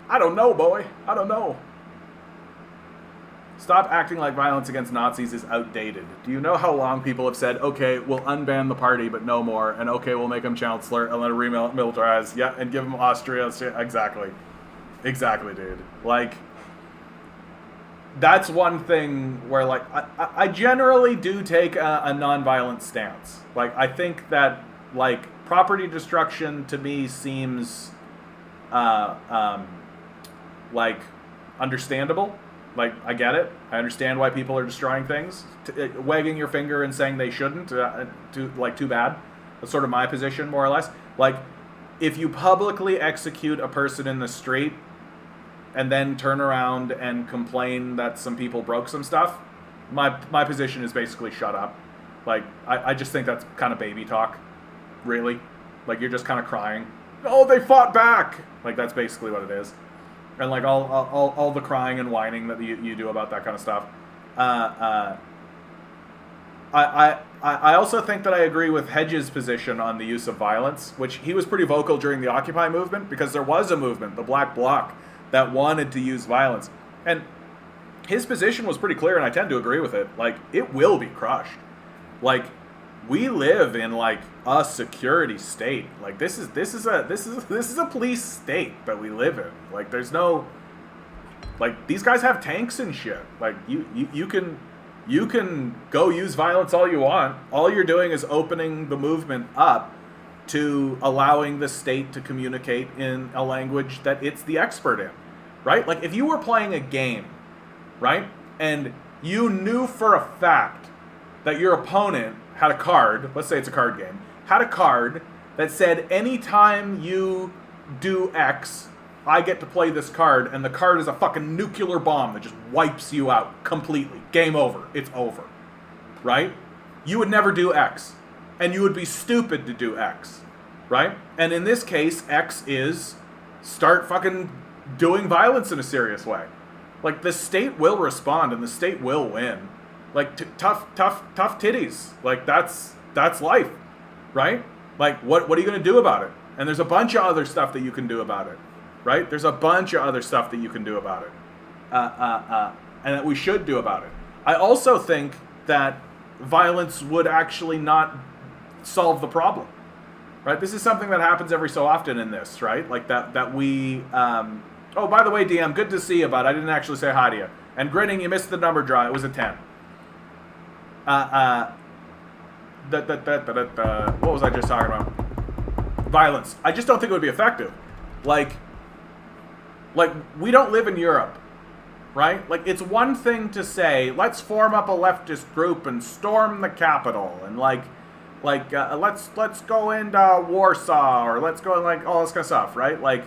I don't know, boy. I don't know. Stop acting like violence against Nazis is outdated. Do you know how long people have said, okay, we'll unban the party, but no more, and okay, we'll make him chancellor, and let him remilitarize, yeah, and give him Austria. Exactly. Exactly, dude. Like, that's one thing where, like, I generally do take a non-violent stance. Like, I think that, like, property destruction to me seems, like, understandable. Like, I get it. I understand why people are destroying things. Wagging your finger and saying they shouldn't, too bad. That's sort of my position, more or less. Like, if you publicly execute a person in the street and then turn around and complain that some people broke some stuff, my position is basically shut up. Like, I just think that's kind of baby talk, really. Like, you're just kind of crying. Oh, they fought back! Like, that's basically what it is. And, like, all the crying and whining that you do about that kind of stuff. I also think that I agree with Hedges' position on the use of violence, which he was pretty vocal during the Occupy movement, because there was a movement, the Black Bloc, that wanted to use violence. And his position was pretty clear, and I tend to agree with it. Like, it will be crushed. Like, we live in, like, a security state. Like, this is a police state that we live in. Like, there's no, like, these guys have tanks and shit. Like, you can go use violence all you want. All you're doing is opening the movement up to allowing the state to communicate in a language that it's the expert in, right? Like, if you were playing a game, right, and you knew for a fact that your opponent had a card, let's say it's a card game, had a card that said, anytime you do X, I get to play this card, and the card is a fucking nuclear bomb that just wipes you out completely. Game over. It's over. Right? You would never do X. And you would be stupid to do X. Right? And in this case, X is start fucking doing violence in a serious way. Like, the state will respond and the state will win. Like, tough titties. Like, that's life, right? Like, what are you going to do about it? And there's a bunch of other stuff that you can do about it, right? There's a bunch of other stuff that you can do about it. And that we should do about it. I also think that violence would actually not solve the problem, right? This is something that happens every so often in this, right? Like that we... oh, by the way, DM, good to see you, bud. I didn't actually say hi to you. And Grinning, you missed the number draw. It was a 10. What was I just talking about? Violence. I just don't think it would be effective. Like we don't live in Europe, right? Like, it's one thing to say, let's form up a leftist group and storm the Capitol, and let's go into Warsaw, or let's go, like, all this kind of stuff, right? Like,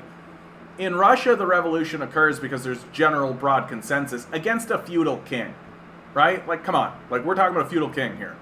in Russia, the revolution occurs because there's general broad consensus against a feudal king, right? Like, come on. Like, we're talking about a feudal king here.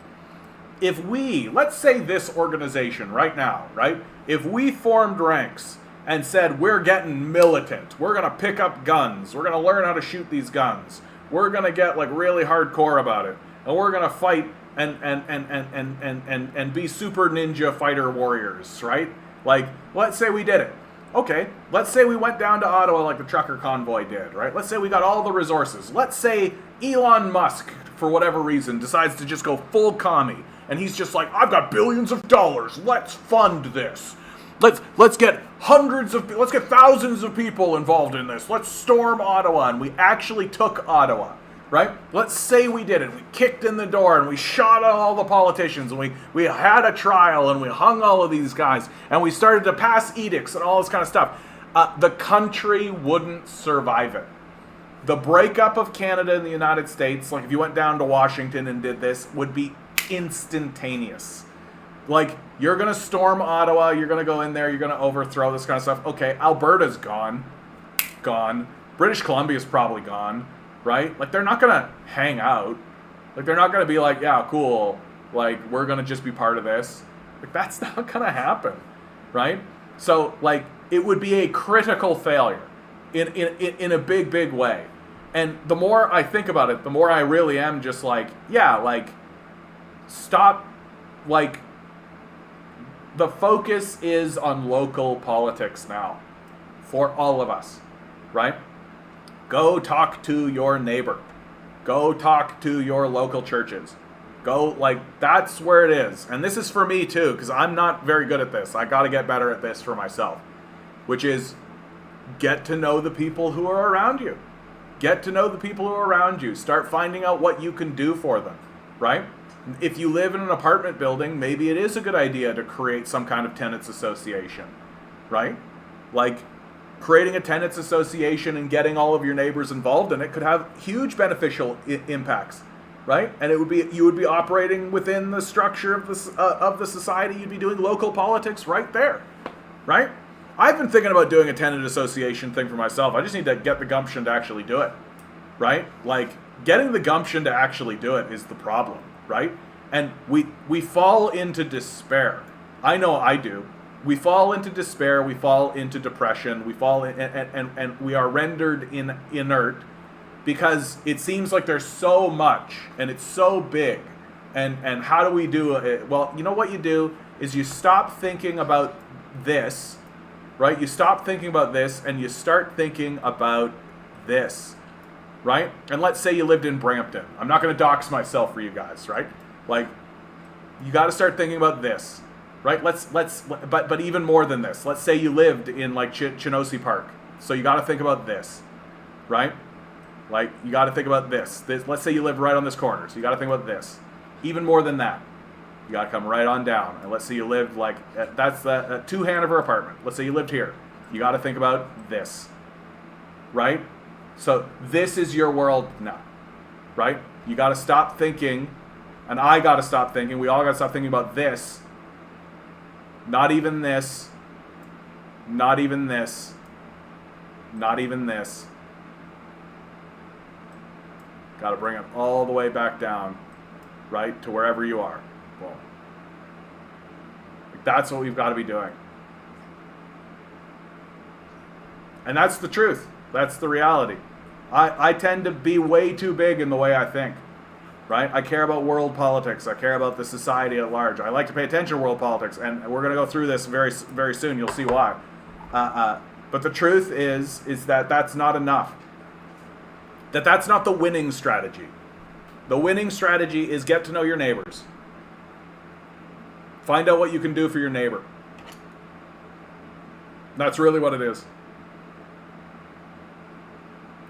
If we, let's say this organization right now, right? If we formed ranks and said, we're getting militant, we're going to pick up guns, we're going to learn how to shoot these guns, we're going to get, like, really hardcore about it, and we're going to fight and be super ninja fighter warriors, right? Like, let's say we did it. Okay, let's say we went down to Ottawa like the trucker convoy did, right? Let's say we got all the resources. Let's say Elon Musk, for whatever reason, decides to just go full commie, and he's just like, I've got billions of dollars, let's fund this. Let's get thousands of people involved in this. Let's storm Ottawa, and we actually took Ottawa, right? Let's say we did it. We kicked in the door, and we shot at all the politicians, and we had a trial, and we hung all of these guys, and we started to pass edicts and all this kind of stuff. The country wouldn't survive it. The breakup of Canada and the United States, like if you went down to Washington and did this, would be instantaneous. Like, you're going to storm Ottawa, you're going to go in there, you're going to overthrow this kind of stuff. Okay, Alberta's gone. British Columbia's probably gone, right? Like, they're not going to hang out. Like, they're not going to be like, yeah, cool, like, we're going to just be part of this. Like, that's not going to happen, right? So, like, it would be a critical failure in a big, big way. And the more I think about it, the more I really am just like, yeah, like, stop, like, the focus is on local politics now for all of us, right? Go talk to your neighbor. Go talk to your local churches. Go, like, that's where it is. And this is for me too, because I'm not very good at this. I got to get better at this for myself, which is get to know the people who are around you. Get to know the people who are around you. Start finding out what you can do for them, right? If you live in an apartment building, maybe it is a good idea to create some kind of tenants association, right? Like, creating a tenants association and getting all of your neighbors involved in it could have huge beneficial impacts, right? And you would be operating within the structure of the society. You'd be doing local politics right there, right? I've been thinking about doing a tenant association thing for myself. I just need to get the gumption to actually do it, right? Like, getting the gumption to actually do it is the problem, right? And we fall into despair. I know I do. We fall into despair. We fall into depression. We fall in, and we are rendered inert because it seems like there's so much and it's so big. And how do we do it? Well, you know what you do is you stop thinking about this, right? You stop thinking about this and you start thinking about this, right? And let's say you lived in Brampton. I'm not going to dox myself for you guys, right? Like, you got to start thinking about this, right? But even more than this. Let's say you lived in, like, Chinosi Park. So you got to think about this, right? Like, you got to think about this. Let's say you lived right on this corner. So you got to think about this. Even more than that. You got to come right on down. And let's say you lived, like, that's the 2 Hanover apartment. Let's say you lived here. You got to think about this, right? So this is your world now, right? You got to stop thinking, and I got to stop thinking. We all got to stop thinking about this. Not even this. Not even this. Not even this. Got to bring it all the way back down, right, to wherever you are. Boom. Like, that's what we've got to be doing. And that's the truth. That's the reality. I tend to be way too big in the way I think. Right? I care about world politics. I care about the society at large. I like to pay attention to world politics, and we're going to go through this very, very soon. You'll see why. But the truth is that that's not enough. That's not the winning strategy. The winning strategy is get to know your neighbors. Find out what you can do for your neighbor. That's really what it is.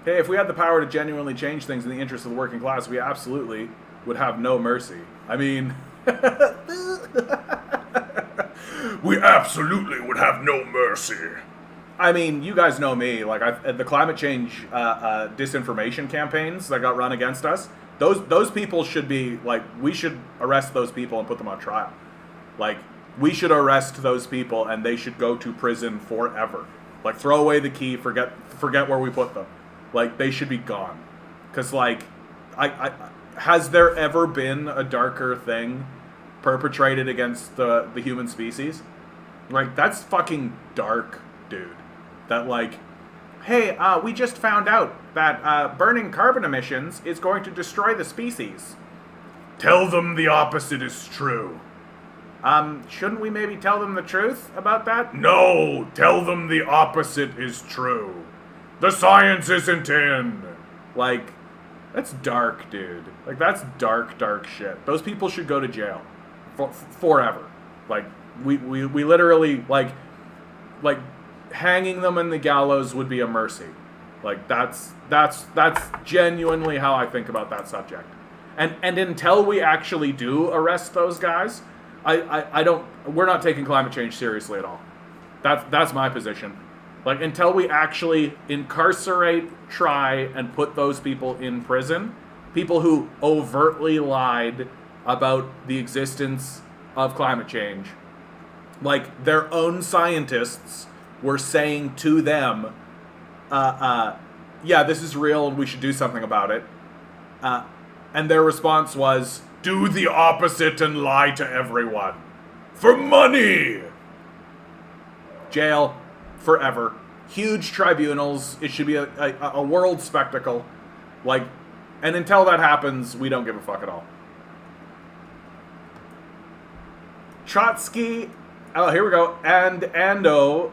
Hey, if we had the power to genuinely change things in the interest of the working class, we absolutely would have no mercy. I mean, we absolutely would have no mercy. I mean, you guys know me. Like, the climate change disinformation campaigns that got run against us, those people should be, like, we should arrest those people and put them on trial. Like, we should arrest those people and they should go to prison forever. Like, throw away the key, forget where we put them. Like, they should be gone. Because, like, has there ever been a darker thing perpetrated against the human species? Like, that's fucking dark, dude. That, like, hey, we just found out that burning carbon emissions is going to destroy the species. Tell them the opposite is true. Shouldn't we maybe tell them the truth about that? No, tell them the opposite is true. The science isn't in. Like, that's dark, dude. Like, that's dark, dark shit. Those people should go to jail. Forever. Like, we literally, like, hanging them in the gallows would be a mercy. Like, that's genuinely how I think about that subject. And until we actually do arrest those guys, we're not taking climate change seriously at all. That's my position. Like, until we actually incarcerate, try, and put those people in prison, people who overtly lied about the existence of climate change, like, their own scientists were saying to them, yeah, this is real and we should do something about it. And their response was, do the opposite and lie to everyone. For money! Jail. Forever. Huge tribunals. It should be a world spectacle. Like, and until that happens, we don't give a fuck at all. Trotsky. Oh, here we go. And Ando.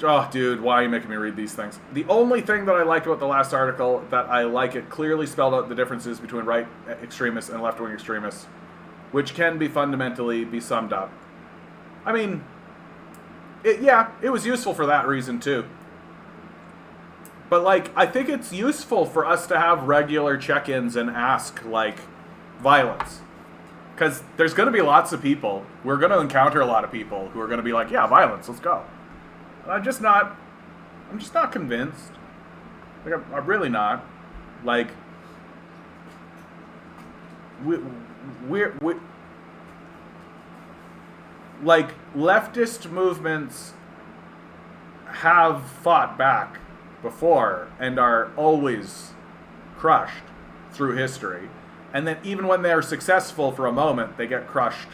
Oh, dude, why are you making me read these things? The only thing that I liked about the last article, that I like it clearly spelled out the differences between right extremists and left-wing extremists, which can be fundamentally be summed up. I mean, it was useful for that reason, too. But, like, I think it's useful for us to have regular check-ins and ask, like, violence. Because there's going to be lots of people, we're going to encounter a lot of people who are going to be like, yeah, violence, let's go. And I'm just not convinced. Like, I'm really not. Like, we're like, leftist movements have fought back before and are always crushed through history. And then even when they're successful for a moment, they get crushed,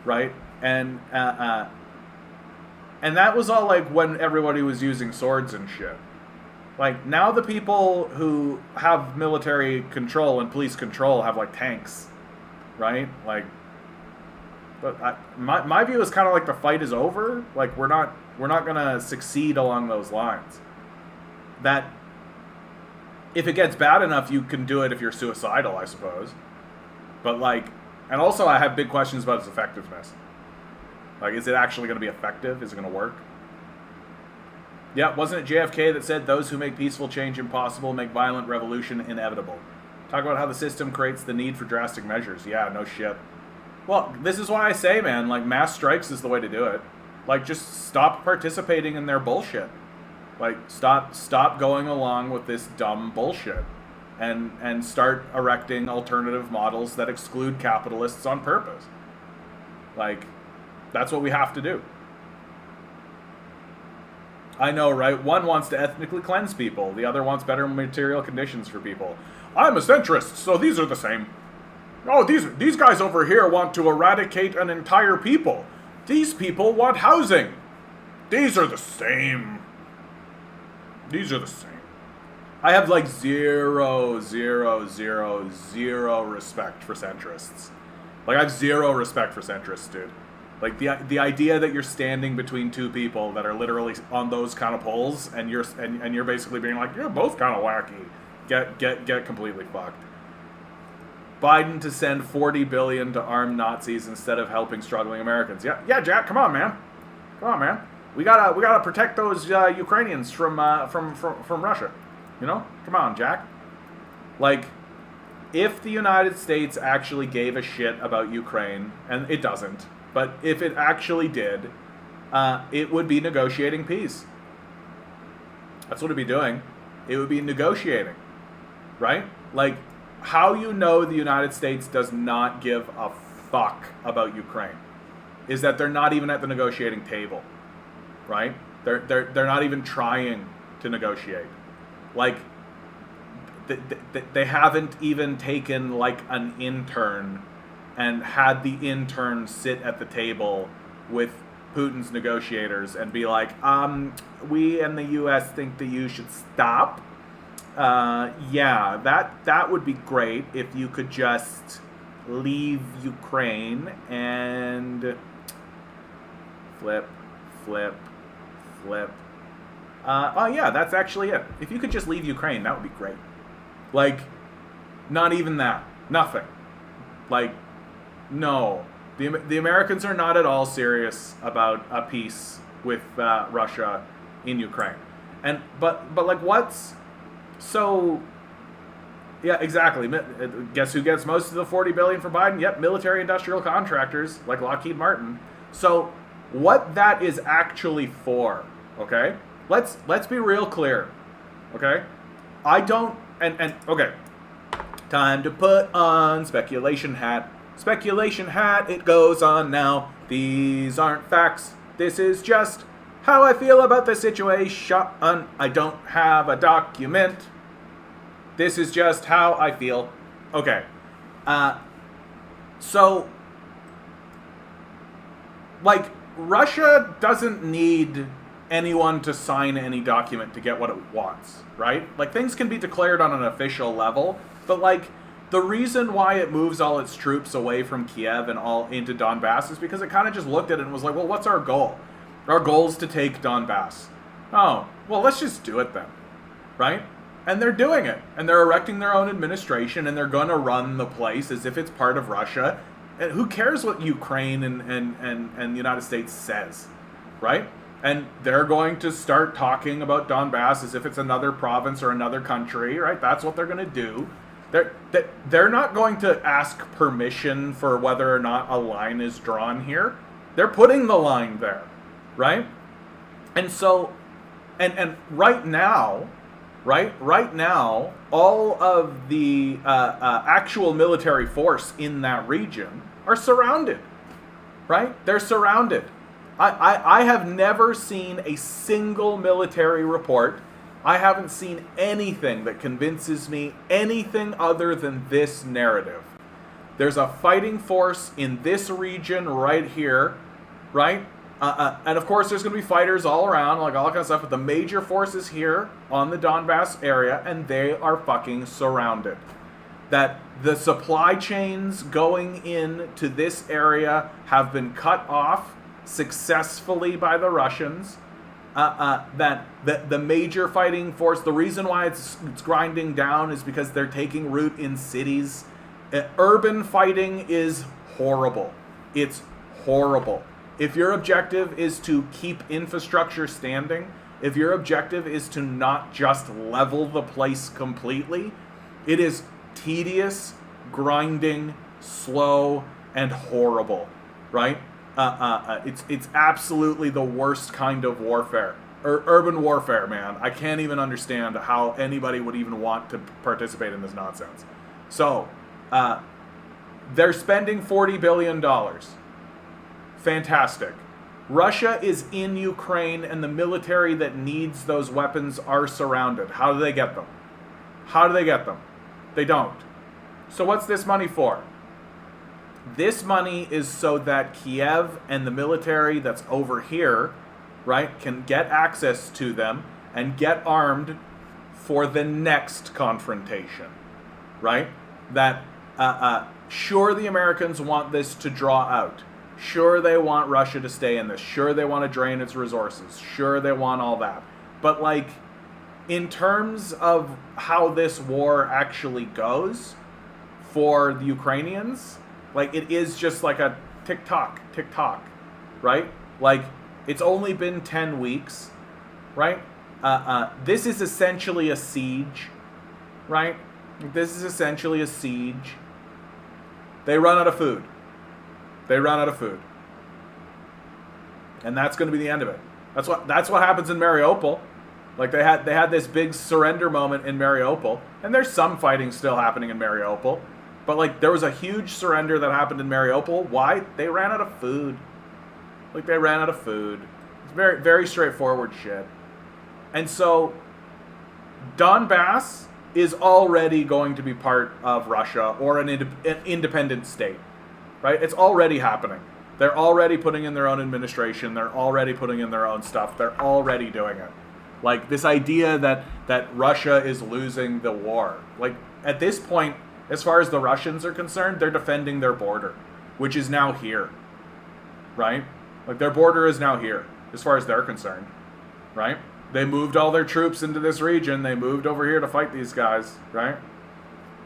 right? And that was all, like, when everybody was using swords and shit. Like, now the people who have military control and police control have, like, tanks, right? Like, but my view is kind of like the fight is over. Like, we're not gonna succeed along those lines. That if it gets bad enough, you can do it if you're suicidal, I suppose. But, like, and also I have big questions about its effectiveness. Like, is it actually going to be effective? Is it going to work? Yeah, wasn't it JFK that said, those who make peaceful change impossible make violent revolution inevitable? Talk about how the system creates the need for drastic measures. Yeah, no shit. Well, this is why I say, man, like, mass strikes is the way to do it. Like, just stop participating in their bullshit. Like, stop going along with this dumb bullshit. And start erecting alternative models that exclude capitalists on purpose. Like, that's what we have to do. I know, right? One wants to ethnically cleanse people. The other wants better material conditions for people. I'm a centrist, so these are the same. Oh, these guys over here want to eradicate an entire people. These people want housing. These are the same. These are the same. I have like zero respect for centrists. Like, I have zero respect for centrists, dude. Like, the idea that you're standing between two people that are literally on those kind of poles, and you're basically being like, you're both kind of wacky. Get completely fucked. Biden to send $40 billion to arm Nazis instead of helping struggling Americans. Yeah, Jack, come on, man. We gotta protect those Ukrainians from Russia. You know, come on, Jack. Like, if the United States actually gave a shit about Ukraine, and it doesn't, but if it actually did, it would be negotiating peace. That's what it'd be doing. It would be negotiating, right? Like, how you know the United States does not give a fuck about Ukraine is that they're not even at the negotiating table, right? They're not even trying to negotiate. Like, they haven't even taken like an intern and had the intern sit at the table with Putin's negotiators and be like, we and the U.S. think that you should stop. Yeah, that would be great if you could just leave Ukraine and flip. Oh yeah, that's actually it. If you could just leave Ukraine, that would be great. Like, not even that. Nothing. Like, no. The Americans are not at all serious about a peace with Russia in Ukraine. And but like, what's so? Yeah, exactly. Guess who gets most of the $40 billion for Biden? Yep, military industrial contractors like Lockheed Martin. So what that is actually for? Okay, let's be real clear. Okay, I don't. And okay, time to put on speculation hat. Speculation hat, it goes on now. These aren't facts. This is just how I feel about the situation. I don't have a document. This is just how I feel. Okay. So, like, Russia doesn't need anyone to sign any document to get what it wants, right? Like, things can be declared on an official level, but like, the reason why it moves all its troops away from Kiev and all into Donbass is because it kind of just looked at it and was like, well, what's our goal? Our goal is to take Donbass. Oh, well, let's just do it then, right? And they're doing it, and they're erecting their own administration, and they're going to run the place as if it's part of Russia. And who cares what Ukraine and the United States says, right? And they're going to start talking about Donbass as if it's another province or another country, right? That's what they're going to do. They're not going to ask permission for whether or not a line is drawn here. They're putting the line there, right? And so, and right now, all of the actual military force in that region are surrounded, right? They're surrounded. I have never seen a single military report. I haven't seen anything that convinces me anything other than this narrative. There's a fighting force in this region right here, right? And of course, there's going to be fighters all around, like all that kind of stuff, but the major force is here on the Donbass area, and they are fucking surrounded. That the supply chains going in to this area have been cut off successfully by the Russians. That the major fighting force, the reason why it's grinding down is because they're taking root in cities. Urban fighting is horrible. It's horrible. If your objective is to keep infrastructure standing, if your objective is to not just level the place completely, it is tedious, grinding, slow, and horrible, right? It's absolutely the worst kind of warfare. Urban warfare, man. I can't even understand how anybody would even want to participate in this nonsense. So, they're spending $40 billion. Fantastic. Russia is in Ukraine, and the military that needs those weapons are surrounded. How do they get them? They don't. So what's this money for? This money is so that Kiev and the military that's over here, right, can get access to them and get armed for the next confrontation, right? That, sure, the Americans want this to draw out. Sure, they want Russia to stay in this. Sure, they want to drain its resources. Sure, they want all that. But, like, in terms of how this war actually goes for the Ukrainians, like, it is just like a tick-tock, right? Like, it's only been 10 weeks, right? This is essentially a siege, right? This is essentially a siege. They run out of food. And that's going to be the end of it. That's what happens in Mariupol. Like, they had this big surrender moment in Mariupol, and there's some fighting still happening in Mariupol. But, like, there was a huge surrender that happened in Mariupol. Why? They ran out of food. Like, they ran out of food. It's very, very straightforward shit. And so, Donbass is already going to be part of Russia or an independent state, right? It's already happening. They're already putting in their own administration. They're already putting in their own stuff. They're already doing it. Like, this idea that Russia is losing the war. Like, at this point, as far as the Russians are concerned, they're defending their border, which is now here, right? Like, their border is now here, as far as they're concerned, right? They moved all their troops into this region. They moved over here to fight these guys, right?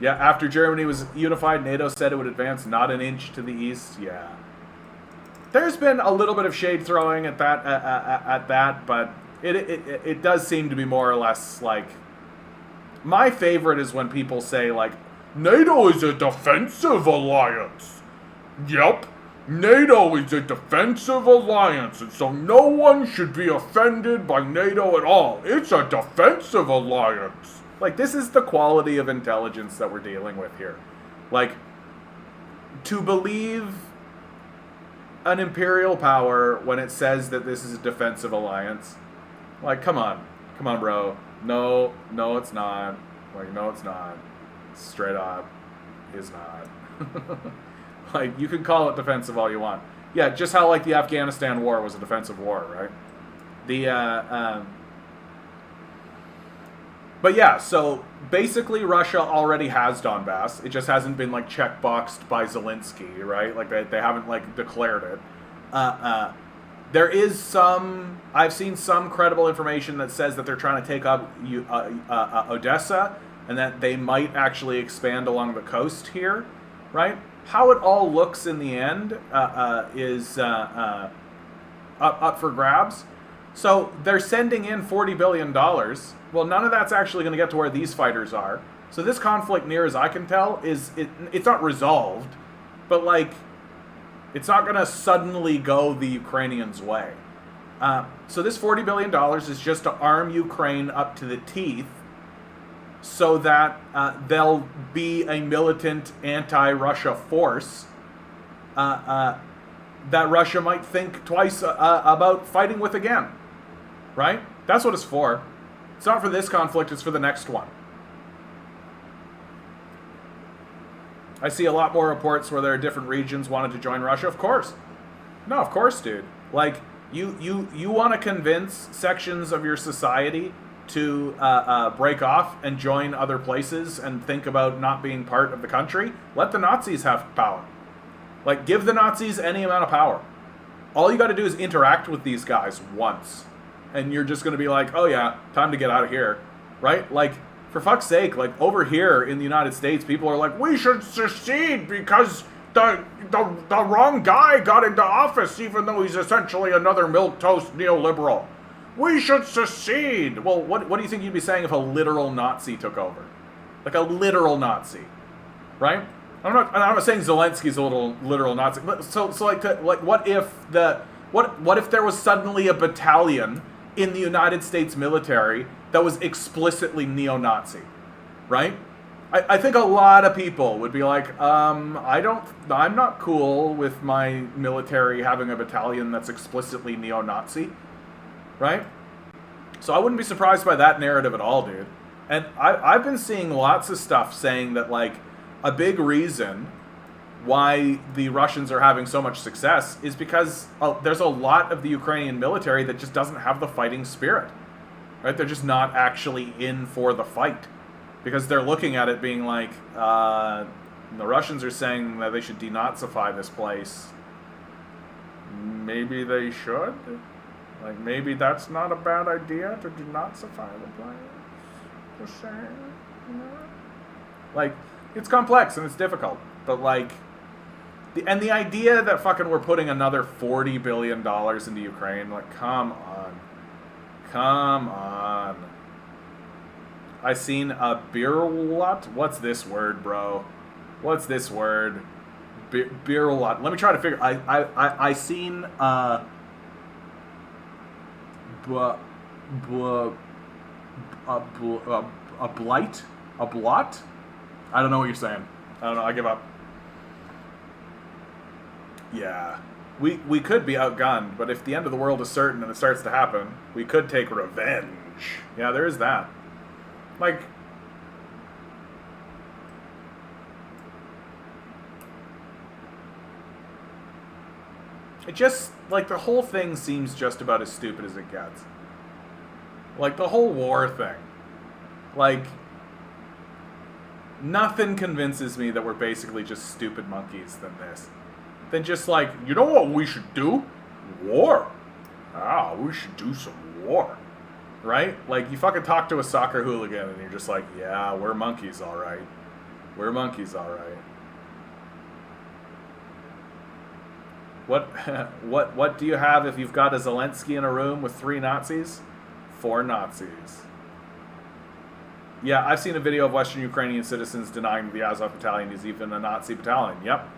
Yeah, after Germany was unified, NATO said it would advance not an inch to the east. Yeah. There's been a little bit of shade throwing at that, but it does seem to be more or less like... My favorite is when people say, like, NATO is a defensive alliance. Yep. NATO is a defensive alliance, and so no one should be offended by NATO at all. It's a defensive alliance. Like, this is the quality of intelligence that we're dealing with here. Like, to believe an imperial power when it says that this is a defensive alliance, like, come on, bro. No, it's not. Like, no, it's not. Straight up, is not. Like, you can call it defensive all you want. Yeah, just how, like, the Afghanistan war was a defensive war, right? But yeah, so basically Russia already has Donbass. It just hasn't been, like, checkboxed by Zelensky, right? Like, they haven't, like, declared it. There is some... I've seen some credible information that says that they're trying to take up Odessa, and that they might actually expand along the coast here, right? How it all looks in the end is up for grabs. So they're sending in $40 billion. Well, none of that's actually going to get to where these fighters are. So this conflict, near as I can tell, it's not resolved, but, like, it's not going to suddenly go the Ukrainians' way. So this $40 billion is just to arm Ukraine up to the teeth, so that they'll be a militant anti-Russia force that Russia might think twice about fighting with again, right? That's what it's for. It's not for this conflict, it's for the next one. I see a lot more reports where there are different regions wanted to join Russia. Of course. No, of course, dude. Like, you want to convince sections of your society to break off and join other places and think about not being part of the country? Let the Nazis have power. Like, give the Nazis any amount of power. All you got to do is interact with these guys once, and you're just going to be like, oh yeah, time to get out of here, right? Like, for fuck's sake, like, over here in the United States, people are like, we should secede because the wrong guy got into office, even though he's essentially another milquetoast neoliberal. We should secede. Well, what do you think you'd be saying if a literal Nazi took over? Like, a literal Nazi, right? I'm not saying Zelensky's a literal Nazi. But so what if there was suddenly a battalion in the United States military that was explicitly neo-Nazi, right? I think a lot of people would be like, I'm not cool with my military having a battalion that's explicitly neo-Nazi, right? So I wouldn't be surprised by that narrative at all, dude. And I've been seeing lots of stuff saying that, like, a big reason why the Russians are having so much success is because there's a lot of the Ukrainian military that just doesn't have the fighting spirit. right? They're just not actually in for the fight because they're looking at it being like, the Russians are saying that they should denazify this place. Maybe they should? Like, maybe that's not a bad idea to denazify the place? Just saying, you know? Like, it's complex and it's difficult, but like, the idea that fucking we're putting another $40 billion into Ukraine, like, come on. Come on. I seen a birulot? What's this word, bro? What's this word? Birulot. Let me try to figure. I seen a blight? A blot? I don't know what you're saying. I don't know. I give up. Yeah. We could be outgunned, but if the end of the world is certain and it starts to happen, we could take revenge. Yeah, there is that. Like, it just, like, the whole thing seems just about as stupid as it gets. Like, the whole war thing. Like, nothing convinces me that we're basically just stupid monkeys than this. Than just like, you know what we should do? War. We should do some war. Right? Like, you fucking talk to a soccer hooligan and you're just like, yeah, we're monkeys, alright. We're monkeys, alright. What do you have if you've got a Zelensky in a room with 3 Nazis? 4 Nazis. Yeah, I've seen a video of Western Ukrainian citizens denying the Azov battalion is even a Nazi battalion. Yep.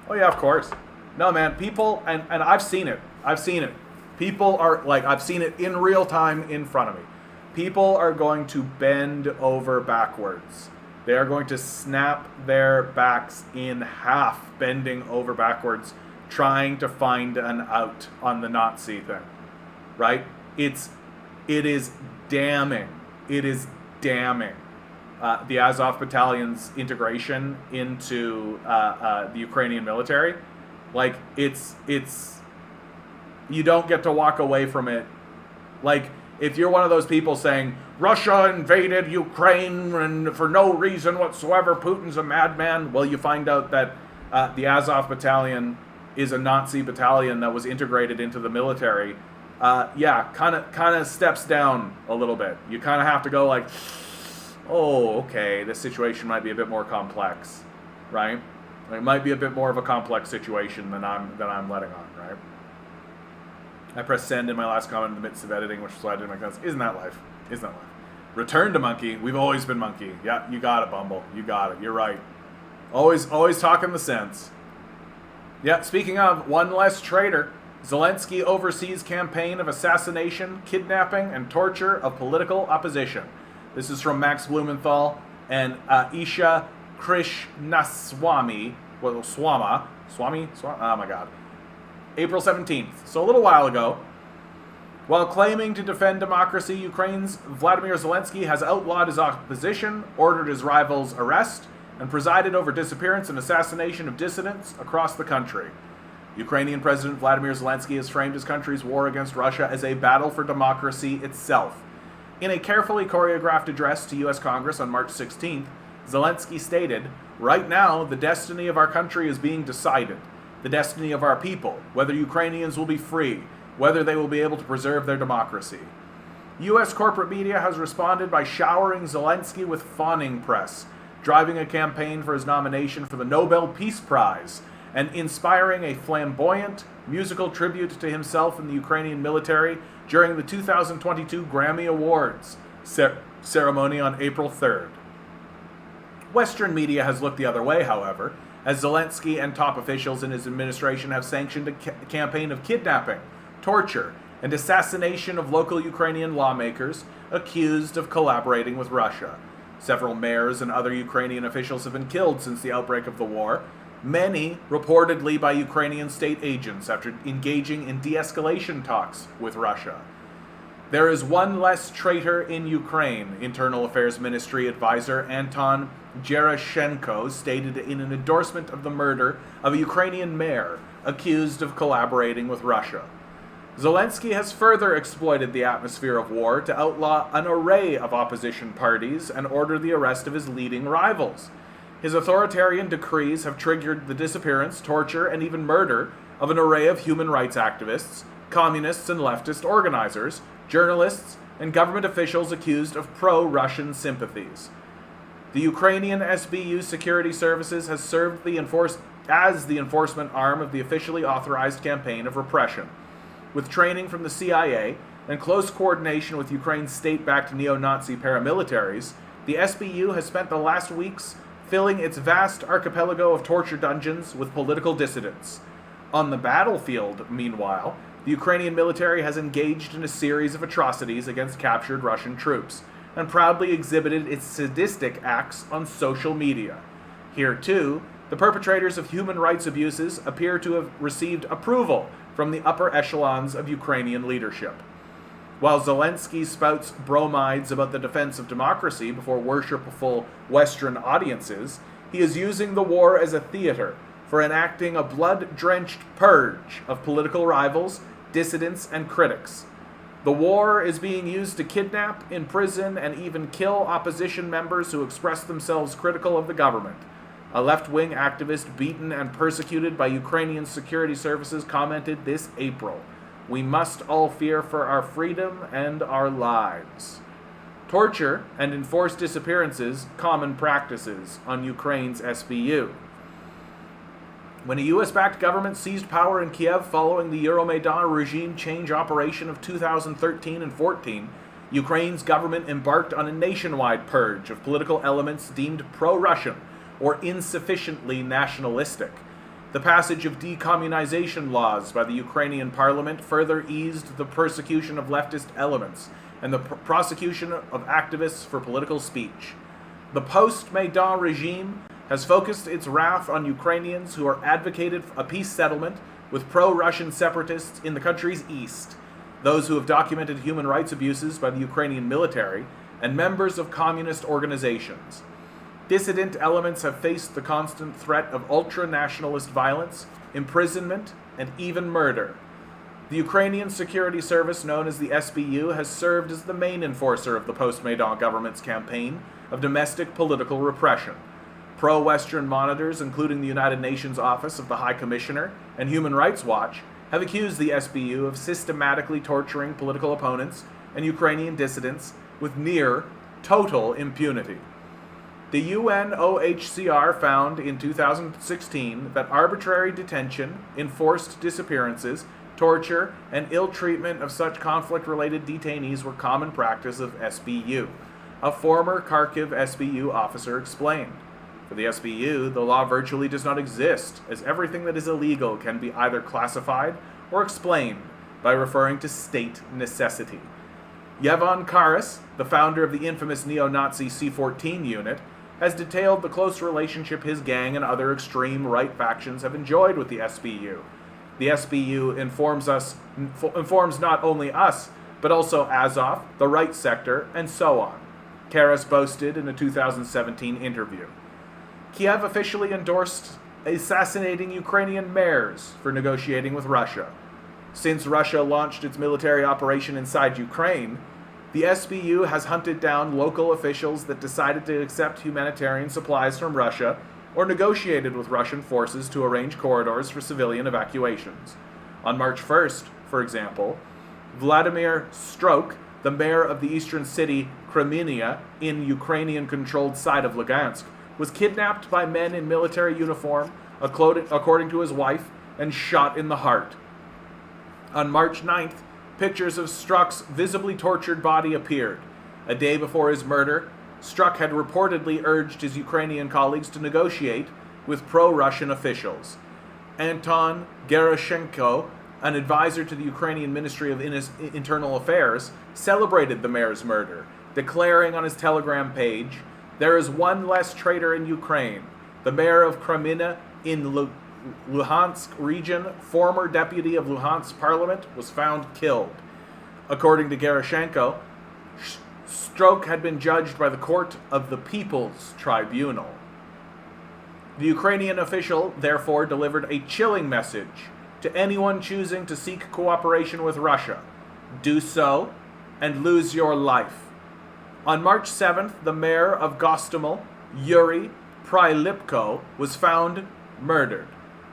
Oh yeah, of course. No, man, people, and I've seen it. I've seen it. People are, like, I've seen it in real time in front of me. People are going to bend over backwards. They are going to snap their backs in half, bending over backwards, trying to find an out on the Nazi thing. Right? It is damning. It is damning. The Azov battalion's integration into the Ukrainian military, like, it's you don't get to walk away from it. Like, if you're one of those people saying Russia invaded Ukraine and for no reason whatsoever, Putin's a madman, well, you find out that the Azov battalion is a Nazi battalion that was integrated into the military. Yeah, kind of steps down a little bit. You kind of have to go like, oh, okay, this situation might be a bit more complex, right? It might be a bit more of a complex situation than I'm letting on, right? I pressed send in my last comment in the midst of editing, which is why I did my comments. Isn't that life? Isn't that life? Return to monkey. We've always been monkey. Yeah, you got it, Bumble. You got it. You're right. Always talking the sense. Yeah, speaking of, one less traitor. Zelensky oversees campaign of assassination, kidnapping, and torture of political opposition. This is from Max Blumenthal and Isha Krishnaswamy. Well, Swama. Oh my god. April 17th. So a little while ago. While claiming to defend democracy, Ukraine's Vladimir Zelensky has outlawed his opposition, ordered his rivals' arrest, and presided over disappearance and assassination of dissidents across the country. Ukrainian President Vladimir Zelensky has framed his country's war against Russia as a battle for democracy itself. In a carefully choreographed address to U.S. Congress on March 16th, Zelensky stated, "Right now, the destiny of our country is being decided. The destiny of our people, whether Ukrainians will be free, whether they will be able to preserve their democracy." U.S. corporate media has responded by showering Zelensky with fawning press, driving a campaign for his nomination for the Nobel Peace Prize, and inspiring a flamboyant musical tribute to himself and the Ukrainian military during the 2022 Grammy Awards ceremony on April 3rd. Western media has looked the other way, however, as Zelensky and top officials in his administration have sanctioned a campaign of kidnapping, torture, and assassination of local Ukrainian lawmakers accused of collaborating with Russia. Several mayors and other Ukrainian officials have been killed since the outbreak of the war, many reportedly by Ukrainian state agents after engaging in de-escalation talks with Russia. There is one less traitor in Ukraine, Internal Affairs Ministry advisor Anton Gerashenko stated in an endorsement of the murder of a Ukrainian mayor accused of collaborating with Russia. Zelensky has further exploited the atmosphere of war to outlaw an array of opposition parties and order the arrest of his leading rivals. His authoritarian decrees have triggered the disappearance, torture, and even murder of an array of human rights activists, communists and leftist organizers, journalists, and government officials accused of pro-Russian sympathies. The Ukrainian SBU Security Services has served as the enforcement arm of the officially authorized campaign of repression. With training from the CIA and close coordination with Ukraine's state-backed neo-Nazi paramilitaries, the SBU has spent the last weeks filling its vast archipelago of torture dungeons with political dissidents. On the battlefield, meanwhile, the Ukrainian military has engaged in a series of atrocities against captured Russian troops, and proudly exhibited its sadistic acts on social media. Here, too, the perpetrators of human rights abuses appear to have received approval from the upper echelons of Ukrainian leadership. While Zelensky spouts bromides about the defense of democracy before worshipful Western audiences, he is using the war as a theater for enacting a blood-drenched purge of political rivals, dissidents, and critics. The war is being used to kidnap, imprison, and even kill opposition members who express themselves critical of the government. A left-wing activist beaten and persecuted by Ukrainian security services commented this April, "We must all fear for our freedom and our lives." Torture and enforced disappearances, common practices on Ukraine's SBU. When a US-backed government seized power in Kiev following the Euromaidan regime change operation of 2013 and 14, Ukraine's government embarked on a nationwide purge of political elements deemed pro-Russian or insufficiently nationalistic. The passage of decommunization laws by the Ukrainian parliament further eased the persecution of leftist elements and the prosecution of activists for political speech. The post-Maidan regime has focused its wrath on Ukrainians who are advocated a peace settlement with pro-Russian separatists in the country's east, those who have documented human rights abuses by the Ukrainian military, and members of communist organizations. Dissident elements have faced the constant threat of ultra-nationalist violence, imprisonment, and even murder. The Ukrainian security service known as the SBU has served as the main enforcer of the post-Maidan government's campaign of domestic political repression. Pro-Western monitors, including the United Nations Office of the High Commissioner and Human Rights Watch, have accused the SBU of systematically torturing political opponents and Ukrainian dissidents with near total impunity. The UNOHCR found in 2016 that arbitrary detention, enforced disappearances, torture, and ill treatment of such conflict-related detainees were common practice of SBU. A former Kharkiv SBU officer explained. For the SBU, the law virtually does not exist, as everything that is illegal can be either classified or explained by referring to state necessity. Yevon Karas, the founder of the infamous neo-Nazi C-14 unit, has detailed the close relationship his gang and other extreme right factions have enjoyed with the SBU. The SBU informs not only us, but also Azov, the right sector, and so on, Karas boasted in a 2017 interview. Kiev officially endorsed assassinating Ukrainian mayors for negotiating with Russia. Since Russia launched its military operation inside Ukraine, the SBU has hunted down local officials that decided to accept humanitarian supplies from Russia or negotiated with Russian forces to arrange corridors for civilian evacuations. On March 1st, for example, Vladimir Strok, the mayor of the eastern city Kremenia in Ukrainian-controlled side of Lugansk, was kidnapped by men in military uniform, according to his wife, and shot in the heart. On March 9th, pictures of Strok's visibly tortured body appeared. A day before his murder, Strok had reportedly urged his Ukrainian colleagues to negotiate with pro-Russian officials. Anton Gerashenko, an advisor to the Ukrainian Ministry of Internal Affairs, celebrated the mayor's murder, declaring on his Telegram page, "There is one less traitor in Ukraine. The mayor of Kremina in Luhansk region, former deputy of Luhansk parliament, was found killed." According to Gerashenko, Strok had been judged by the Court of the People's Tribunal. The Ukrainian official therefore delivered a chilling message to anyone choosing to seek cooperation with Russia. Do so, and lose your life. On March 7th, the mayor of Gostomel, Yuri Prilipko, was found murdered.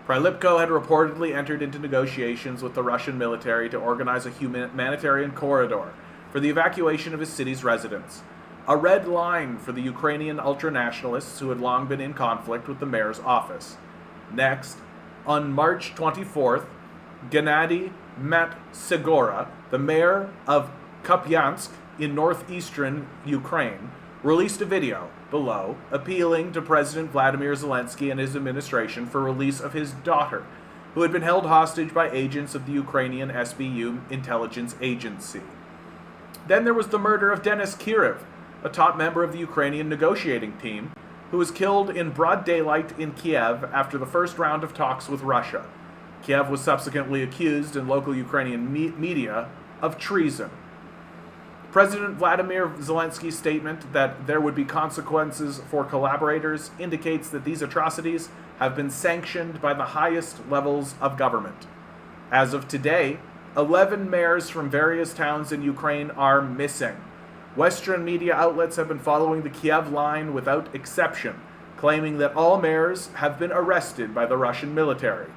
Prilipko had reportedly entered into negotiations with the Russian military to organize a humanitarian corridor for the evacuation of his city's residents, a red line for the Ukrainian ultranationalists who had long been in conflict with the mayor's office. Next, on March 24th, Gennady Matsegora, the mayor of Kupiansk in northeastern Ukraine, released a video below appealing to President Vladimir Zelensky and his administration for release of his daughter, who had been held hostage by agents of the Ukrainian SBU intelligence agency. Then there was the murder of Denis Kirev, a top member of the Ukrainian negotiating team, who was killed in broad daylight in Kiev after the first round of talks with Russia. Kiev was subsequently accused in local Ukrainian media of treason. President Vladimir Zelensky's statement that there would be consequences for collaborators indicates that these atrocities have been sanctioned by the highest levels of government. As of today, 11 mayors from various towns in Ukraine are missing. Western media outlets have been following the Kiev line without exception, claiming that all mayors have been arrested by the Russian military.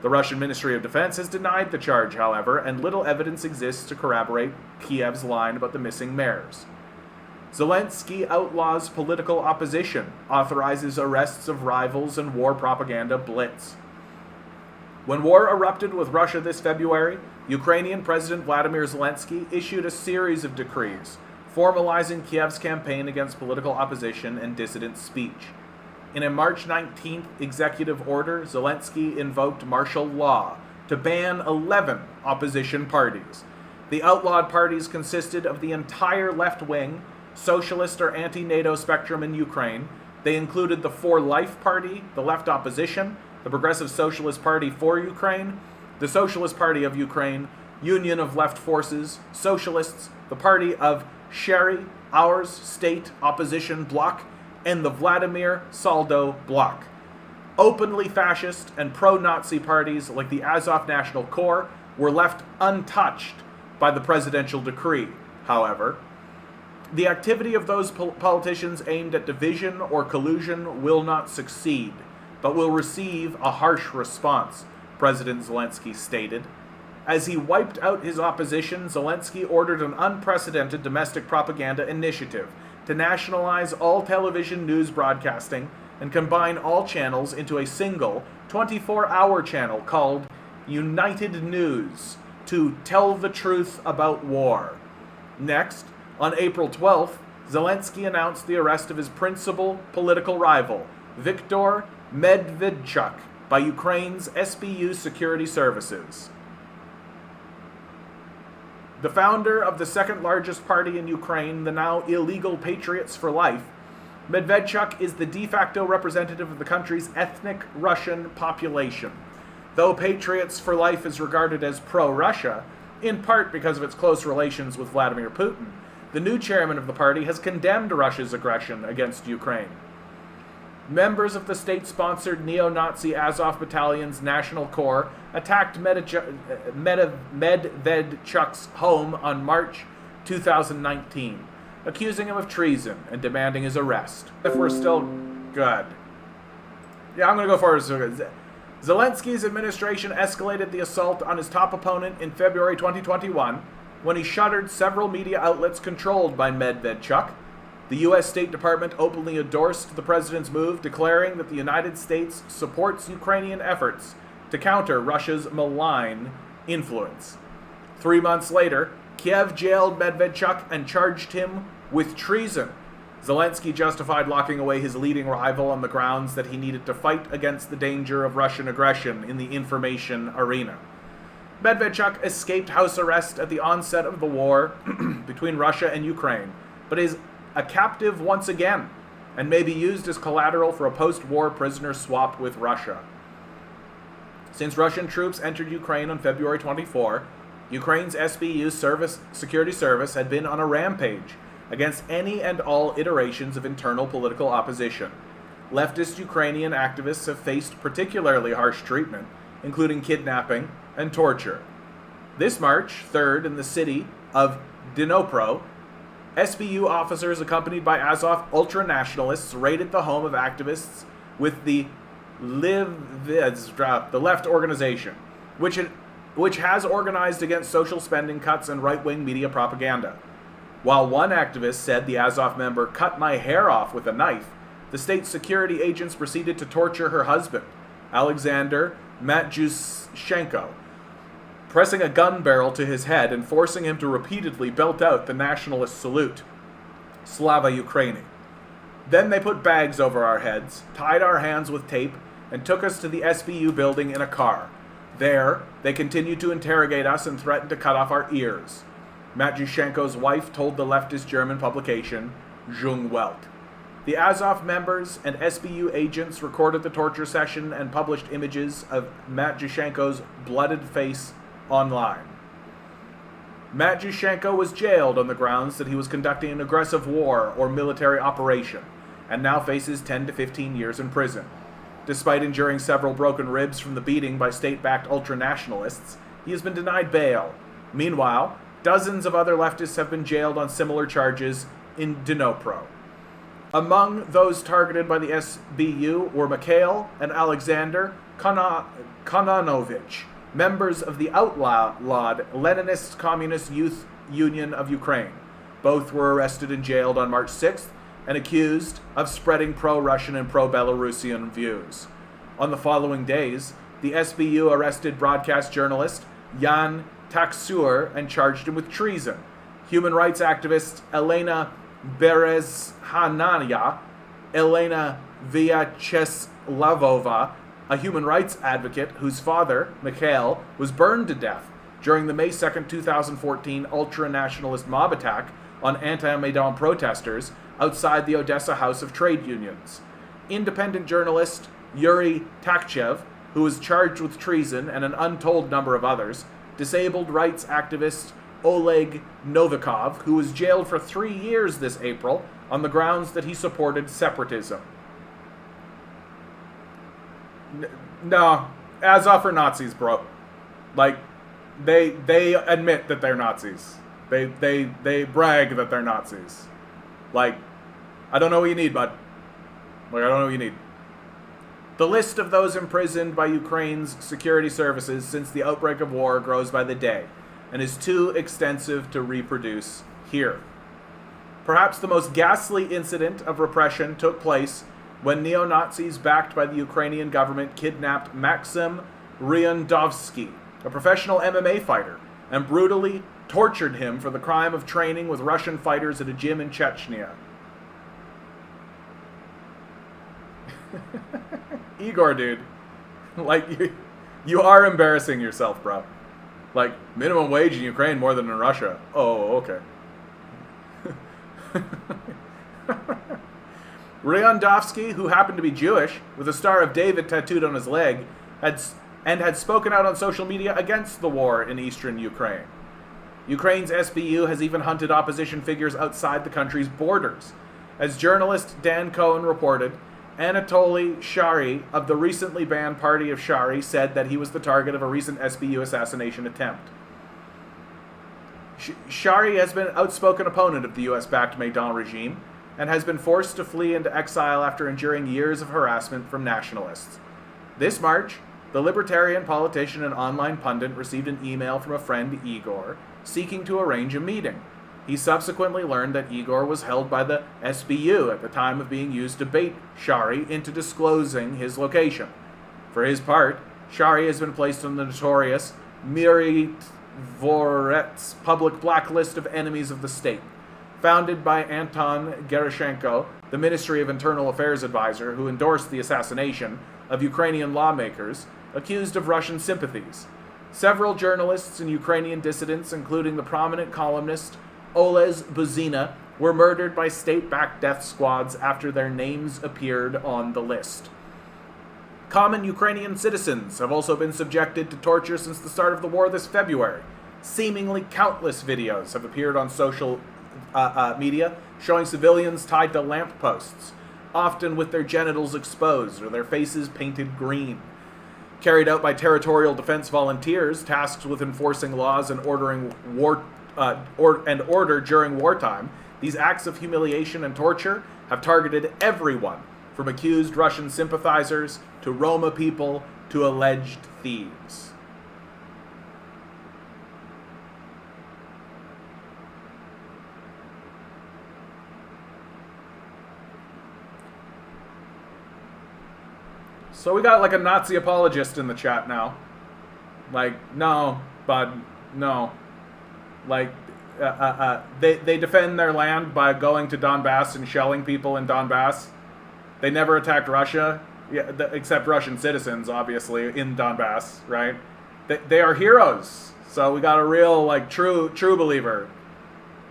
The Russian Ministry of Defense has denied the charge, however, and little evidence exists to corroborate Kiev's line about the missing mayors. Zelensky outlaws political opposition, authorizes arrests of rivals, and war propaganda blitz. When war erupted with Russia this February, Ukrainian President Vladimir Zelensky issued a series of decrees, formalizing Kiev's campaign against political opposition and dissident speech. In a March 19th executive order, Zelensky invoked martial law to ban 11 opposition parties. The outlawed parties consisted of the entire left wing, socialist or anti-NATO spectrum in Ukraine. They included the For Life Party, the Left Opposition, the Progressive Socialist Party for Ukraine, the Socialist Party of Ukraine, Union of Left Forces, Socialists, the Party of Sherry, Ours, State Opposition Bloc, and the Vladimir Saldo Bloc. Openly fascist and pro-Nazi parties like the Azov National Corps were left untouched by the presidential decree. However, the activity of those politicians aimed at division or collusion will not succeed, but will receive a harsh response, President Zelensky stated. As he wiped out his opposition, Zelensky ordered an unprecedented domestic propaganda initiative to nationalize all television news broadcasting and combine all channels into a single 24-hour channel called United News to tell the truth about war. Next, on April 12th, Zelensky announced the arrest of his principal political rival, Viktor Medvedchuk, by Ukraine's SBU security services. The founder of the second largest party in Ukraine, the now illegal Patriots for Life, Medvedchuk is the de facto representative of the country's ethnic Russian population. Though Patriots for Life is regarded as pro-Russia, in part because of its close relations with Vladimir Putin, the new chairman of the party has condemned Russia's aggression against Ukraine. Members of the state-sponsored neo-Nazi Azov Battalion's National Corps attacked Medvedchuk's home on March 2019, accusing him of treason and demanding his arrest. If we're still good. Yeah, I'm going to go forward. Zelensky's administration escalated the assault on his top opponent in February 2021 when he shuttered several media outlets controlled by Medvedchuk. The U.S. State Department openly endorsed the president's move, declaring that the United States supports Ukrainian efforts to counter Russia's malign influence. 3 months later, Kiev jailed Medvedchuk and charged him with treason. Zelensky justified locking away his leading rival on the grounds that he needed to fight against the danger of Russian aggression in the information arena. Medvedchuk escaped house arrest at the onset of the war between Russia and Ukraine, but is a captive once again, and may be used as collateral for a post-war prisoner swap with Russia. Since Russian troops entered Ukraine on February 24, Ukraine's SBU security service had been on a rampage against any and all iterations of internal political opposition. Leftist Ukrainian activists have faced particularly harsh treatment, including kidnapping and torture. This March 3rd, in the city of Dnipro, SBU officers accompanied by Azov ultra-nationalists raided the home of activists with the Left organization, which has organized against social spending cuts and right-wing media propaganda. While one activist said the Azov member cut my hair off with a knife, the state security agents proceeded to torture her husband, Alexander Matyushenko, pressing a gun barrel to his head and forcing him to repeatedly belt out the nationalist salute, Slava Ukraini. Then they put bags over our heads, tied our hands with tape, and took us to the SBU building in a car. There, they continued to interrogate us and threatened to cut off our ears. Matyushenko's wife told the leftist German publication, Jung Welt. The Azov members and SBU agents recorded the torture session and published images of Matyushenko's blooded face online. Matyushenko was jailed on the grounds that he was conducting an aggressive war or military operation, and now faces 10 to 15 years in prison. Despite enduring several broken ribs from the beating by state-backed ultra-nationalists, he has been denied bail. Meanwhile, dozens of other leftists have been jailed on similar charges in Dnipro. Among those targeted by the SBU were Mikhail and Alexander Kononovich, members of the outlawed Leninist Communist Youth Union of Ukraine. Both were arrested and jailed on March 6th and accused of spreading pro-Russian and pro-Belarusian views. On the following days, the SBU arrested broadcast journalist Jan Taksur and charged him with treason. Human rights activist Elena Berezhanaya, Elena Vyacheslavova, a human rights advocate whose father, Mikhail, was burned to death during the May 2, 2014 ultra-nationalist mob attack on anti-Maidan protesters outside the Odessa House of Trade Unions. Independent journalist Yuri Takchev, who was charged with treason, and an untold number of others. Disabled rights activist Oleg Novikov, who was jailed for 3 years this April on the grounds that he supported separatism. No, Azov are Nazis, bro. Like, they admit that they're Nazis. They brag that they're Nazis. Like, I don't know what you need, bud. Like, I don't know what you need. The list of those imprisoned by Ukraine's security services since the outbreak of war grows by the day, and is too extensive to reproduce here. Perhaps the most ghastly incident of repression took place when neo-Nazis backed by the Ukrainian government kidnapped Maxim Ryandovsky, a professional MMA fighter, and brutally tortured him for the crime of training with Russian fighters at a gym in Chechnya. Igor, dude, like, you are embarrassing yourself, bro. Like, minimum wage in Ukraine more than in Russia. Oh, okay. Ryandovsky, who happened to be Jewish, with a Star of David tattooed on his leg, had spoken out on social media against the war in eastern Ukraine. Ukraine's SBU has even hunted opposition figures outside the country's borders. As journalist Dan Cohen reported, Anatoly Shary of the recently banned Party of Shary said that he was the target of a recent SBU assassination attempt. Shary has been an outspoken opponent of the US-backed Maidan regime and has been forced to flee into exile after enduring years of harassment from nationalists. This March, the libertarian politician and online pundit received an email from a friend, Igor, seeking to arrange a meeting. He subsequently learned that Igor was held by the SBU at the time of being used to bait Shary into disclosing his location. For his part, Shary has been placed on the notorious Mirotvorets public blacklist of enemies of the state, founded by Anton Gerashenko, the Ministry of Internal Affairs advisor who endorsed the assassination of Ukrainian lawmakers accused of Russian sympathies. Several journalists and Ukrainian dissidents, including the prominent columnist Oles Buzina, were murdered by state-backed death squads after their names appeared on the list. Common Ukrainian citizens have also been subjected to torture since the start of the war this February. Seemingly countless videos have appeared on social media showing civilians tied to lampposts, often with their genitals exposed or their faces painted green. carried out by territorial defense volunteers tasked with enforcing laws and ordering order during wartime, these acts of humiliation and torture have targeted everyone, from accused Russian sympathizers to Roma people to alleged thieves. So we got like a Nazi apologist in the chat now. Like, no, bud, no. Like, they defend their land by going to Donbass and shelling people in Donbass. They never attacked Russia, except Russian citizens, obviously, in Donbass, right? They are heroes. So we got a real, like, true believer,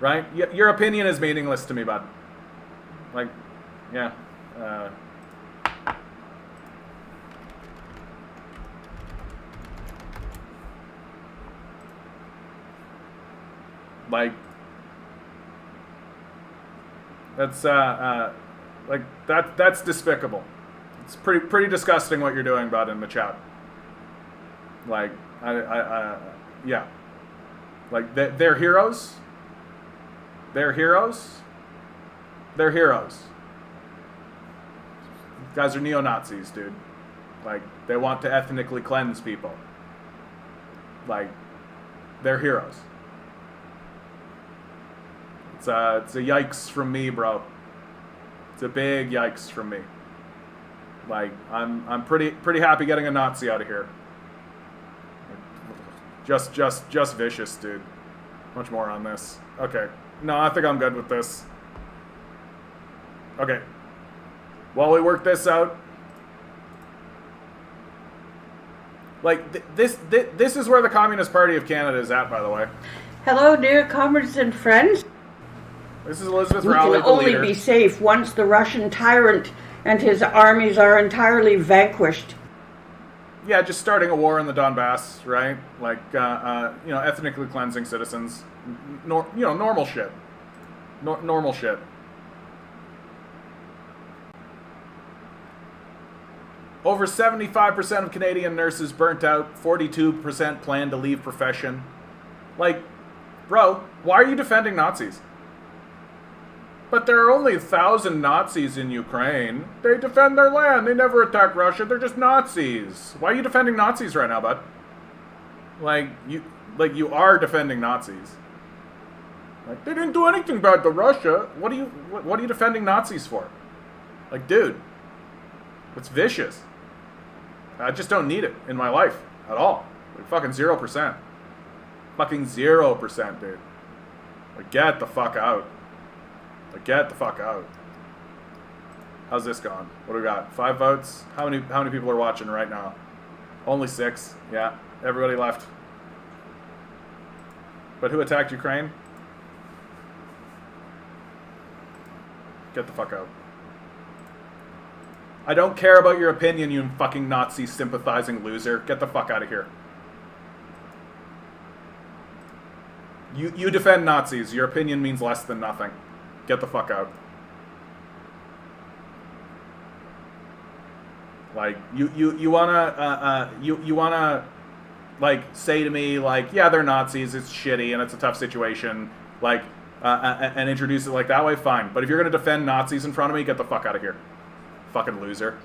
right? Your opinion is meaningless to me, bud. Like, yeah. Like, that's like that's despicable. It's pretty disgusting what you're doing, bud, in the chat. Like, yeah. Like, they're heroes. They're heroes. They're heroes. These guys are neo-Nazis, dude. Like, they want to ethnically cleanse people. Like, they're heroes. It's a yikes from me, bro. It's a big yikes from me. Like, I'm pretty happy getting a Nazi out of here. Just vicious, dude. Much more on this. Okay. No, I think I'm good with this. Okay. While we work this out. Like, this is where the Communist Party of Canada is at, by the way. Hello, dear comrades and friends. This is Elizabeth We Rowley, can the only leader. be safe once the Russian tyrant and his armies are entirely vanquished. Yeah, just starting a war in the Donbass, right? Like, ethnically cleansing citizens. Normal shit. Normal shit. Over 75% of Canadian nurses burnt out. 42% plan to leave profession. Like, bro, why are you defending Nazis? But there are only 1,000 Nazis in Ukraine. They defend their land. They never attack Russia. They're just Nazis. Why are you defending Nazis right now, bud? Like you are defending Nazis. Like, they didn't do anything bad to Russia. What are you defending Nazis for? Like, dude, it's vicious. I just don't need it in my life at all. Like, fucking 0%. Fucking 0%, dude. Like, get the fuck out. Like, get the fuck out. How's this going? What do we got? 5 votes? How many people are watching right now? Only 6. Yeah, everybody left. But who attacked Ukraine? Get the fuck out. I don't care about your opinion, you fucking Nazi sympathizing loser. Get the fuck out of here. You defend Nazis. Your opinion means less than nothing. Get the fuck out. Like, you wanna like say to me, like, yeah, they're Nazis, it's shitty and it's a tough situation, like, and introduce it like that way, fine. But if you're gonna defend Nazis in front of me, get the fuck out of here. Fucking loser.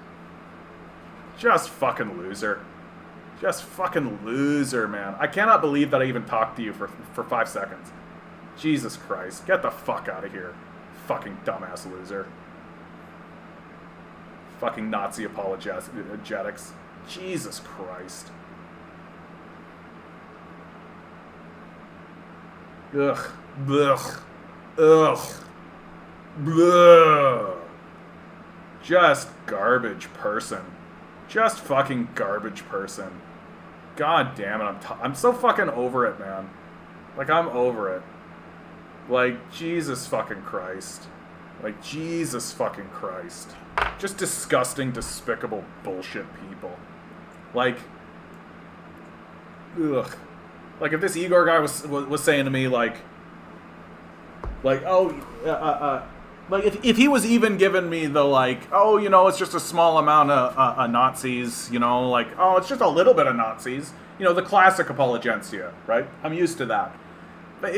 Just fucking loser. Just fucking loser, man. I cannot believe that I even talked to you for 5 seconds. Jesus Christ. Get the fuck out of here. Fucking dumbass loser. Fucking Nazi apologetics. Jesus Christ. Ugh. Ugh. Ugh. Ugh. Just garbage person. Just fucking garbage person. God damn it, I'm so fucking over it, man. Like, I'm over it. Like, Jesus fucking Christ. Like, Jesus fucking Christ. Just disgusting, despicable bullshit people. Like, ugh. Like, if this Igor guy was saying to me, like, oh, Like, if he was even giving me the, like, oh, you know, it's just a small amount of Nazis, you know, like, oh, it's just a little bit of Nazis. You know, the classic apologencia, right? I'm used to that. But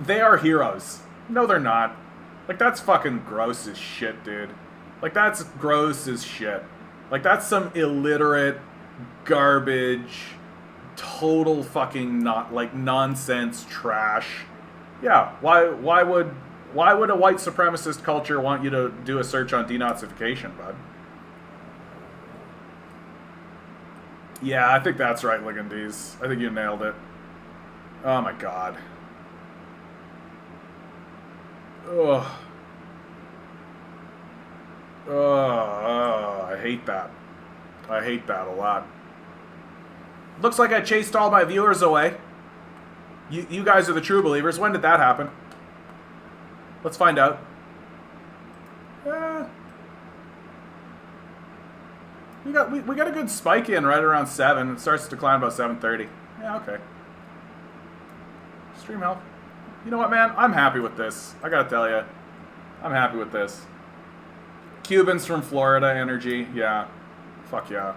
they are heroes. No, they're not. Like, that's fucking gross as shit, dude. Like, that's gross as shit. Like, that's some illiterate, garbage, total fucking nonsense trash. Yeah, why would a white supremacist culture want you to do a search on denazification, bud? Yeah, I think that's right, Ligandes. I think you nailed it. Oh my god. Ugh. I hate that. I hate that a lot. Looks like I chased all my viewers away. You guys are the true believers. When did that happen? Let's find out. We got a good spike in right around 7. It starts to decline about 7:30. Yeah, okay. Stream health. You know what, man? I'm happy with this. I gotta tell you. I'm happy with this. Cubans from Florida energy. Yeah. Fuck yeah.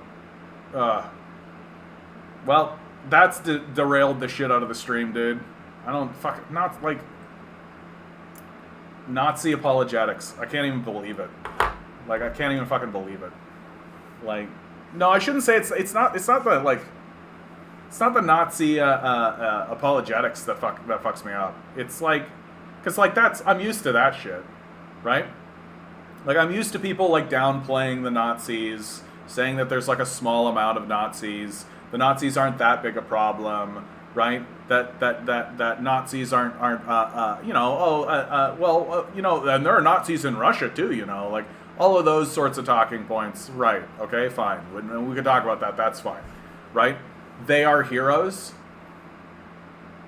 Well, that's derailed the shit out of the stream, dude. I don't not like Nazi apologetics. I can't even believe it. Like, I can't even fucking believe it. Like, no, I shouldn't say it's not the Nazi apologetics that fucks me up. It's like, cause like I'm used to that shit, right? Like, I'm used to people like downplaying the Nazis, saying that there's like a small amount of Nazis. The Nazis aren't that big a problem, right? That Nazis aren't you know, you know, and there are Nazis in Russia too, you know, like all of those sorts of talking points, right? Okay, fine. We could talk about that. That's fine, right? They are heroes.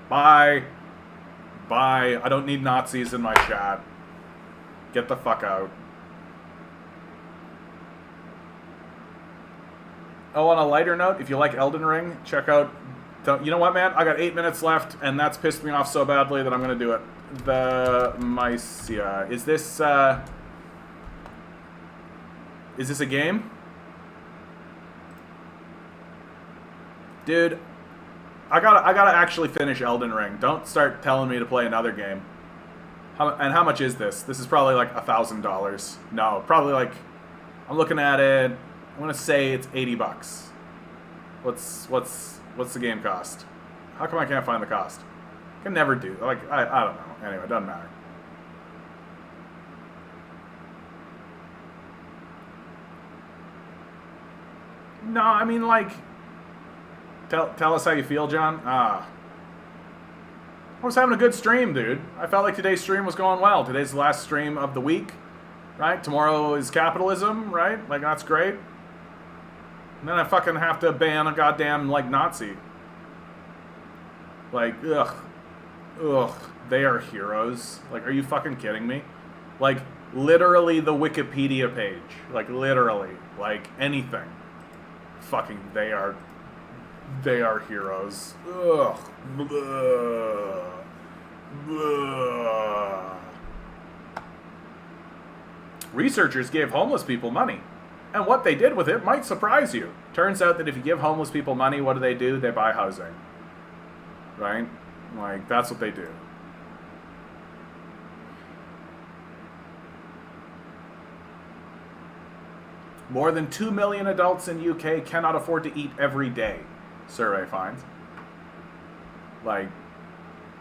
Bye. I don't need Nazis in my chat. Get the fuck out. Oh, on a lighter note, if you like Elden Ring, check out... You know what, man? I got 8 minutes left, and that's pissed me off so badly that I'm going to do it. The Mycia. Is this a game? Dude, I gotta actually finish Elden Ring. Don't start telling me to play another game. How much is this? This is probably like $1,000. No, probably like... I'm looking at it... I'm gonna say it's $80. What's the game cost? How come I can't find the cost? I can never do. Like, I don't know. Anyway, it doesn't matter. No, I mean, like, tell us how you feel, John. I was having a good stream, dude. I felt like today's stream was going well. Today's the last stream of the week, right? Tomorrow is Capitalism, right? Like, that's great. And then I fucking have to ban a goddamn, like, Nazi. Like, ugh. They are heroes. Like, are you fucking kidding me? Like, literally the Wikipedia page. Like, literally. Like, anything. Fucking, they are heroes. Ugh. Blah. Blah. Researchers gave homeless people money. And what they did with it might surprise you. Turns out that if you give homeless people money, what do? They buy housing. Right? Like, that's what they do. More than 2 million adults in UK cannot afford to eat every day, survey finds. Like,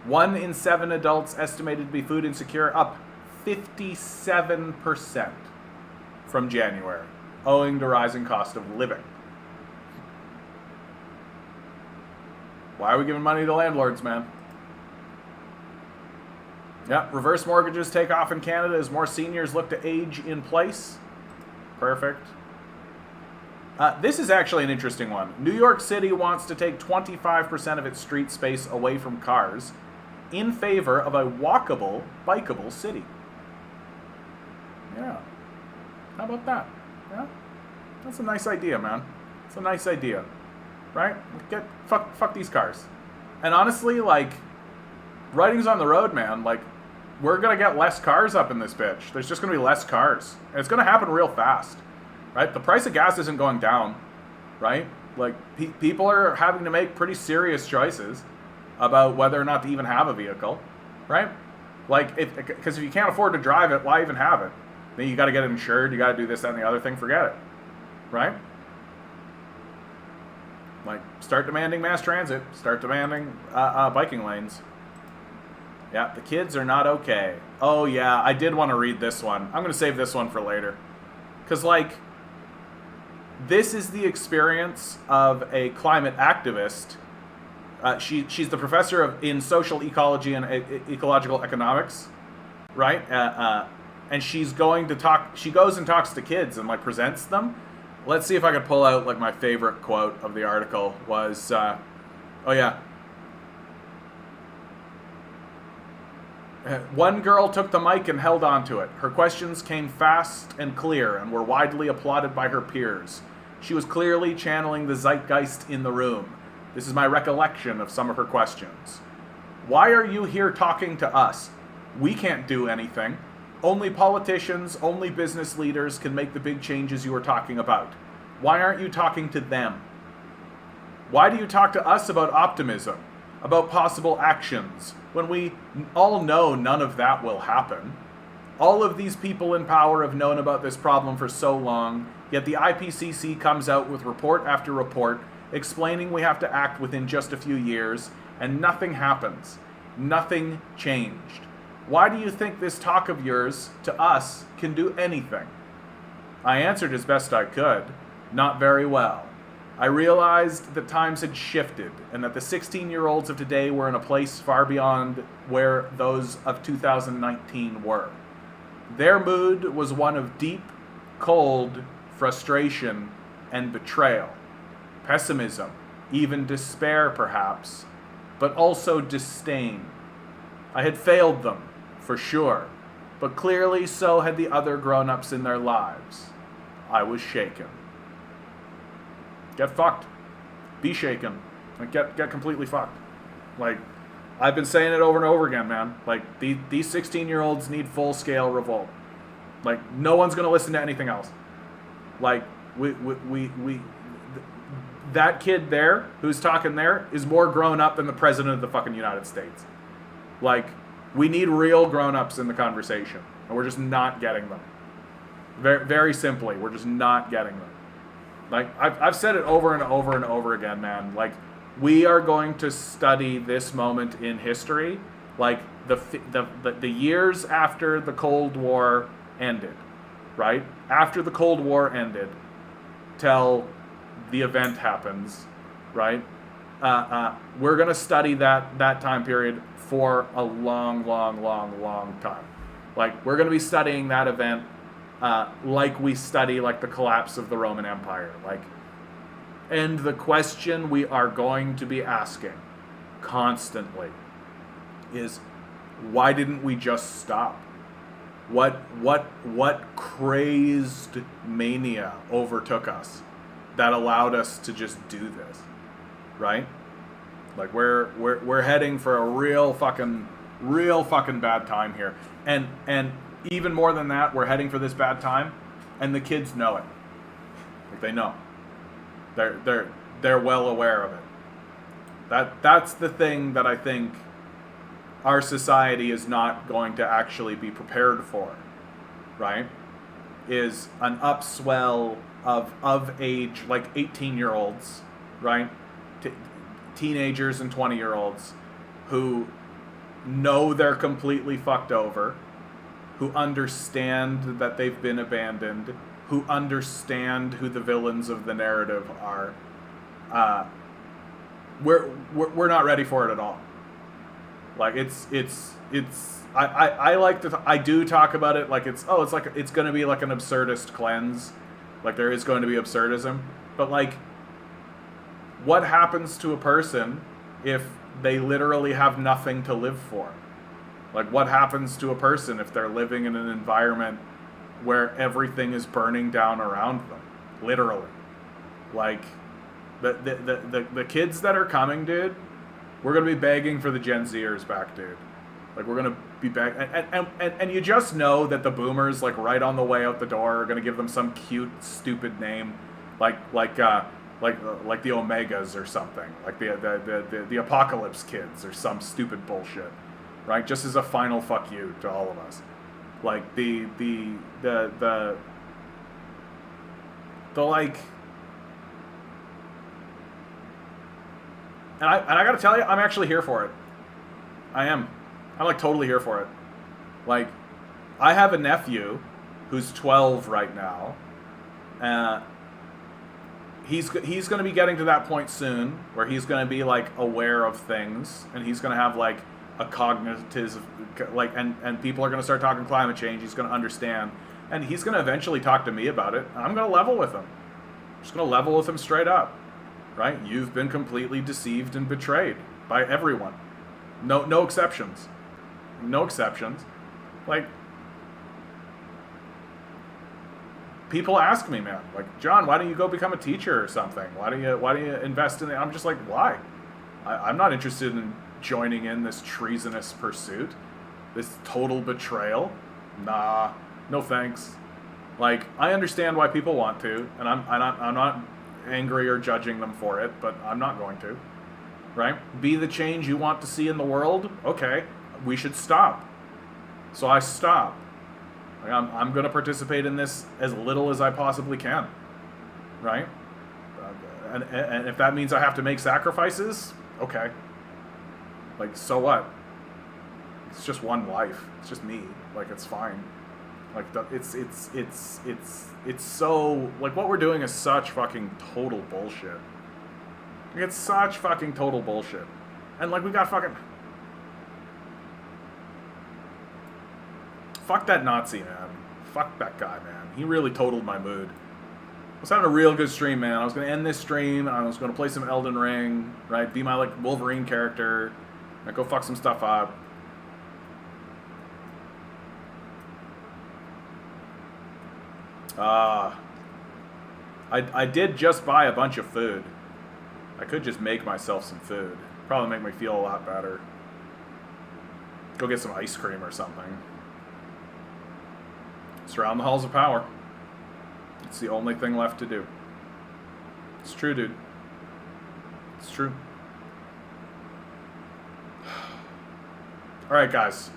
1 in 7 adults estimated to be food insecure, up 57% from January, owing to rising cost of living. Why are we giving money to landlords, man? Yeah, reverse mortgages take off in Canada as more seniors look to age in place. Perfect. This is actually an interesting one. New York City wants to take 25% of its street space away from cars in favor of a walkable, bikeable city. Yeah. How about that? Yeah? That's a nice idea, man. It's a nice idea. Right? Fuck these cars. And honestly, like, writing's on the road, man. Like, we're going to get less cars up in this bitch. There's just going to be less cars. And it's going to happen real fast, right? The price of gas isn't going down, right? Like, people are having to make pretty serious choices about whether or not to even have a vehicle, right? Like, because if you can't afford to drive it, why even have it? Then you got to get it insured, you got to do this, that, and the other thing, forget it, right? Like, start demanding mass transit, start demanding biking lanes. Yeah, the kids are not okay. Oh yeah, I did want to read this one. I'm going to save this one for later. Because, like, this is the experience of a climate activist. She's the professor in social ecology and ecological economics, right? And she's going to talk. She goes and talks to kids and, like, presents them. Let's see if I can pull out, like, my favorite quote of the article was, oh yeah. One girl took the mic and held on to it. Her questions came fast and clear and were widely applauded by her peers. She was clearly channeling the zeitgeist in the room. This is my recollection of some of her questions. Why are you here talking to us? We can't do anything. Only politicians, only business leaders can make the big changes you are talking about. Why aren't you talking to them? Why do you talk to us about optimism, about possible actions, when we all know none of that will happen? All of these people in power have known about this problem for so long, yet the IPCC comes out with report after report explaining we have to act within just a few years, and nothing happens. Nothing changed. Why do you think this talk of yours to us can do anything? I answered as best I could. Not very well. I realized that times had shifted and that the 16-year-olds of today were in a place far beyond where those of 2019 were. Their mood was one of deep, cold frustration and betrayal, pessimism, even despair perhaps, but also disdain. I had failed them, for sure, but clearly so had the other grown-ups in their lives. I was shaken. Get fucked. Be shaken. Like, get completely fucked. Like, I've been saying it over and over again, man. Like, these 16-year-olds need full-scale revolt. Like, no one's gonna listen to anything else. Like, that kid there, who's talking there, is more grown up than the president of the fucking United States. Like, we need real grown-ups in the conversation, and we're just not getting them. Very, very simply, we're just not getting them. Like, I've said it over and over and over again, man. Like, we are going to study this moment in history, like the years after the Cold War ended, right? After the Cold War ended, till the event happens, right? We're going to study that time period for a long time. Like, we're going to be studying that event like we study, like, the collapse of the Roman Empire. Like, and the question we are going to be asking constantly is, why didn't we just stop? What crazed mania overtook us that allowed us to just do this, right? Like, we're heading for a real fucking bad time here, and even more than that, we're heading for this bad time, and the kids know it. Like, they know. They're well aware of it. That's the thing that I think our society is not going to actually be prepared for, right? Is an upswell of age, like 18-year-olds, right? Teenagers and 20-year-olds who know they're completely fucked over, who understand that they've been abandoned, who understand who the villains of the narrative are. We're not ready for it at all. Like, I like to I do talk about it like it's going to be like an absurdist cleanse. Like, there is going to be absurdism, but, like, what happens to a person if they literally have nothing to live for? Like, what happens to a person if they're living in an environment where everything is burning down around them? Literally. Like, the kids that are coming, dude, we're going to be begging for the Gen Zers back, dude. Like, we're gonna be back, and you just know that the boomers, like, right on the way out the door, are gonna give them some cute, stupid name, like the Omegas or something, like the Apocalypse Kids or some stupid bullshit, right? Just as a final fuck you to all of us, like the like. And I gotta tell you, I'm actually here for it. I am. I'm like totally here for it. Like, I have a nephew who's 12 right now. He's going to be getting to that point soon where he's going to be like aware of things, and he's going to have like a cognitive, like, and people are going to start talking climate change. He's going to understand, and he's going to eventually talk to me about it. And I'm going to level with him. I'm just going to level with him straight up, right? You've been completely deceived and betrayed by everyone. No exceptions. No exceptions. Like, people ask me, man, like, John, why don't you go become a teacher or something? Why do you invest in it? I'm just like, why? I'm not interested in joining in this treasonous pursuit, this total betrayal. Nah, no thanks. Like, I understand why people want to, and I'm not angry or judging them for it, but I'm not going to. Right? Be the change you want to see in the world? Okay, we should stop. So I stop. Like, I'm going to participate in this as little as I possibly can. Right? And if that means I have to make sacrifices, okay. Like, so what? It's just one life. It's just me. Like, it's fine. Like, it's so, like, what we're doing is such fucking total bullshit. It's such fucking total bullshit. And, like, we got fucking... Fuck that Nazi, man. Fuck that guy, man. He really totaled my mood. I was having a real good stream, man. I was going to end this stream. I was going to play some Elden Ring, right? Be my, like, Wolverine character. Like, go fuck some stuff up. I did just buy a bunch of food. I could just make myself some food. Probably make me feel a lot better. Go get some ice cream or something. Surround the halls of power. It's the only thing left to do. It's true, dude. It's true. Alright, guys.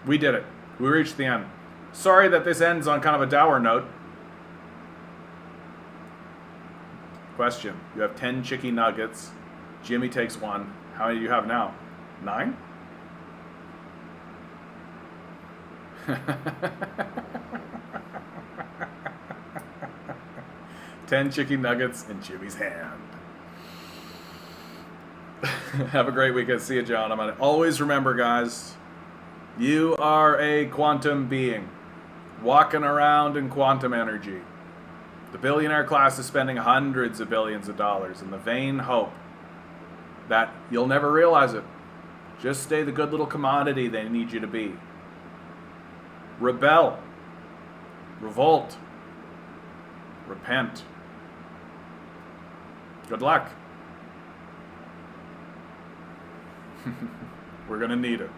We did it. We reached the end. Sorry that this ends on kind of a dour note. Question. You have 10 chicken nuggets. Jimmy takes one. How many do you have now? 9? Ten chicken nuggets in Jimmy's hand. Have a great weekend. See you, John. I'm gonna always remember, guys, you are a quantum being walking around in quantum energy. The billionaire class is spending hundreds of billions of dollars in the vain hope that you'll never realize it. Just stay the good little commodity they need you to be. Rebel. Revolt. Repent. Good luck. We're gonna need it.